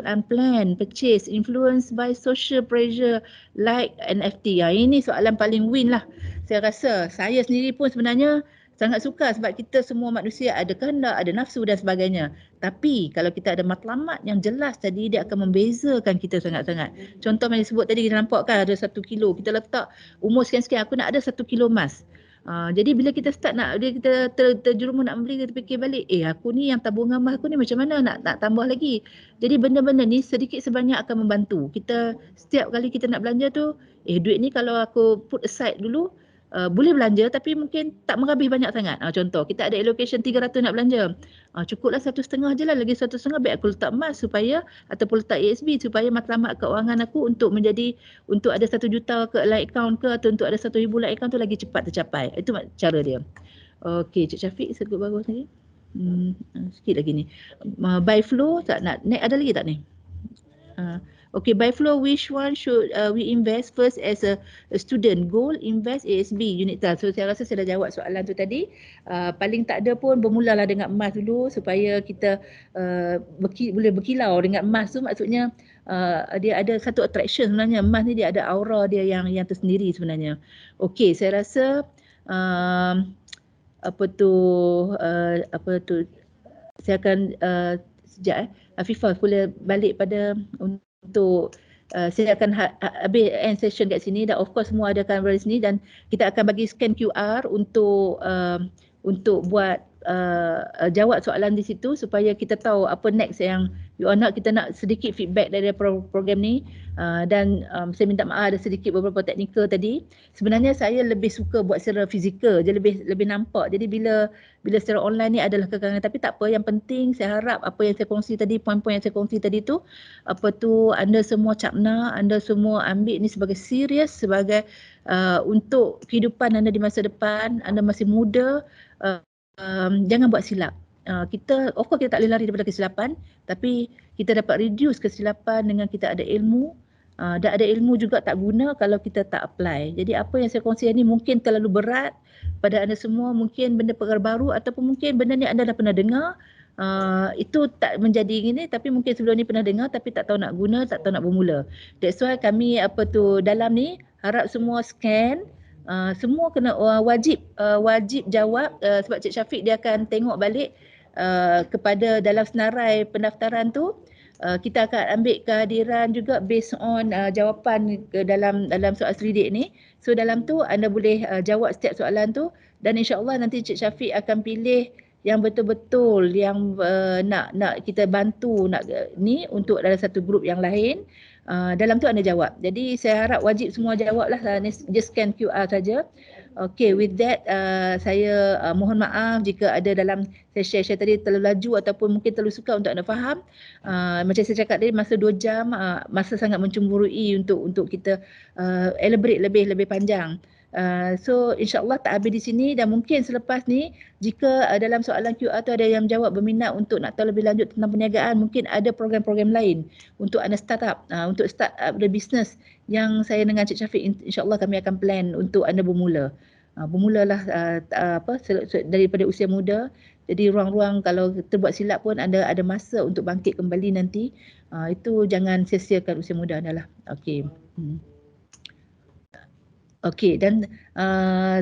unplanned purchase influenced by social pressure like NFT? Ini soalan paling win lah. Saya rasa saya sendiri pun sebenarnya sangat suka sebab kita semua manusia ada kehendak, ada nafsu dan sebagainya. Tapi kalau kita ada matlamat yang jelas tadi, dia akan membezakan kita sangat-sangat. Contoh yang disebut tadi, kita nampak kan ada 1 kilo. Kita letak umur sekian-sekian, aku nak ada 1 kilo emas. Jadi bila kita start kita terjerumus nak membeli, kita fikir balik, aku ni yang tabungan emas aku ni macam mana nak tambah lagi. Jadi benda-benda ni sedikit sebanyak akan membantu. Kita setiap kali kita nak belanja tu, duit ni kalau aku put aside dulu, boleh belanja tapi mungkin tak merabih banyak sangat. Contoh kita ada allocation 300 nak belanja. Cukuplah 1,5 je lah, lagi 1,5 baik aku letak emas supaya ataupun letak ESB supaya matlamat keuangan aku untuk ada 1 juta ke light account ke atau untuk ada 1,000 light account tu lagi cepat tercapai. Itu cara dia. Okey, Cik Syafiq sebut bagus lagi. Sikit lagi ni. Buy flow tak nak ada lagi tak ni? Okay, by flow, which one should we invest first as a student? Gold, invest, ASB, unit trust. So saya rasa saya dah jawab soalan tu tadi. Paling tak ada pun bermulalah dengan emas dulu supaya kita boleh berkilau dengan emas tu. Maksudnya dia ada satu attraction sebenarnya. Emas ni dia ada aura dia yang tersendiri sebenarnya. Okay, saya rasa saya akan sekejap Afifah boleh balik pada untuk saya akan habis end session kat sini dan of course semua ada kamera di sini dan kita akan bagi scan QR untuk buat jawab soalan di situ supaya kita tahu apa next yang you all nak. Kita nak sedikit feedback dari program ni, dan saya minta maaf ada sedikit beberapa teknikal tadi. Sebenarnya saya lebih suka buat secara fizikal, dia lebih nampak. Jadi bila secara online ni adalah kekangan, tapi tak apa, yang penting saya harap apa yang saya kongsi tadi, poin-poin yang saya kongsi tadi tu, anda semua cakna, anda semua ambil ni sebagai serius, sebagai untuk kehidupan anda di masa depan. Anda masih muda, jangan buat silap. Kita, of course kita tak boleh lari daripada kesilapan, tapi kita dapat reduce kesilapan dengan kita ada ilmu. Dan ada ilmu juga tak guna kalau kita tak apply. Jadi apa yang saya kongsi ni mungkin terlalu berat pada anda semua, mungkin benda perkara baru, ataupun mungkin benda ni anda dah pernah dengar. Itu tak menjadi gini, tapi mungkin sebelum ni pernah dengar tapi tak tahu nak guna, tak tahu nak bermula. That's why kami dalam ni harap semua scan. Semua kena wajib jawab, sebab Cik Syafiq dia akan tengok balik kepada dalam senarai pendaftaran tu. Kita akan ambil kehadiran juga based on jawapan ke dalam soal selidik ni. So dalam tu anda boleh jawab setiap soalan tu, dan insya-Allah nanti Cik Syafiq akan pilih yang betul-betul yang nak kita bantu ni untuk dalam satu grup yang lain. Dalam tu anda jawab. Jadi saya harap wajib semua jawab lah, just scan QR saja. Okay, with that saya mohon maaf jika ada dalam saya share tadi terlalu laju ataupun mungkin terlalu suka untuk anda faham. Macam saya cakap tadi, masa 2 jam, masa sangat mencemburui untuk kita elaborate lebih panjang. So insya-Allah tak habis di sini, dan mungkin selepas ni jika dalam soalan QR tu ada yang jawab berminat untuk nak tahu lebih lanjut tentang perniagaan, mungkin ada program-program lain untuk anda start up, untuk start up the business yang saya dengan Cik Syafiq insya-Allah kami akan plan untuk anda bermula. Bermulalah daripada usia muda. Jadi ruang-ruang kalau terbuat silap pun anda ada masa untuk bangkit kembali nanti. Itu jangan sia-siakan usia muda anda lah. Okey. Okey, dan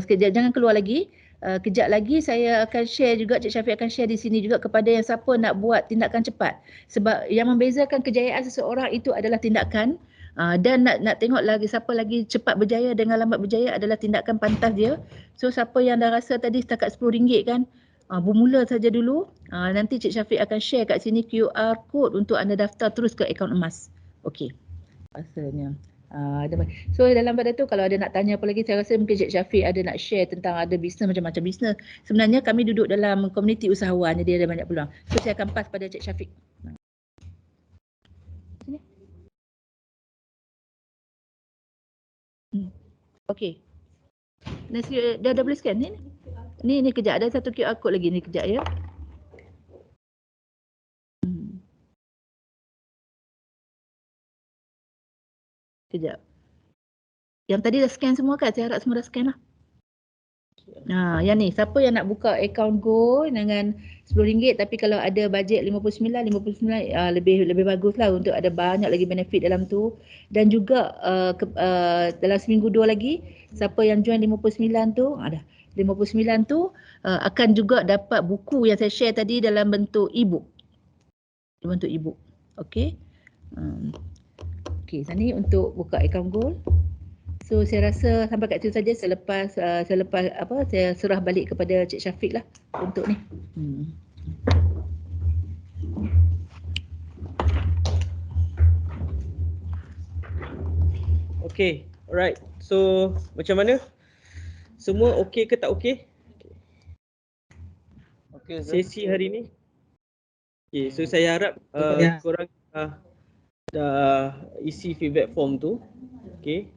sekejap jangan keluar lagi. Kejap lagi saya akan share juga, Cik Syafiq akan share di sini juga kepada yang siapa nak buat tindakan cepat. Sebab yang membezakan kejayaan seseorang itu adalah tindakan. Dan nak tengok lagi siapa lagi cepat berjaya dengan lambat berjaya adalah tindakan pantas dia. So siapa yang dah rasa tadi setakat RM10 kan, bermula saja dulu. Nanti Cik Syafiq akan share kat sini QR code untuk anda daftar terus ke akaun emas. Okey. Rasanya. So dalam pada tu kalau ada nak tanya apa lagi, saya rasa mungkin Cik Syafiq ada nak share tentang ada bisnes, macam-macam bisnes. Sebenarnya kami duduk dalam komuniti usahawan, jadi ada banyak peluang. So saya akan pass pada Cik Syafiq. Okey. Nasi dah boleh scan ni? Ni kejap, ada satu QR code lagi ni, kejap ya. Kejap. Yang tadi dah scan semua kan? Saya harap semua dah scan lah. Yang ni, siapa yang nak buka akaun Go dengan RM10, tapi kalau ada bajet 59 lebih bagus lah, untuk ada banyak lagi benefit dalam tu. Dan juga dalam seminggu 2 lagi, siapa yang join 59 tu, ada 59 tu akan juga dapat buku yang saya share tadi dalam bentuk e-book. Okey. Okey, sini untuk buka akaun Gold. So saya rasa sampai kat situ saja. Selepas saya serah balik kepada Cik Syafiq lah untuk ni. Okay, alright. So macam mana? Semua okey ke tak okey? Okay, sesi hari ni. Okay, so saya harap korang dah isi feedback form tu. Okay,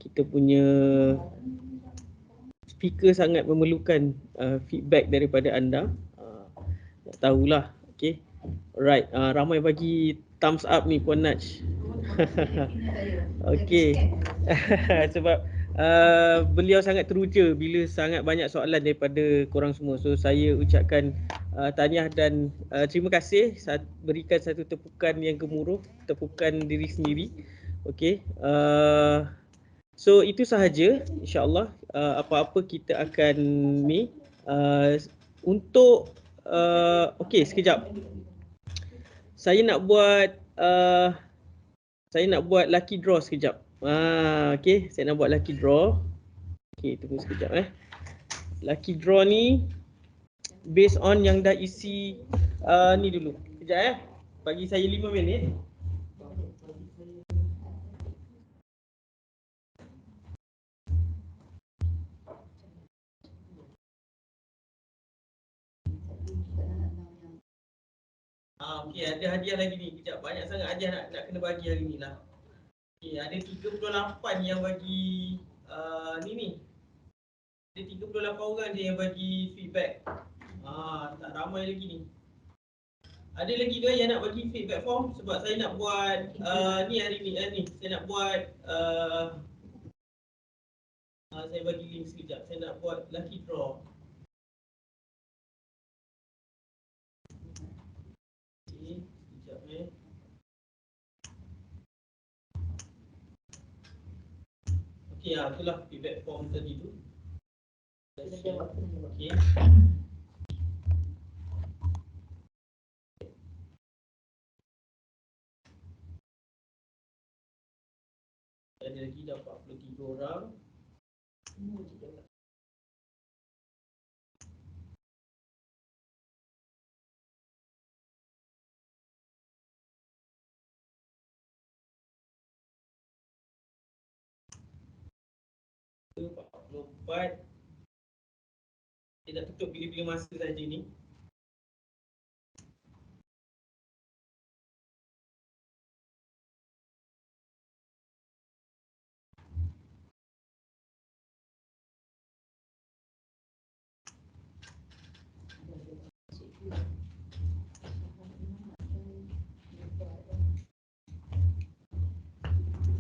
kita punya speaker sangat memerlukan feedback daripada anda. Tak tahulah. Okay, alright. Ramai bagi thumbs up ni Puan Naj. Okay. Sebab beliau sangat teruja bila sangat banyak soalan daripada korang semua. So saya ucapkan tahniah dan terima kasih. Berikan satu tepukan yang gemuruh, tepukan diri sendiri. Okay. So itu sahaja, insyaAllah. Apa-apa kita akan ni untuk okay, sekejap. Saya nak buat lucky draw sekejap. Okay, saya nak buat lucky draw. Okay, tunggu sekejap lucky draw ni based on yang dah isi ni dulu. Kejap bagi saya 5 minit. Okey, ada hadiah lagi ni. Kejap, banyak sangat hadiah nak kena bagi hari ni lah. Okey, ada 38 yang bagi ni. Ada 38 orang je yang bagi feedback. Tak ramai lagi ni. Ada lagi ke yang nak bagi feedback form? Sebab saya nak buat ni hari ni. Saya nak buat saya bagi link sekejap. Saya nak buat lucky draw. Okey, sekejap Okey, itulah feedback form tadi tu. Okey. Ada lagi dah 43 orang. But dia nak tutup bila-bila masa saja ni.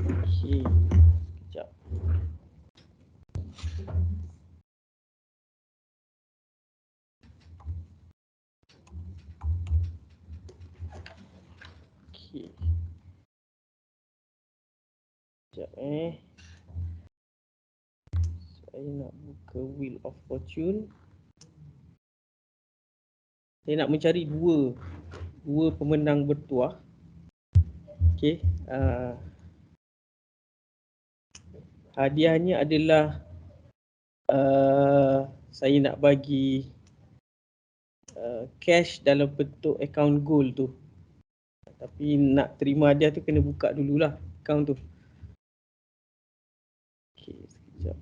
Okey, sekejap. Okey. Sekejap saya nak buka Wheel of Fortune. Saya nak mencari dua pemenang bertuah. Okey, hadiahnya adalah saya nak bagi cash dalam bentuk account gold tu. Tapi nak terima hadiah tu kena buka dululah account tu. Okey, sekejap.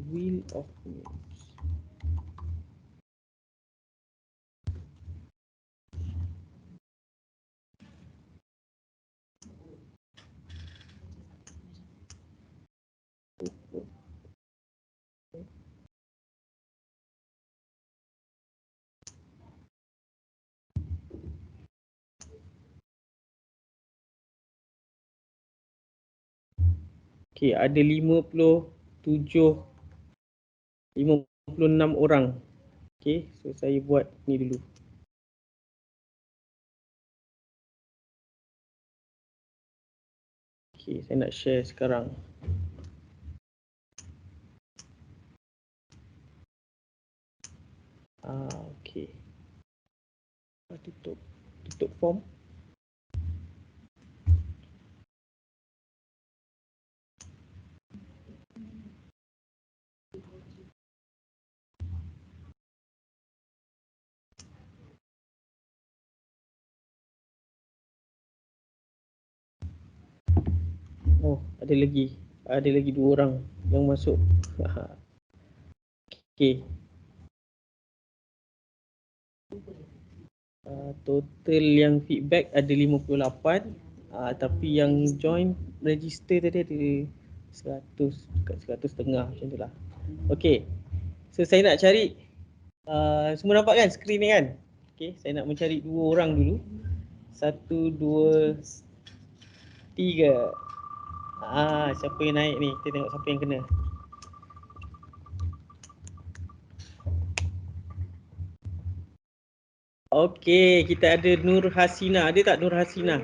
Wheel of News. Okey, ada 56 orang. Okey, so saya buat ni dulu. Okey, saya nak share sekarang. Okey. Tutup form. Oh, ada lagi 2 orang yang masuk. Okey. Total yang feedback ada 58, tapi yang join register tadi ada 100, dekat 100.5 macam tu lah. Okey. So saya nak cari semua nampak kan skrin ni kan? Okey, saya nak mencari 2 orang dulu. 1, 2, 3. Siapa yang naik ni? Kita tengok siapa yang kena. Okey, kita ada Nur Hasina. Ada tak Nur Hasina?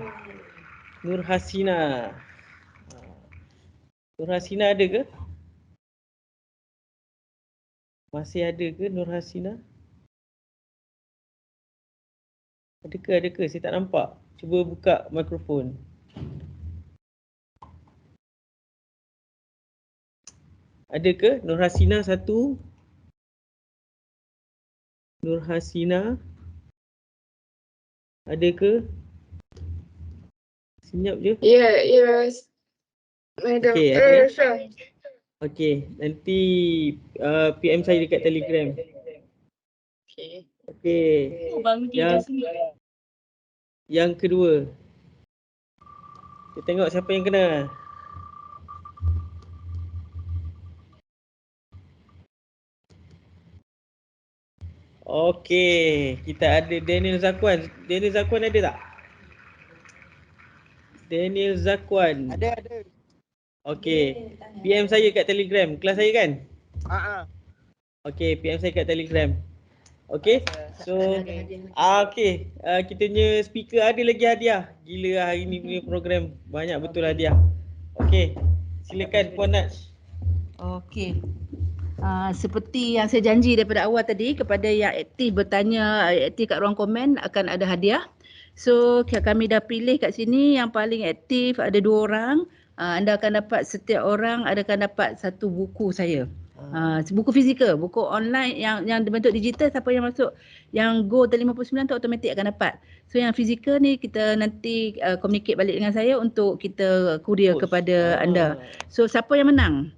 Nur Hasina. Nur Hasina ada ke? Masih ada ke Nur Hasina? Ada ke? Saya tak nampak. Cuba buka mikrofon. Ada ke? Nur Hasina 1. Nur Hasina. Ada ke? Senyap je. Yes, madam. Okey, ada. Sure. Okey, nanti PM saya dekat Telegram. Okay. Okey. Yang kedua. Kita tengok siapa yang kena. Okey, kita ada Daniel Zakwan. Daniel Zakwan ada tak? Daniel Zakwan. Ada. Okey. PM saya kat Telegram. Kelas saya kan? Ha. Okey, PM saya kat Telegram. Okey. So okey, kita punya speaker ada lagi hadiah. Gila lah hari ni punya program. Banyak betul hadiah. Okey. Silakan Puan Naj. Okey. Seperti yang saya janji daripada awal tadi, kepada yang aktif bertanya, aktif kat ruang komen akan ada hadiah. So kami dah pilih kat sini yang paling aktif ada 2 orang. Anda akan dapat, setiap orang akan dapat 1 buku saya. Buku fizikal, buku online yang berbentuk digital, siapa yang masuk yang Go 59 tu automatik akan dapat. So yang fizikal ni kita nanti communicate balik dengan saya untuk kita courier kepada anda. So siapa yang menang?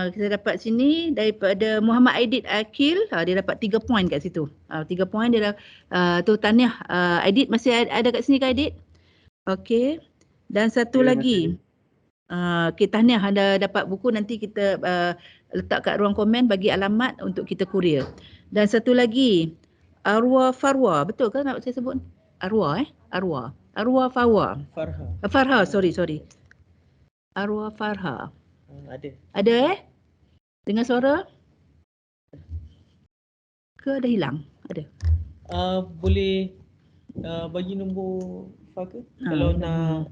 Kita dapat sini daripada Muhammad Aidit Akil, dia dapat 3 poin kat situ. 3 poin dia dah tu tahniah. Aidit masih ada kat sini ke Aidit? Okey. Dan satu lagi. Okay, tahniah anda dapat buku, nanti kita letak kat ruang komen bagi alamat untuk kita courier. Dan satu lagi, Arwah Farwa, betul ke nak saya sebut? Arwah Arwah Farwa. Farha, sorry. Arwah Farha. Ada dengar suara? Ke dah hilang? Ada. Boleh bagi nombor Fah ke? Kalau nak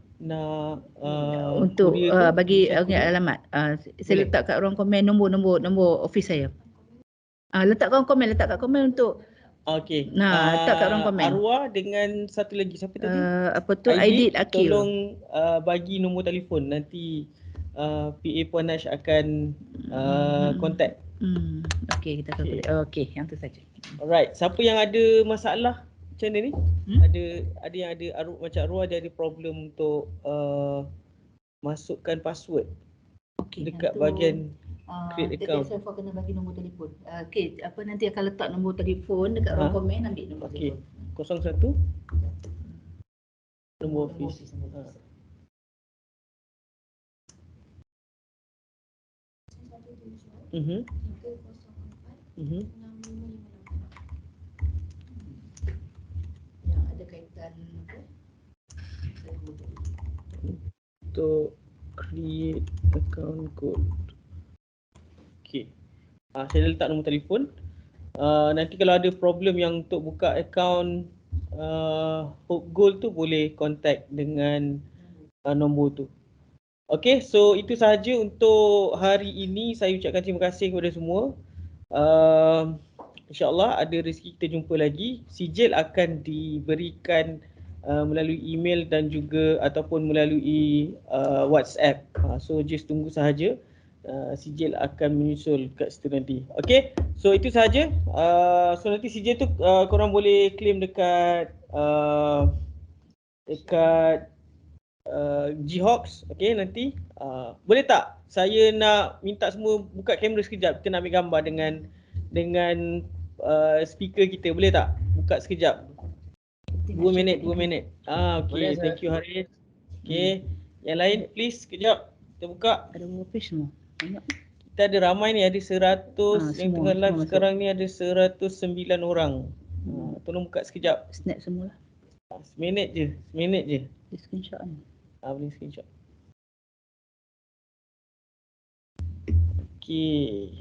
untuk bagi alamat. Saya Boleh. letak kat ruang komen nombor office saya. Letak kat komen untuk Okey. letak kat ruang komen. Arwah dengan satu lagi siapa tadi? Apa tu? Aidit Akil. Tolong bagi nombor telefon, nanti PA Puan Nash akan contact. Okey, kita akan contact. Okey, yang tu saja. Alright, siapa yang ada masalah macam mana ni? Ada yang ada macam Arwah, dia ada problem untuk masukkan password dekat bahagian create account. Saya kena bagi nombor telefon. Okey, nanti akan letak nombor telefon dekat ruang komen, ambil nombor telefon. 01 nombor office. Yang ada kaitan untuk create account code. Okey. Saya letak nombor telefon. Nanti kalau ada problem yang untuk buka account Hope Gold tu, boleh contact dengan nombor tu. Okey, so itu sahaja untuk hari ini. Saya ucapkan terima kasih kepada semua. InsyaAllah ada rezeki kita jumpa lagi. Sijil akan diberikan melalui email dan juga ataupun melalui WhatsApp. So just tunggu sahaja. Sijil akan menyusul kat situ nanti. Okey, so itu sahaja. So nanti sijil tu korang boleh claim dekat G-Hawks. Okey, nanti boleh tak saya nak minta semua buka kamera sekejap, kita nak ambil gambar dengan speaker kita, boleh tak? Buka sekejap. 2 minit. Okey, thank you Haris. Okey, yang lain please sekejap. Kita buka. Ada berapa page semua? Banyak. Kita ada ramai ni, ada 100 yang tengah live sekarang ni, ada 109 orang. Tolong buka sekejap. Snap semualah. Seminit je. Di screenshot ni. Boleh screenshot. Okey.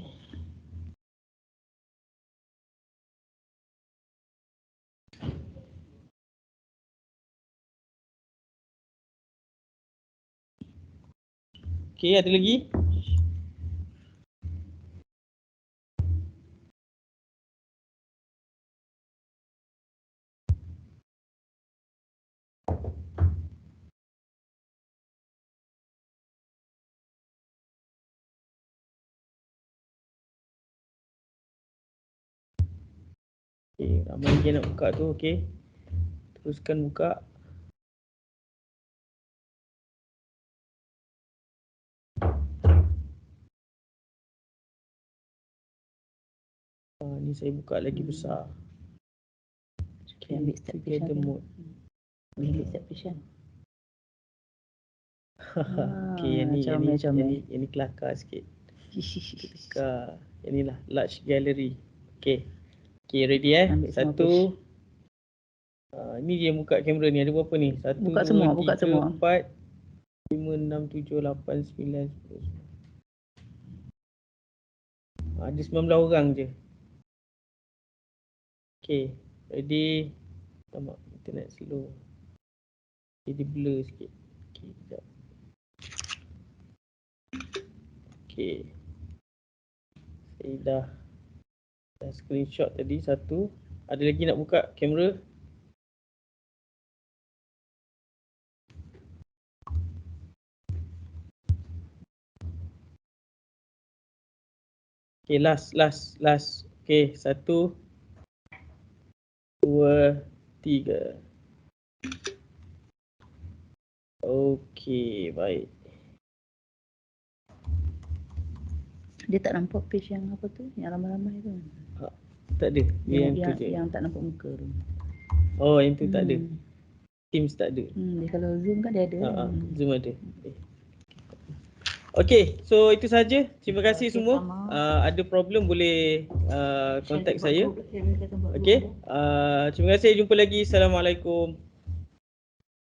Okey, ada lagi? Okay, ramai lagi nak buka tu. Okay, teruskan buka. Ni saya buka lagi besar. Okay, ambil step patient. Together mode. Ambil step patient. Okay, yang comel. ni kelakar sikit. Kelakar. Yang ni lah, large gallery. Okay. Okay, ready Ambil semua Satu. Ni dia buka kamera ni. Ada berapa ni? 1, Buka 2, semua, 3, buka semua. 4, 5, 6, 7, 8, 9, 10. Ada 19 orang je. Okay, ready. Tambah internet slow. Jadi blur sikit. Okay, sekejap. Okay. Saya dah screenshot tadi satu. Ada lagi nak buka kamera? Okay, last. Okay, 1, 2, 3. Okay, baik. Dia tak nampak page yang apa tu? Yang ramai-ramai tu. Tak ada. Yang tak nampak muka tu. Oh, yang tu tak ada. Teams tak ada. Dia kalau Zoom kan dia ada. Zoom ada. Okay, so itu saja. Terima kasih semua. Ada problem boleh contact saya. Okay. Terima kasih. Jumpa lagi. Assalamualaikum.